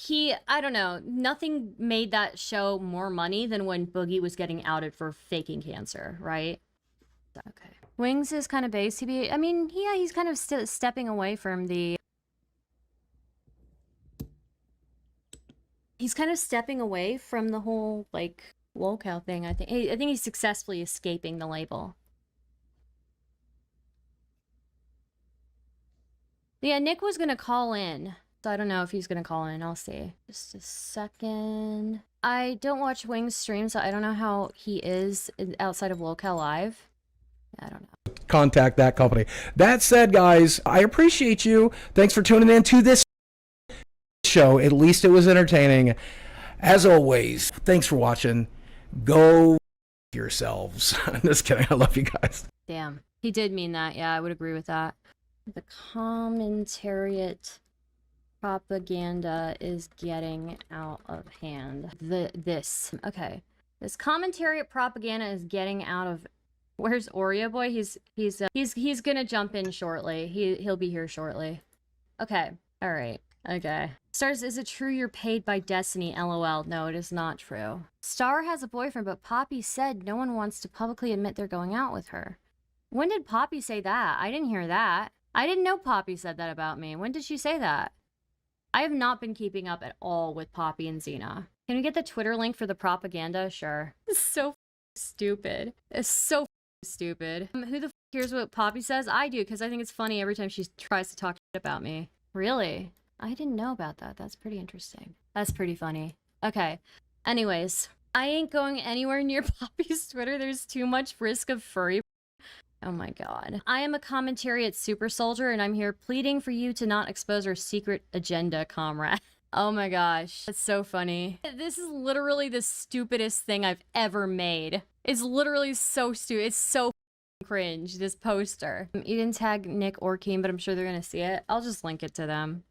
I don't know, nothing made that show more money than when Boogie was getting outed for faking cancer, right? Okay. Wings is kind of base. I mean, yeah, he's kind of stepping away from the... He's kind of stepping away from the whole, like, Lolcow thing, I think. I think he's successfully escaping the label. Yeah, Nick was going to call in. So I don't know if he's going to call in. I'll see. Just a second. I don't watch Wings stream, so I don't know how he is outside of Lolcow Live. I don't know. Contact that company. That said, guys, I appreciate you. Thanks for tuning in to this show. At least it was entertaining. As always, thanks for watching. Go yourselves. I'm just kidding. I love you guys. Damn. He did mean that. Yeah, I would agree with that. The commentariat propaganda is getting out of hand. Okay. This commentariat propaganda is getting out of... Where's Oreo Boy? He's gonna jump in shortly. He'll be here shortly. Okay. All right. Okay. Stars, is it true you're paid by Destiny? LOL. No, it is not true. Star has a boyfriend, but Poppy said no one wants to publicly admit they're going out with her. When did Poppy say that? I didn't hear that. I didn't know Poppy said that about me. When did she say that? I have not been keeping up at all with Poppy and Xena. Can we get the Twitter link for the propaganda? Sure. It's so stupid. It's so stupid. Who the cares what Poppy says? I do, because I think it's funny every time she tries to talk shit about me. Really? I didn't know about that. That's pretty interesting. That's pretty funny. Okay. Anyways, I ain't going anywhere near Poppy's Twitter. There's too much risk of furry. Oh my god. I am a commentariat super soldier, and I'm here pleading for you to not expose our secret agenda, comrade. Oh my gosh. That's so funny. This is literally the stupidest thing I've ever made. It's literally so stupid. It's so cringe, this poster. You didn't tag Nick or Keem, but I'm sure they're gonna see it. I'll just link it to them.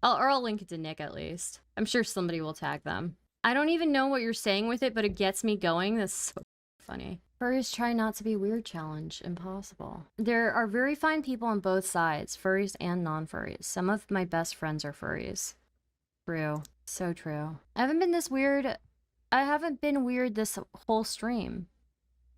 I'll link it to Nick at least. I'm sure somebody will tag them. I don't even know what you're saying with it, but it gets me going. That's so funny. Furries try not to be weird challenge. Impossible. There are very fine people on both sides, furries and non-furries. Some of my best friends are furries. True. So true. I haven't been weird this whole stream.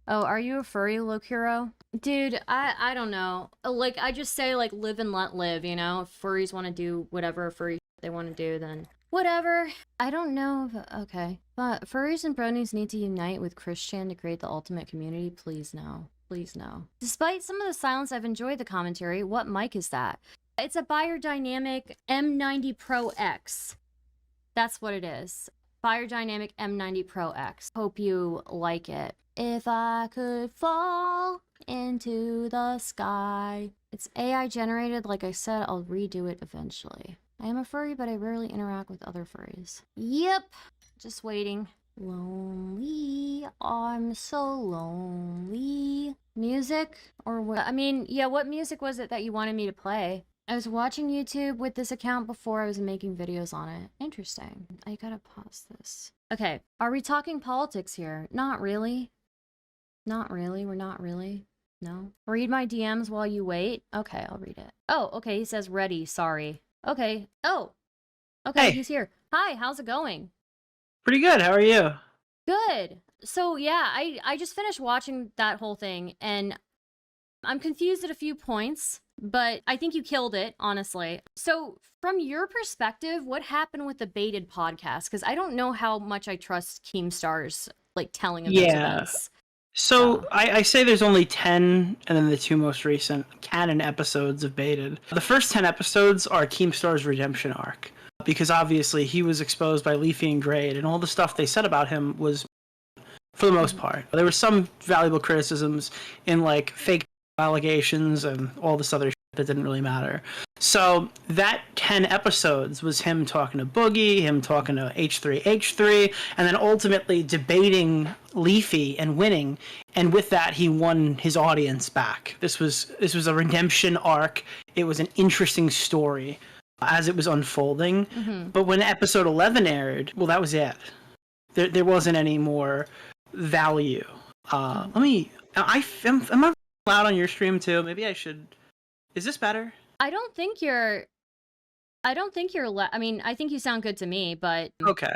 Oh, are you a furry, Locuro? Dude, I don't know. Like, I just say, like, live and let live, you know? If furries want to do whatever furry they want to do, then whatever. I don't know. Okay. But furries and bronies need to unite with Christian to create the ultimate community. Please no. Please no. Despite some of the silence, I've enjoyed the commentary. What mic is that? It's a Biodynamic M90 Pro X. That's what it is. Biodynamic M90 Pro X. Hope you like it. If I could fall into the sky. It's AI generated. Like I said, I'll redo it eventually. I am a furry, but I rarely interact with other furries. Yep. Just waiting. Lonely. I'm so lonely. Music? Or what? I mean, yeah, what music was it that you wanted me to play? I was watching YouTube with this account before I was making videos on it. Interesting. I gotta pause this. Okay. Are we talking politics here? Not really. Not really. We're not really. No. Read my DMs while you wait. Okay, I'll read it. Oh, okay. He says ready. Sorry. Okay. Oh. Okay, Hey. He's here. Hi, how's it going? Pretty good. How are you? Good. So yeah, I just finished watching that whole thing, and I'm confused at a few points, but I think you killed it, honestly. So from your perspective, what happened with the baited podcast? Because I don't know how much I trust Keemstar's like telling of those events. So I say there's only 10, and then the 2 most recent canon episodes of Baited. The first 10 episodes are Keemstar's redemption arc, because obviously he was exposed by Leafy and Grade, and all the stuff they said about him was, for the most part. There were some valuable criticisms in like fake allegations and all this other shit that didn't really matter. So that 10 episodes was him talking to Boogie, him talking to H3H3, and then ultimately debating Leafy and winning. And with that, he won his audience back. This was a redemption arc. It was an interesting story as it was unfolding. But when episode 11 aired, well, that was it. There wasn't any more value. Am I loud on your stream too? Maybe I should. Is this better? I don't think you're I mean, I think you sound good to me, but Okay.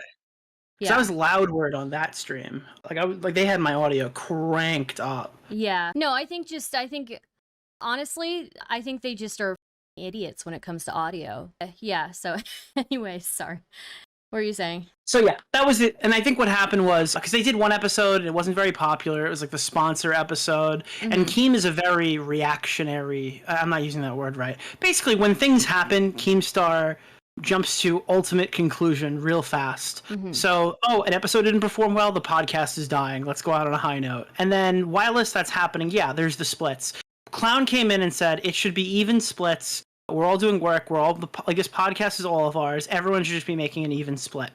yeah. I was loud word on that stream. Like they had my audio cranked up. Yeah. No, I think honestly, I think they just are idiots when it comes to audio. Yeah, so anyway, sorry. What were you saying? So yeah, that was it. And I think what happened was, because they did one episode and it wasn't very popular. It was like the sponsor episode. And Keem is a very reactionary, I'm not using that word right. Basically, when things happen, Keemstar jumps to ultimate conclusion real fast. So, an episode didn't perform well, the podcast is dying. Let's go out on a high note. And then while that's happening, yeah, there's the splits. Clown came in and said it should be even splits. We're all doing work. We're all this podcast is all of ours. Everyone should just be making an even split.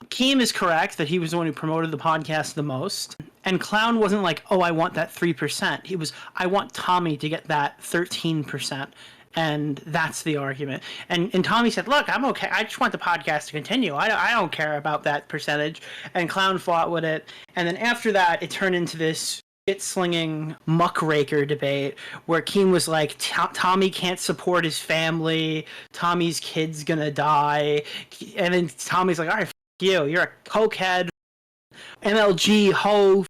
Keem is correct that he was the one who promoted the podcast the most. And Clown wasn't like, oh, I want that 3%. He was, I want Tommy to get that 13%. And that's the argument. And Tommy said, look, I'm okay. I just want the podcast to continue. I don't care about that percentage. And Clown fought with it. And then after that, it turned into this slinging muckraker debate where Keem was like, Tommy can't support his family. Tommy's kid's gonna die. And then Tommy's like, all right, you. You're a cokehead, MLG, ho,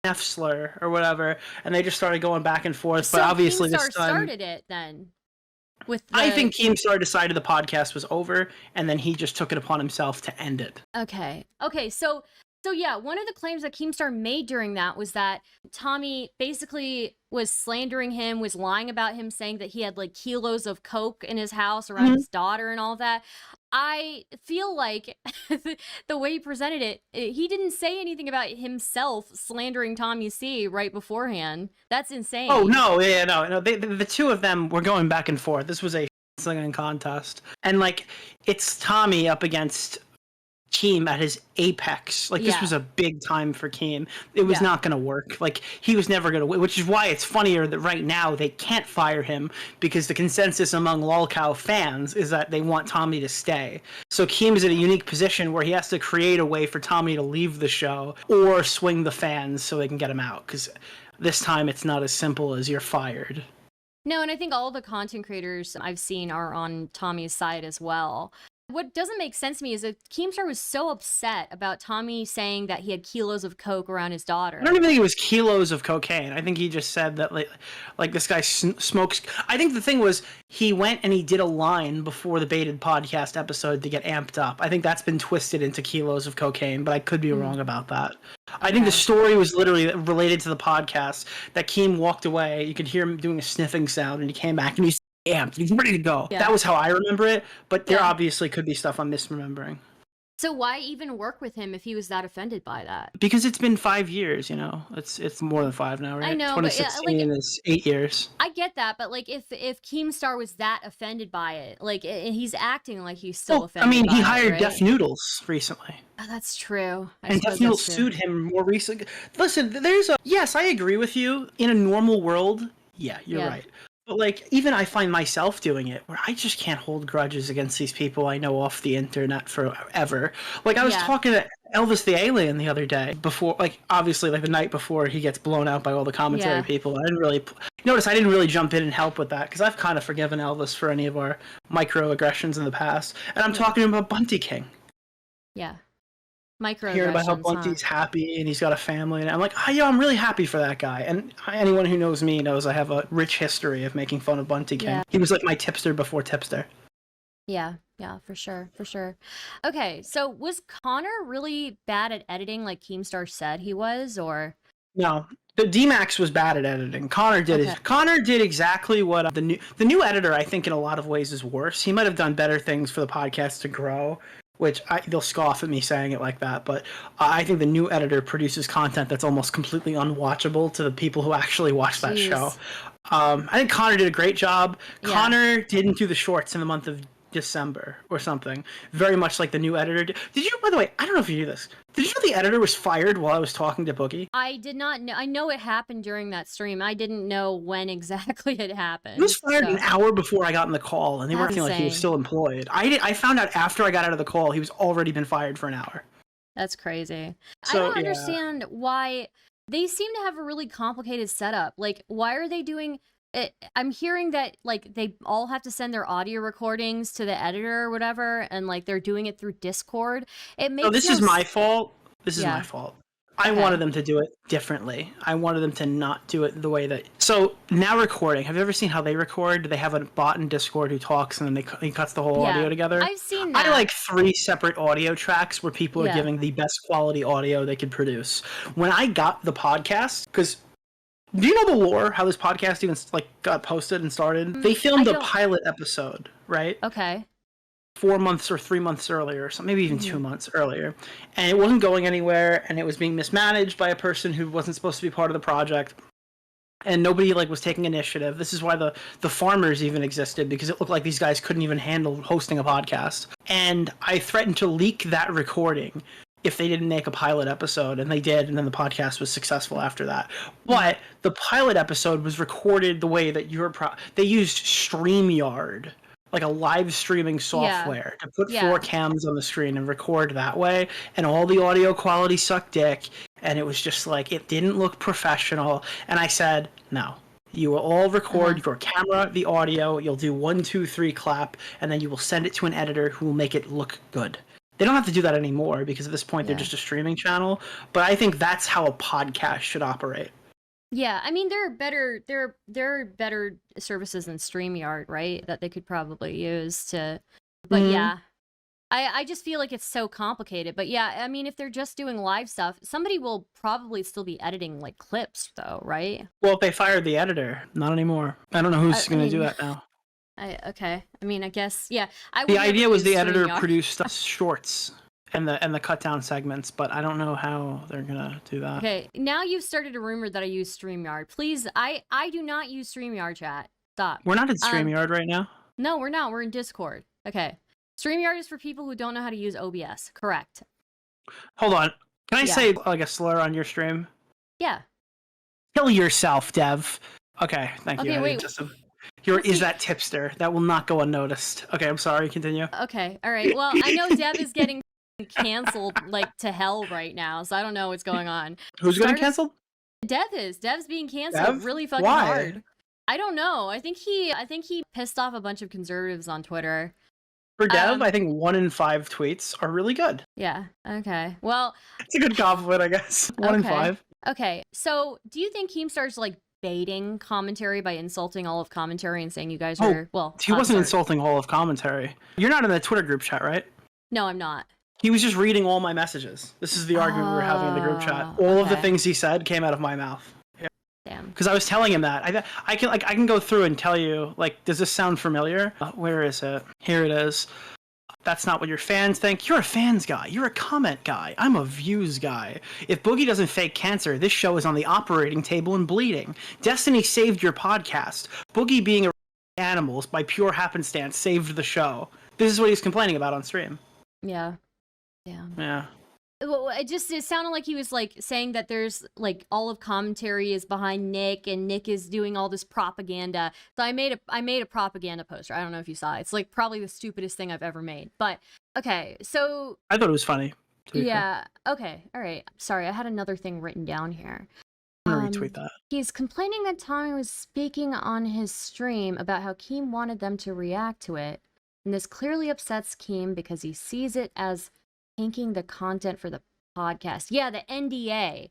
F slur, or whatever. And they just started going back and forth. So but obviously Keemstar this time, started it then. I think Keemstar decided the podcast was over, and then he just took it upon himself to end it. Okay. So yeah, one of the claims that Keemstar made during that was that Tommy basically was slandering him, was lying about him, saying that he had like kilos of coke in his house around his daughter and all that. I feel like the way he presented it, he didn't say anything about himself slandering Tommy C right beforehand. That's insane. Oh, no, yeah, no. The two of them were going back and forth. This was a slinging contest. And like, it's Tommy up against Keem at his apex. Like, this was a big time for Keem. It was not going to work. Like, he was never going to win, which is why it's funnier that right now they can't fire him, because the consensus among Lolcow fans is that they want Tommy to stay. So Keem is in a unique position where he has to create a way for Tommy to leave the show or swing the fans so they can get him out, because this time it's not as simple as you're fired. No, and I think all the content creators I've seen are on Tommy's side as well. What doesn't make sense to me is that Keemstar was so upset about Tommy saying that he had kilos of coke around his daughter. I don't even think it was kilos of cocaine. I think he just said that like this guy smokes. I think the thing was he went and he did a line before the Baited podcast episode to get amped up. I think that's been twisted into kilos of cocaine, but I could be wrong about that. I think the story was literally related to the podcast, that Keem walked away. You could hear him doing a sniffing sound, and he came back and he's amped. He's ready to go. Yeah. That was how I remember it, but there obviously could be stuff I'm misremembering. So why even work with him if he was that offended by that? Because it's been 5 years, you know. It's more than 5 now, right? I know, 2016 is 8 years. I get that, but like if Keemstar was that offended by it, like he's acting like he's still offended. I mean, he by hired it, right? Def Noodles recently. Oh, that's true. And Def Noodles sued him more recently. Listen, yes, I agree with you. In a normal world, yeah, you're right. But like, even I find myself doing it, where I just can't hold grudges against these people I know off the internet forever. Like, I was talking to Elvis the Alien the other day, before, like, obviously, like, the night before he gets blown out by all the commentary people. I didn't really jump in and help with that, because I've kind of forgiven Elvis for any of our microaggressions in the past. And I'm talking about Bunty King. Yeah. hearing about how Bunty's happy and he's got a family, and I'm like, oh, yeah, I'm really happy for that guy. And anyone who knows me knows I have a rich history of making fun of Bunty King. Yeah. He was like my tipster before tipster. Yeah, for sure. Okay, so was Connor really bad at editing like Keemstar said he was, or? No, the D-Max was bad at editing. Connor did Okay. Connor did exactly what the new editor, I think, in a lot of ways is worse. He might have done better things for the podcast to grow, which they'll scoff at me saying it like that, but I think the new editor produces content that's almost completely unwatchable to the people who actually watch that show. I think Connor did a great job. Yeah. Connor didn't do the shorts in the month of December or something, very much like the new editor did. Did you, by the way, I don't know if you knew this, did you know the editor was fired while I was talking to Boogie? I did not know. I know it happened during that stream. I didn't know when exactly it happened. He was fired an hour before I got in the call, and they were acting like he was still employed. I found out after I got out of the call he was already been fired for an hour. That's crazy. So, I don't understand why they seem to have a really complicated setup. Like, why are they doing it? I'm hearing that like they all have to send their audio recordings to the editor or whatever, and like they're doing it through Discord. It makes this is my fault. This is Yeah. my fault. I wanted them to do it differently. I wanted them to not do it the way that... So, now recording. Have you ever seen how they record? They have a bot in Discord who talks, and then he cuts the whole audio together. I've seen that. I like 3 separate audio tracks where people are Yeah. giving the best quality audio they could produce. When I got the podcast, because... Do you know the lore, how this podcast even got posted and started? They filmed a pilot episode, right? Okay. 4 months or 3 months earlier, so maybe even 2 months earlier, and it wasn't going anywhere, and it was being mismanaged by a person who wasn't supposed to be part of the project, and nobody was taking initiative. This is why the farmers even existed, because it looked like these guys couldn't even handle hosting a podcast. And I threatened to leak that recording if they didn't make a pilot episode, and they did, and then the podcast was successful after that. But the pilot episode was recorded the way that they used StreamYard, like a live streaming software, to put 4 cams on the screen and record that way, and all the audio quality sucked dick, and it was just it didn't look professional. And I said, no, you will all record your camera, the audio, you'll do 1, 2, 3 clap, and then you will send it to an editor who will make it look good. They don't have to do that anymore, because at this point they're just a streaming channel, but I think that's how a podcast should operate. Yeah, I mean there are better services than StreamYard, right? That they could probably use to. But yeah, I just feel like it's so complicated. But yeah, I mean if they're just doing live stuff, somebody will probably still be editing clips though, right? Well, if they fired the editor, not anymore. I don't know who's going to do that now. Okay. I mean, I guess The idea was the editor produced shorts and the cut down segments, but I don't know how they're gonna do that. Okay, now you've started a rumor that I use StreamYard. Please, I do not use StreamYard, chat. Stop. We're not in StreamYard right now. No, we're not. We're in Discord. Okay. StreamYard is for people who don't know how to use OBS. Correct. Hold on. Can I say a slur on your stream? Yeah. Kill yourself, Dev. Okay, thank you. Okay, wait. Is that tipster? That will not go unnoticed. Okay, I'm sorry. Continue. Okay, all right. Well, I know Dev is getting canceled to hell right now, so I don't know what's going on. Who's getting canceled? Dev is. Dev's being canceled really fucking hard. I don't know. I think he pissed off a bunch of conservatives on Twitter. For Dev, I think 1 in 5 tweets are really good. Yeah. Okay. Well, it's a good compliment, I guess. 1 in 5. Okay. So, do you think Keemstar's baiting commentary by insulting all of commentary and saying you guys are he wasn't insulting all of commentary. You're not in the Twitter group chat, right? No, I'm not. He was just reading all my messages. This is the argument we were having in the group chat. All of the things he said came out of my mouth. Yeah. Damn. Because I was telling him that. I can go through and tell you, does this sound familiar? Where is it? Here it is. That's not what your fans think. You're a fans guy. You're a comment guy. I'm a views guy. If Boogie doesn't fake cancer, this show is on the operating table and bleeding. Destiny saved your podcast. Boogie being a animals by pure happenstance saved the show. This is what he's complaining about on stream. Yeah. Damn. Yeah. Well, it sounded like he was saying that there's all of commentary is behind Nick and Nick is doing all this propaganda. So I made a propaganda poster. I don't know if you saw it. It's probably the stupidest thing I've ever made. But okay, so I thought it was funny. Yeah. Okay. All right. Sorry, I had another thing written down here. I'm gonna retweet that. He's complaining that Tommy was speaking on his stream about how Keem wanted them to react to it, and this clearly upsets Keem because he sees it as tanking the content for the podcast. Yeah, the NDA.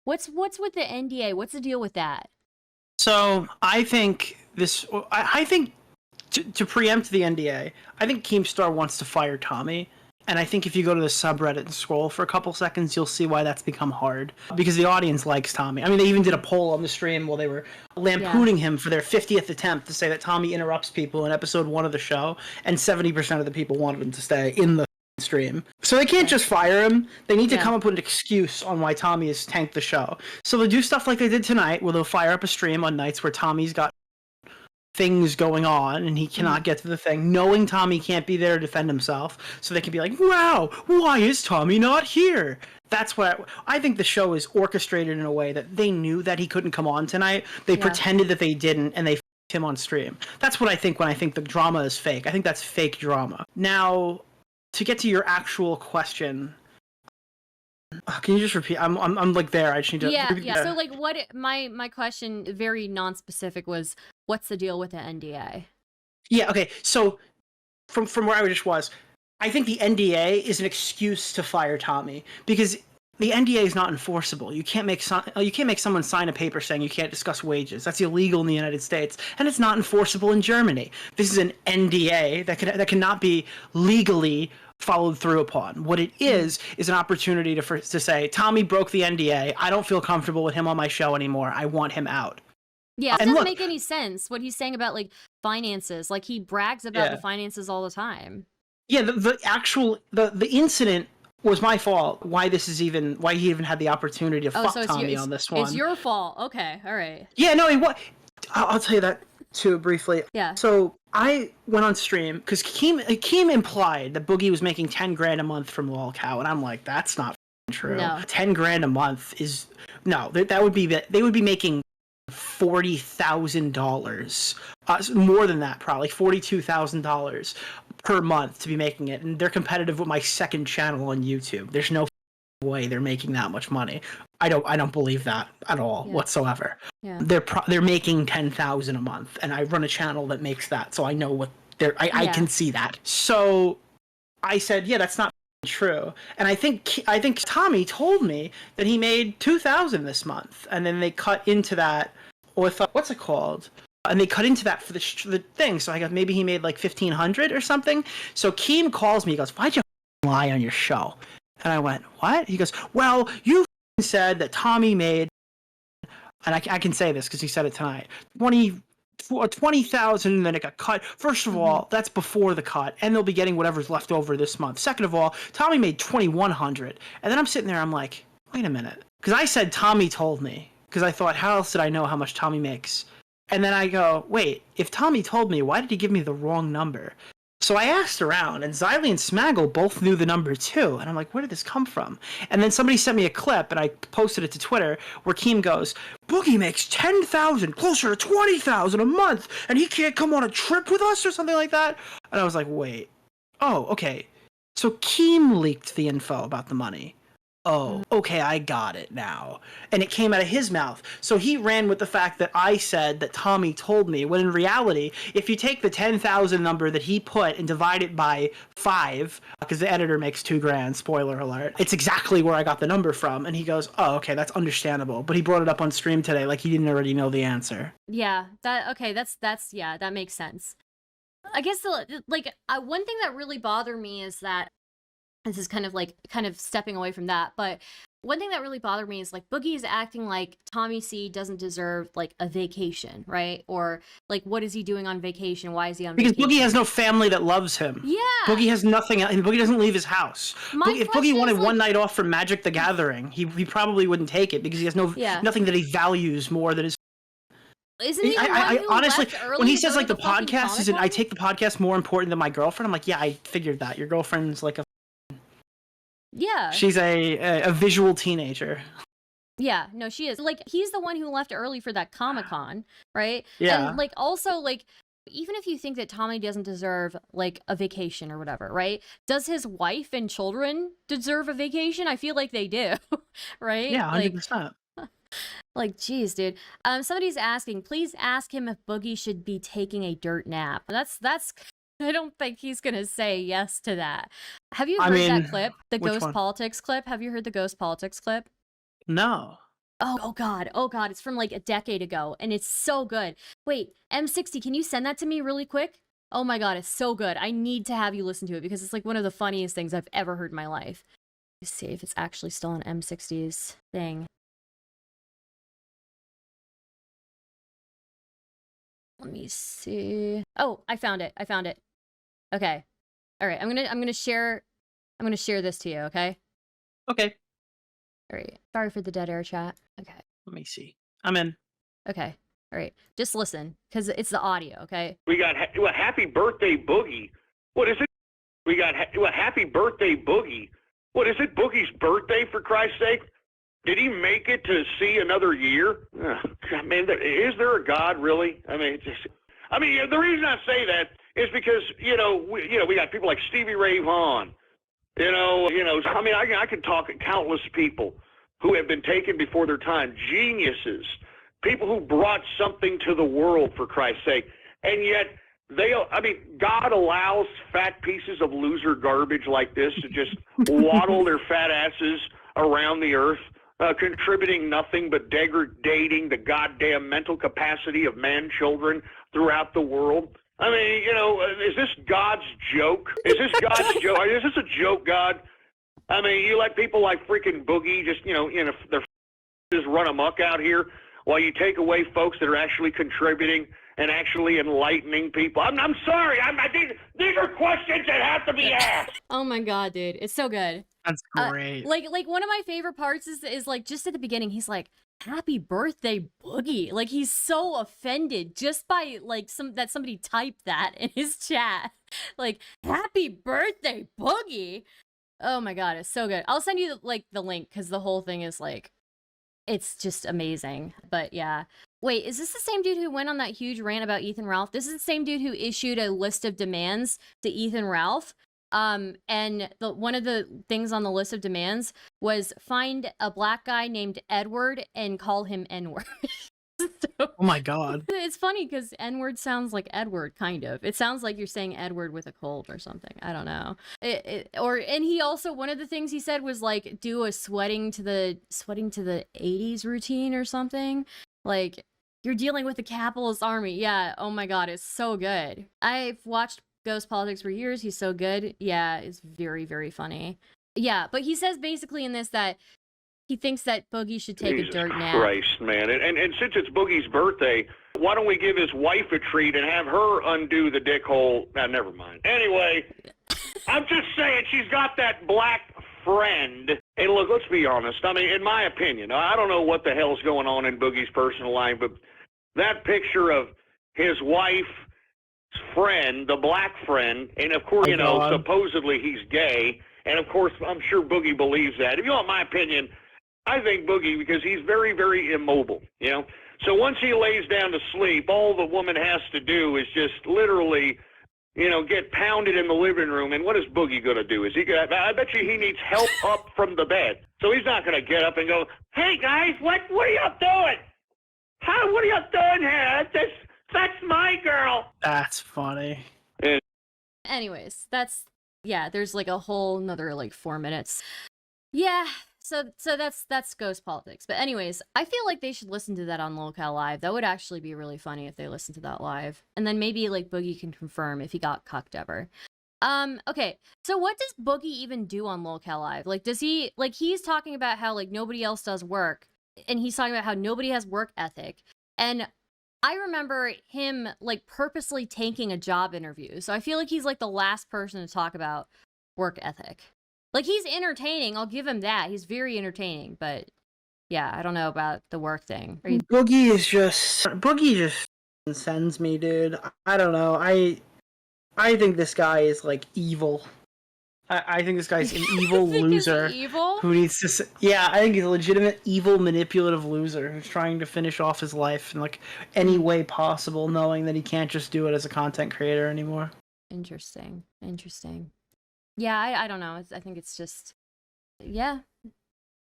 What's with the NDA? What's the deal with that? So I think I think to preempt the NDA, I think Keemstar wants to fire Tommy. And I think if you go to the subreddit and scroll for a couple seconds, you'll see why that's become hard. Because the audience likes Tommy. I mean, they even did a poll on the stream while they were lampooning him for their 50th attempt to say that Tommy interrupts people in episode 1 of the show. And 70% of the people wanted him to stay in the stream. So they can't just fire him. They need to come up with an excuse on why Tommy has tanked the show. So they'll do stuff like they did tonight, where they'll fire up a stream on nights where Tommy's got things going on and he cannot get to the thing, knowing Tommy can't be there to defend himself, so they can be like, wow, why is Tommy not here? That's what I think the show is orchestrated in a way that they knew that he couldn't come on tonight. They pretended that they didn't, and they f***ed him on stream. That's what I think when I think the drama is fake. I think that's fake drama. Now, to get to your actual question, can you just repeat? I'm like there. I just need to. Yeah. So like, what my question, very non-specific, was what's the deal with the NDA? Yeah. Okay. So from where I just was, I think the NDA is an excuse to fire Tommy because the NDA is not enforceable. You can't make someone sign a paper saying you can't discuss wages. That's illegal in the United States, and it's not enforceable in Germany. This is an NDA that cannot be legally followed through upon. What it is an opportunity to say, Tommy broke the NDA. I don't feel comfortable with him on my show anymore. I want him out. Yeah, it doesn't make any sense what he's saying about like finances. Like he brags about the finances all the time. Yeah, the incident was my fault. Why he even had the opportunity to fuck Tommy on this one. It's your fault. Okay, all right. Yeah, no, I'll tell you that too briefly. Yeah. So I went on stream because Keem implied that Boogie was making 10 grand a month from Lolcow, and I'm like, that's not true. No. 10 grand a month is that would be they would be making $40,000, more than that, probably $42,000 per month to be making it, and they're competitive with my second channel on YouTube. There's no way they're making that much money. I don't believe that at all whatsoever. Yeah. They're making $10,000 a month, and I run a channel that makes that, so I know what I can see that. So I said, yeah, that's not true. And I think Tommy told me that he made $2,000 this month, and then they cut into that with what's it called? And they cut into that for the thing. So I got maybe he made like $1,500 or something. So Keem calls me. He goes, "Why'd you lie on your show?" And I went, "What?" He goes, "Well, you said that Tommy made," and I can say this because he said it tonight, 20,000, and then it got cut. First of all, that's before the cut, and they'll be getting whatever's left over this month. Second of all, Tommy made 2,100, and then I'm sitting there, I'm like, wait a minute, because I said Tommy told me, because I thought, how else did I know how much Tommy makes? And then I go, wait, if Tommy told me, why did he give me the wrong number? So I asked around, and Xylee and Smaggle both knew the number too. And I'm like, where did this come from? And then somebody sent me a clip, and I posted it to Twitter, where Keem goes, Boogie makes 10,000, closer to 20,000 a month, and he can't come on a trip with us or something like that. And I was like, wait, oh, okay. So Keem leaked the info about the money. Oh, okay, I got it now. And it came out of his mouth. So he ran with the fact that I said that Tommy told me, when in reality, if you take the 10,000 number that he put and divide it by 5, because the editor makes $2,000, spoiler alert, it's exactly where I got the number from. And he goes, oh, okay, that's understandable. But he brought it up on stream today like he didn't already know the answer. Yeah, that makes sense. I guess one thing that really bothered me is that this is kind of stepping away from that, but one thing that really bothered me is like Boogie is acting like Tommy C doesn't deserve like a vacation, right? Or like, what is he doing on vacation? Why is he on vacation? Because Boogie has no family that loves him. Yeah. Boogie has nothing, and Boogie doesn't leave his house. If Boogie wanted one night off from Magic the Gathering, he probably wouldn't take it because he has nothing that he values more than his. Isn't he honestly, when he says like the podcast isn't, I take the podcast more important than my girlfriend, I'm like, yeah, I figured that. Your girlfriend's like a. Yeah. She's a visual teenager. Yeah, no, she is. Like, he's the one who left early for that Comic-Con, right? Yeah. And, like, also, like, even if you think that Tommy doesn't deserve, like, a vacation or whatever, right? Does his wife and children deserve a vacation? I feel like they do, right? Yeah, 100%. Like, geez, dude. Somebody's asking, please ask him if Boogie should be taking a dirt nap. That's I don't think he's gonna say yes to that. Have you I heard mean, that clip? The which Ghost one? Politics clip? Have you heard the Ghost Politics clip? No. Oh god, oh god, it's from like a decade ago, and it's so good. Wait, M60, can you send that to me really quick? Oh my god, it's so good. I need to have you listen to it because it's like one of the funniest things I've ever heard in my life. Let's see if it's actually still on M60's thing. Let me see. Oh, I found it. I found it. Okay. All right. I'm gonna share this to you. Okay. Okay. All right. Sorry for the dead air chat. Okay. Let me see. I'm in. Okay. All right. Just listen, because it's the audio. Okay. We got happy birthday, Boogie. What is it? We got happy birthday, Boogie. What is it? Boogie's birthday, for Christ's sake? Did he make it to see another year? God, man, is there a God really? I mean, the reason I say that is because we got people like Stevie Ray Vaughan. I could talk countless people who have been taken before their time, geniuses, people who brought something to the world, for Christ's sake, and yet God allows fat pieces of loser garbage like this to just waddle their fat asses around the earth. Contributing nothing but degrading the goddamn mental capacity of man-children throughout the world. I mean, is this God's joke? Is this God's joke? Is this a joke, God? I mean, you let people like freaking Boogie their just run amok out here while you take away folks that are actually contributing and actually enlightening people. I'm sorry. These are questions that have to be asked. Oh my god, dude, it's so good. That's great. Like one of my favorite parts is like just at the beginning, he's like, "Happy birthday, Boogie!" Like he's so offended just by like that somebody typed that in his chat. Like, "Happy birthday, Boogie!" Oh my god, it's so good. I'll send you the link because the whole thing is like, it's just amazing. But yeah. Wait, is this the same dude who went on that huge rant about Ethan Ralph? This is the same dude who issued a list of demands to Ethan Ralph. And one of the things on the list of demands was find a black guy named Edward and call him N-word. Oh my god. It's funny because N-word sounds like Edward, kind of. It sounds like you're saying Edward with a cold or something. I don't know. And he also, one of the things he said was like, do a sweating to the 80s routine or something. Like, you're dealing with the capitalist army. Yeah. Oh my god, it's so good. I've watched Ghost Politics for years. He's so good. Yeah, it's very, very funny. Yeah, but he says basically in this that he thinks that Boogie should take a dirt nap. Christ, man. And since it's Boogie's birthday, why don't we give his wife a treat and have her undo the dick hole? Never mind. Anyway, I'm just saying she's got that black friend. And look, let's be honest. I mean, in my opinion, I don't know what the hell's going on in Boogie's personal life, but that picture of his wife, friend, the black friend, and of course, supposedly he's gay, and of course, I'm sure Boogie believes that. If you want my opinion, I think Boogie, because he's very, very immobile, So once he lays down to sleep, all the woman has to do is just literally, get pounded in the living room. And what is Boogie going to do? I bet you he needs help up from the bed. So he's not going to get up and go, "Hey guys, what are you doing? What are you doing here? That's my girl." That's funny. Anyways, there's like a whole another like 4 minutes. Yeah, so that's Ghost Politics. But anyways, I feel like they should listen to that on Lolcow Live. That would actually be really funny if they listened to that live. And then maybe like Boogie can confirm if he got cucked ever. Okay, so what does Boogie even do on Lolcow Live? Like, does he, like, he's talking about how like nobody else does work, and he's talking about how nobody has work ethic. And I remember him like purposely taking a job interview. So I feel like he's like the last person to talk about work ethic. Like, he's entertaining. I'll give him that. He's very entertaining. But yeah, I don't know about the work thing. Boogie just sends me, dude. I don't know. I think this guy is like evil. I think this guy's an evil loser. Evil? Who needs to? Yeah, I think he's a legitimate evil, manipulative loser who's trying to finish off his life in like any way possible, knowing that he can't just do it as a content creator anymore. Interesting. Yeah, I don't know. I think it's just, yeah.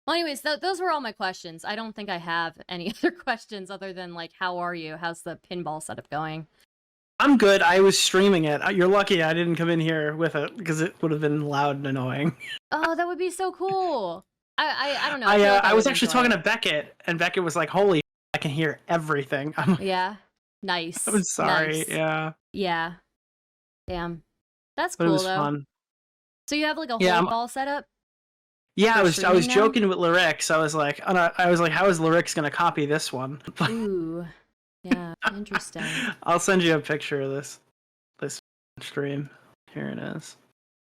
Well, anyways, those were all my questions. I don't think I have any other questions other than like, how are you? How's the pinball setup going? I'm good. I was streaming it. You're lucky I didn't come in here with it because it would have been loud and annoying. Oh, that would be so cool. I don't know. I, feel like I was would actually enjoy talking it. to Beckett, and Beckett was like, "Holy, I can hear everything." I'm like, Yeah. Nice. I'm sorry. Nice. Yeah. Yeah. Damn. That's But cool it was though. fun. So you have like a Yeah, whole ball set up? Yeah, For I was streaming now? joking with Lyrix. I was like, how is Lyrix gonna copy this one? Ooh. Yeah, interesting. I'll send you a picture of this stream. Here it is.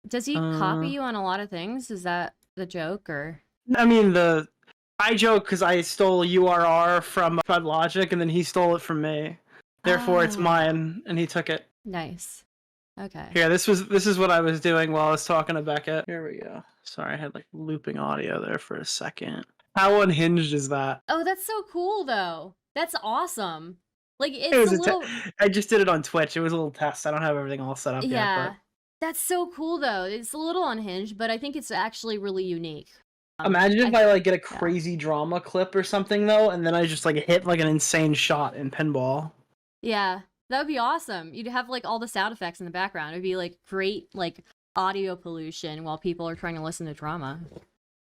Does he copy you on a lot of things? Is that the joke or? I mean, I joke because I stole URR from Fud Logic, and then he stole it from me. Therefore, it's Oh. mine, and he took it. Nice. Okay. Here, this is what I was doing while I was talking to Beckett. Here we go. Sorry, I had like looping audio there for a second. How unhinged is that? Oh, that's so cool though. That's awesome. Like It it's was a little. I just did it on Twitch. It was a little test. I don't have everything all set up Yeah. yet. That's so cool though. It's a little unhinged, but I think it's actually really unique. But imagine if I like get a crazy drama clip or something though, and then I just like hit like an insane shot in pinball. Yeah, that would be awesome. You'd have like all the sound effects in the background. It'd be like great like audio pollution while people are trying to listen to drama.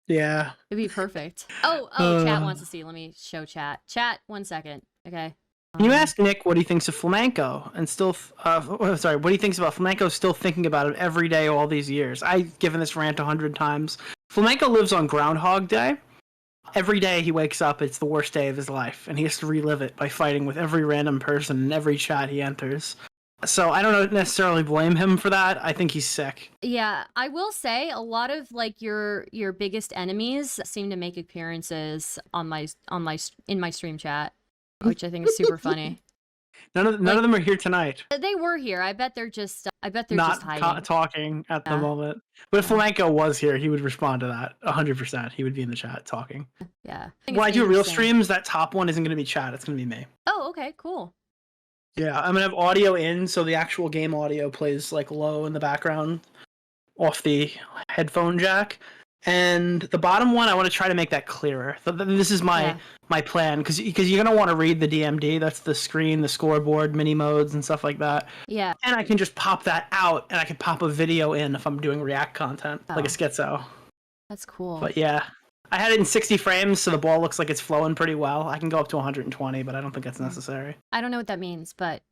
Yeah. It'd be perfect. Oh, chat wants to see. Let me show chat. Chat, 1 second. Okay. Can you ask Nick what he thinks of flamenco and still, what he thinks about flamenco, still thinking about it every day all these years. I've given this rant 100 times. Flamenco lives on Groundhog Day. Every day he wakes up, it's the worst day of his life, and he has to relive it by fighting with every random person in every chat he enters. So I don't necessarily blame him for that. I think he's sick. Yeah, I will say a lot of like your biggest enemies seem to make appearances in my stream chat, which I think is super funny. None of them are here tonight. They were here. I bet they're just Not hiding. talking at the moment. But if Flamenco was here, he would respond to that 100%. He would be in the chat talking. Yeah. When I do real streams, that top one isn't going to be chat. It's going to be me. Oh, okay, cool. Yeah, I'm going to have audio in, so the actual game audio plays like low in the background off the headphone jack. And the bottom one, I want to try to make that clearer. This is my plan, because you're going to want to read the DMD. That's the screen, the scoreboard, mini modes, and stuff like that. Yeah. And I can just pop that out, and I can pop a video in if I'm doing React content, like a schizo. That's cool. But yeah, I had it in 60 frames, so the ball looks like it's flowing pretty well. I can go up to 120, but I don't think that's necessary. I don't know what that means, but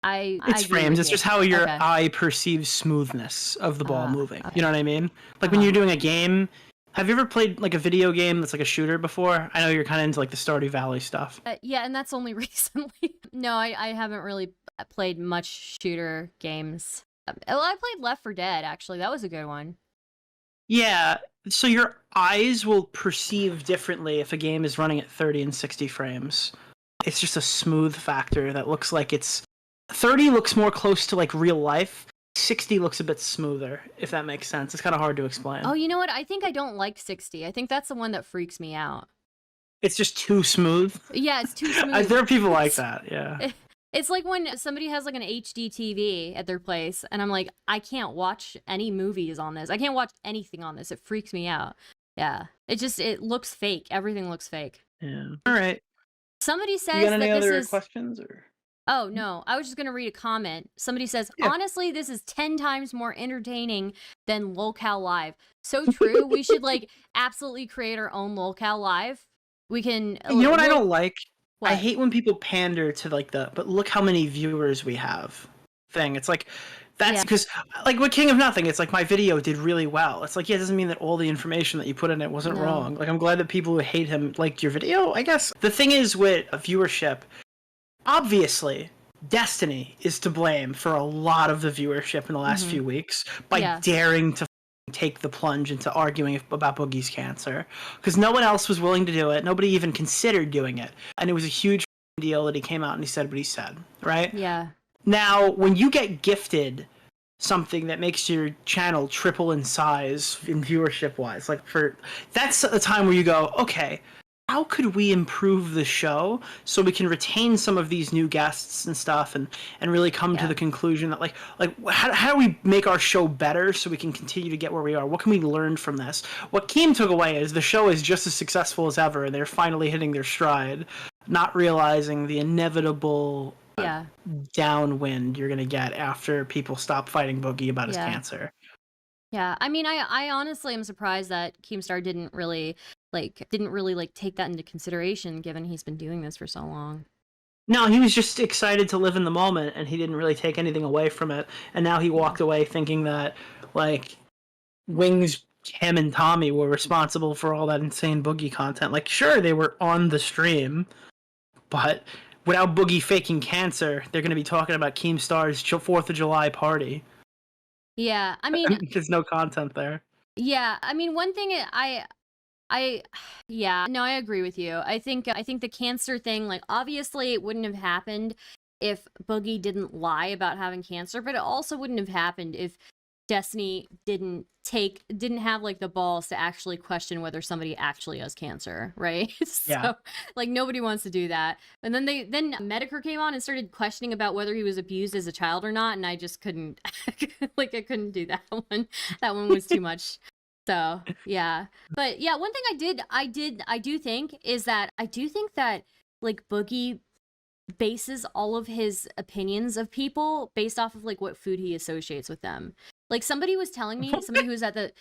I It's agree frames. with It's you. just how your Okay. eye perceives smoothness of the ball moving. okay. You know what I mean? Like when you're doing a game. Have you ever played like a video game that's like a shooter before? I know you're kind of into like the Stardew Valley stuff. Yeah, and that's only recently. No, I haven't really played much shooter games. Well, I played Left 4 Dead, actually. That was a good one. Yeah, so your eyes will perceive differently if a game is running at 30 and 60 frames. It's just a smooth factor that looks like it's... 30 looks more close to like real life. 60 looks a bit smoother, if that makes sense. It's kind of hard to explain. Oh, you know what? I think I don't like 60. I think that's the one that freaks me out. It's just too smooth. Yeah, it's too smooth. There are people like that, yeah. It's like when somebody has like an HD TV at their place, and I'm like, I can't watch any movies on this. I can't watch anything on this. It freaks me out. Yeah. It looks fake. Everything looks fake. Yeah. All right. Somebody says You got any that other this is... questions? Or? Oh, no. I was just going to read a comment. Somebody says, honestly, this is 10 times more entertaining than Lolcow Live. So true. We should, like, absolutely create our own Lolcow Live. We can... You know what I don't like? What? I hate when people pander to, like, but look how many viewers we have thing. It's like, that's because, like, with King of Nothing, it's like, my video did really well. It's like, yeah, it doesn't mean that all the information that you put in it wasn't wrong. Like, I'm glad that people who hate him liked your video, I guess. The thing is with viewership... Obviously, Destiny is to blame for a lot of the viewership in the last few weeks by daring to take the plunge into arguing about Boogie's cancer. Because no one else was willing to do it. Nobody even considered doing it. And it was a huge deal that he came out and he said what he said, right? Yeah. Now, when you get gifted something that makes your channel triple in size in viewership-wise, that's a time where you go, okay, how could we improve the show so we can retain some of these new guests and stuff and really come to the conclusion that how do we make our show better so we can continue to get where we are? What can we learn from this? What Keem took away is the show is just as successful as ever and they're finally hitting their stride, not realizing the inevitable downwind you're gonna get after people stop fighting Boogie about his Yeah. cancer. Yeah, I mean, I honestly am surprised that Keemstar didn't really take that into consideration, given he's been doing this for so long. No, he was just excited to live in the moment, and he didn't really take anything away from it. And now he walked away thinking that, like, Wings, him, and Tommy were responsible for all that insane Boogie content. Like, sure, they were on the stream, but without Boogie faking cancer, they're going to be talking about Keemstar's 4th of July party. Yeah, I mean, There's no content there. yeah, I mean, one thing yeah, no, I agree with you. I think the cancer thing, like, obviously it wouldn't have happened if Boogie didn't lie about having cancer, but it also wouldn't have happened if Destiny didn't have like the balls to actually question whether somebody actually has cancer, right? Yeah. So, like, nobody wants to do that. And then Metokur came on and started questioning about whether he was abused as a child or not, and I just couldn't I couldn't do that one. That one was too much. So, yeah. But yeah, one thing I do think that like Boogie bases all of his opinions of people based off of like what food he associates with them. Like, somebody was telling me, somebody who's at the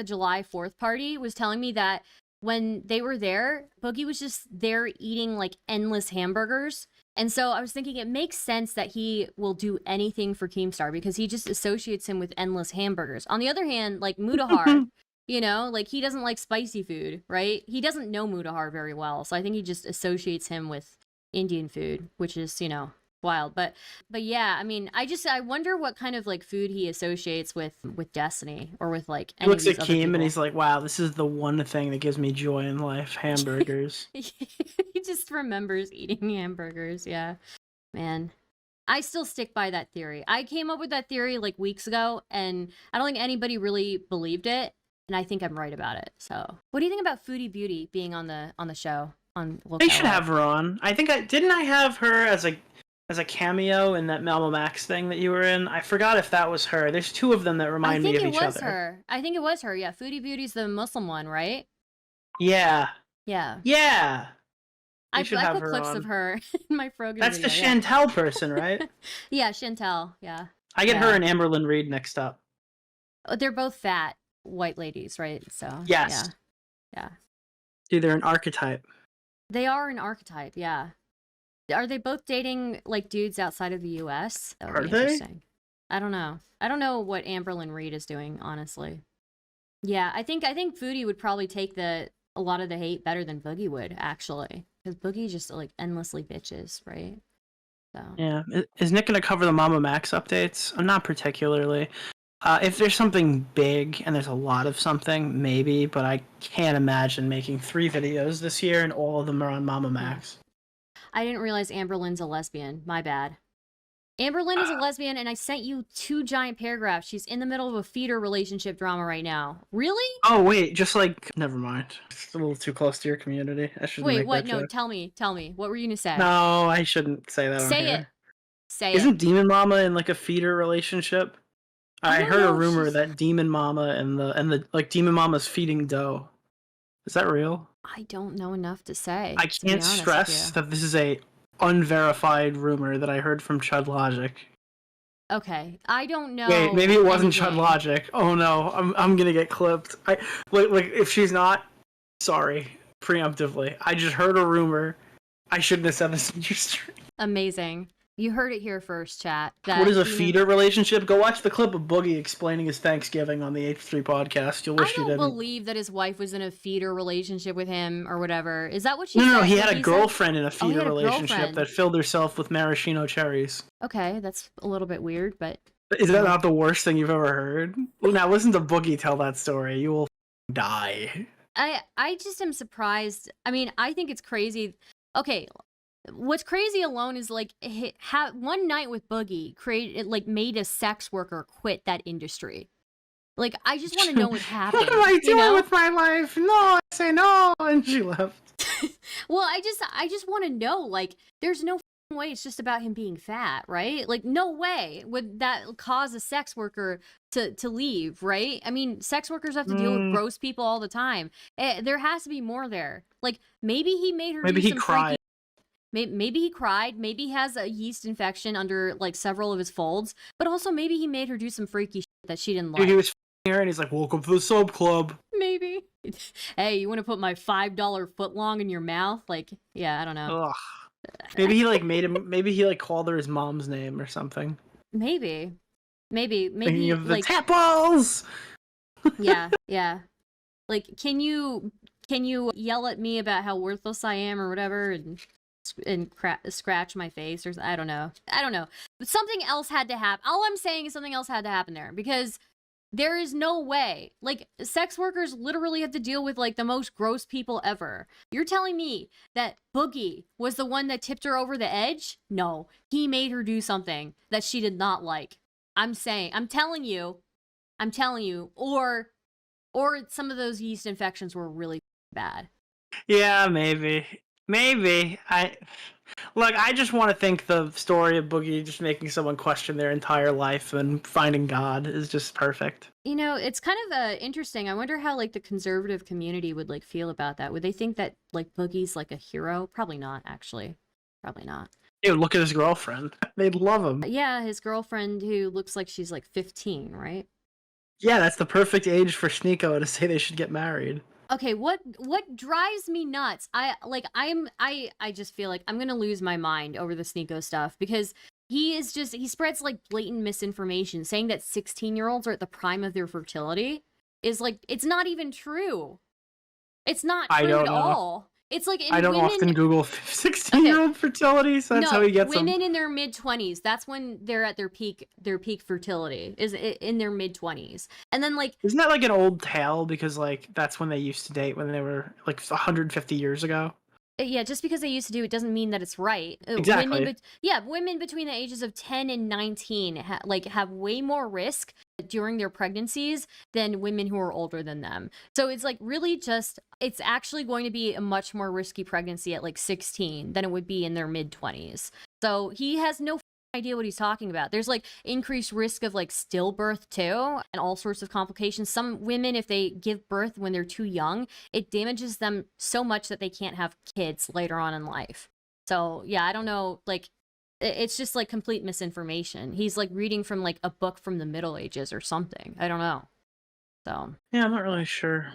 July 4th party was telling me that when they were there, Boogie was just there eating like endless hamburgers. And so I was thinking it makes sense that he will do anything for Keemstar because he just associates him with endless hamburgers. On the other hand, like Mutahar, you know, like, he doesn't like spicy food, right? He doesn't know Mutahar very well. So I think he just associates him with Indian food, which is, you know, wild. But yeah, I mean, I wonder what kind of like food he associates with Destiny or with like He any looks of at these other Keem and people. he's like, wow, this is the one thing that gives me joy in life, hamburgers. He just remembers eating hamburgers. Yeah, man. I still stick by that theory. I came up with that theory like weeks ago, and I don't think anybody really believed it, and I think I'm right about it. So, what do you think about Foodie Beauty being on the show on Lolcow? They should have her on. I think didn't I have her as a cameo in that Malmo Max thing that you were in? I forgot if that was her. There's two of them that remind me of each other. I think it was her. Yeah, Foodie Beauty's the Muslim one, right? Yeah. Yeah. Yeah. I put clips of her in my program. That's the Chantel person, right? Yeah, Chantel. Yeah. I get her and Amberlynn Reed next up. Oh, they're both fat white ladies, right? So yes. Yeah. Dude, they're an archetype. They are an archetype, yeah. Are they both dating like dudes outside of the US? That would be interesting. I don't know. I don't know what Amberlynn Reed is doing, honestly. Yeah, I think Foodie would probably take a lot of the hate better than Boogie would, actually. Because Boogie just like endlessly bitches, right? So yeah. Is Nick gonna cover the Mama Max updates? Not particularly. If there's something big and there's a lot of something, maybe, but I can't imagine making 3 videos this year and all of them are on Mama Max. I didn't realize Amberlynn's a lesbian. My bad. Amberlynn is a lesbian, and I sent you 2 giant paragraphs. She's in the middle of a feeder relationship drama right now. Really? Oh, wait, just like... Never mind. It's a little too close to your community. I shouldn't Wait, make what? that No, joke. tell me. What were you going to say? No, I shouldn't say that on Say here. it. Say Isn't it. Demon Mama in like a feeder relationship? I heard a rumor that Demon Mama and the like Demon Mama's feeding dough. Is that real? I don't know enough to say. I can't stress that this is a unverified rumor that I heard from Chud Logic. Okay, I don't know. Wait, maybe it wasn't anything. Chud Logic. Oh no, I'm gonna get clipped. Like if she's not, sorry, preemptively. I just heard a rumor. I shouldn't have said this in your stream. Amazing. You heard it here first, chat. What is a feeder relationship? Go watch the clip of Boogie explaining his Thanksgiving on the H3 podcast. You'll wish you didn't. I don't believe that his wife was in a feeder relationship with him or whatever. Is that what she said? No, he had a girlfriend in a feeder he had a relationship girlfriend. that filled herself with maraschino cherries. Okay, that's a little bit weird, but... Is that not the worst thing you've ever heard? Now listen to Boogie tell that story. You will die. I just am surprised. I mean, I think it's crazy. Okay, what's crazy alone is like one night with Boogie made a sex worker quit that industry. Like, I just want to know what happened. What am I doing with my life? No, I say no, and she left. Well, I just want to know. Like, there's no way it's just about him being fat, right? Like, no way would that cause a sex worker to leave, right? I mean, sex workers have to deal with gross people all the time. There has to be more there. Like, maybe he made her. Maybe he cried. Maybe he cried. Maybe he has a yeast infection under like several of his folds. But also maybe he made her do some freaky shit that she didn't like. Dude, he was f***ing her and he's like, welcome to the sub club. Maybe. Hey, you want to put my $5 footlong in your mouth? Like, yeah, I don't know. Ugh. Maybe he like made him. Maybe he like called her his mom's name or something. Maybe. Thinking of the like tapples. yeah. Like, can you yell at me about how worthless I am or whatever, and scratch my face, or I don't know. But something else had to happen. All I'm saying is something else had to happen there, because there is no way. Like, sex workers literally have to deal with like the most gross people ever. You're telling me that Boogie was the one that tipped her over the edge? No, he made her do something that she did not like. I'm telling you, or some of those yeast infections were really bad. Yeah, maybe. I just want to think the story of Boogie just making someone question their entire life and finding God is just perfect. You know, it's kind of interesting. I wonder how like the conservative community would like feel about that. Would they think that like Boogie's like a hero? Probably not, actually. Probably not. Dude, look at his girlfriend. They'd love him. Yeah, his girlfriend who looks like she's like 15, right? Yeah, that's the perfect age for Sneeko to say they should get married. Okay, what drives me nuts? I just feel like I'm gonna lose my mind over the Sneeko stuff, because he spreads like blatant misinformation, saying that 16-year-olds are at the prime of their fertility. Is like, it's not even true. It's not true at all. It's like I don't often Google 16-year-old fertility, so that's how he gets them. Women in their mid-20s, that's when they're at their peak fertility, is in their mid-20s. And then like, isn't that like an old tale, because like that's when they used to date, when they were like 150 years ago? Yeah, just because they used to do it doesn't mean that it's right. Exactly. Women between the ages of 10 and 19 have way more risk during their pregnancies than women who are older than them. So it's like really just, it's actually going to be a much more risky pregnancy at like 16 than it would be in their mid-20s. So he has no idea what he's talking about. There's like increased risk of like stillbirth too, and all sorts of complications. Some women, if they give birth when they're too young, it damages them so much that they can't have kids later on in life. So yeah, I don't know, like it's just like complete misinformation. He's like reading from like a book from the Middle Ages or something. I don't know. So yeah, I'm not really sure.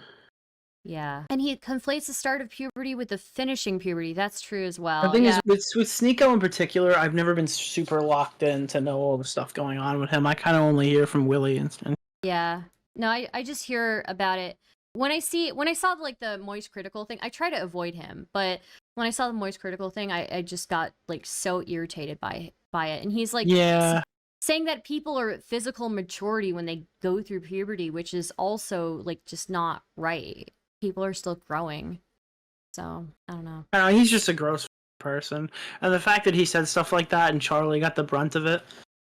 Yeah. And he conflates the start of puberty with the finishing puberty. That's true as well. The thing is, with Sneeko in particular, I've never been super locked in to know all the stuff going on with him. I kind of only hear from Willie and yeah. No, I just hear about it. When I saw like the Moist Critical thing, I try to avoid him. But when I saw the Moist Critical thing, I just got like so irritated by it. And he's like, yeah, saying that people are at physical maturity when they go through puberty, which is also like just not right. People are still growing. So, I don't know. He's just a gross person. And the fact that he said stuff like that and Charlie got the brunt of it,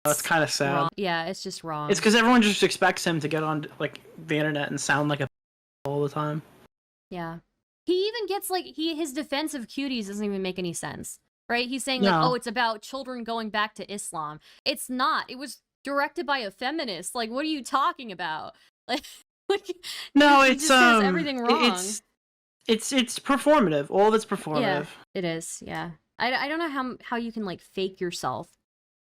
it's kind of sad. Wrong. Yeah, it's just wrong. It's because everyone just expects him to get on like the internet and sound like a all the time. Yeah. He even gets like, his defense of cuties doesn't even make any sense. Right? He's saying like, oh, it's about children going back to Islam. It's not. It was directed by a feminist. Like, what are you talking about? Like, no, he it's just says everything wrong. It's performative. All of it's performative. Yeah, it is. Yeah, I don't know how you can like fake yourself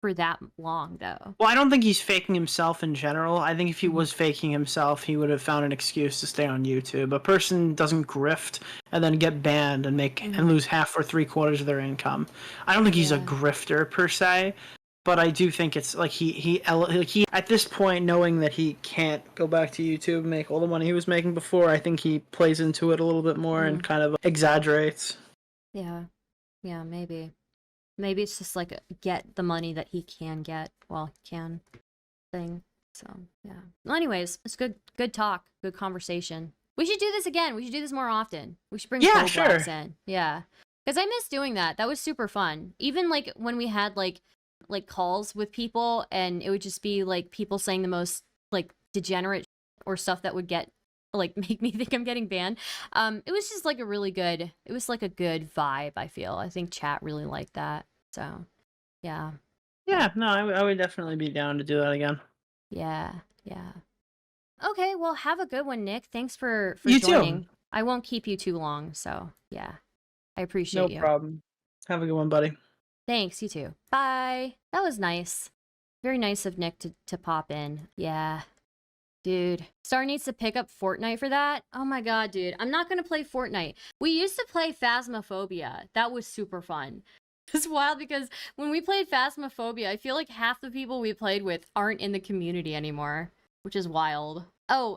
for that long though. Well, I don't think he's faking himself in general. I think if he was faking himself, he would have found an excuse to stay on YouTube. A person doesn't grift and then get banned and and lose half or 3/4 of their income. I don't think he's a grifter per se. But I do think it's like he at this point, knowing that he can't go back to YouTube and make all the money he was making before, I think he plays into it a little bit more and kind of exaggerates. Yeah, maybe it's just like a get the money that he can get while he can thing. So yeah. Well, anyways, it's good talk, good conversation. We should do this again. We should do this more often. We should bring Blacks in. Yeah, because I miss doing that. That was super fun. Even like when we had like calls with people, and it would just be like people saying the most like degenerate or stuff that would get like make me think I'm getting banned. It was just like a good vibe. I feel. I think chat really liked that. So yeah. No, I would definitely be down to do that again. Yeah. Okay, well, have a good one, Nick. Thanks for you joining. Too. I won't keep you too long. So yeah, I appreciate you. No problem. Have a good one, buddy. Thanks, you too. Bye. That was nice. Very nice of Nick to pop in. Yeah. Dude, Star needs to pick up Fortnite for that. Oh my god, dude. I'm not gonna play Fortnite. We used to play Phasmophobia. That was super fun. It's wild because when we played Phasmophobia, I feel like half the people we played with aren't in the community anymore, which is wild. Oh,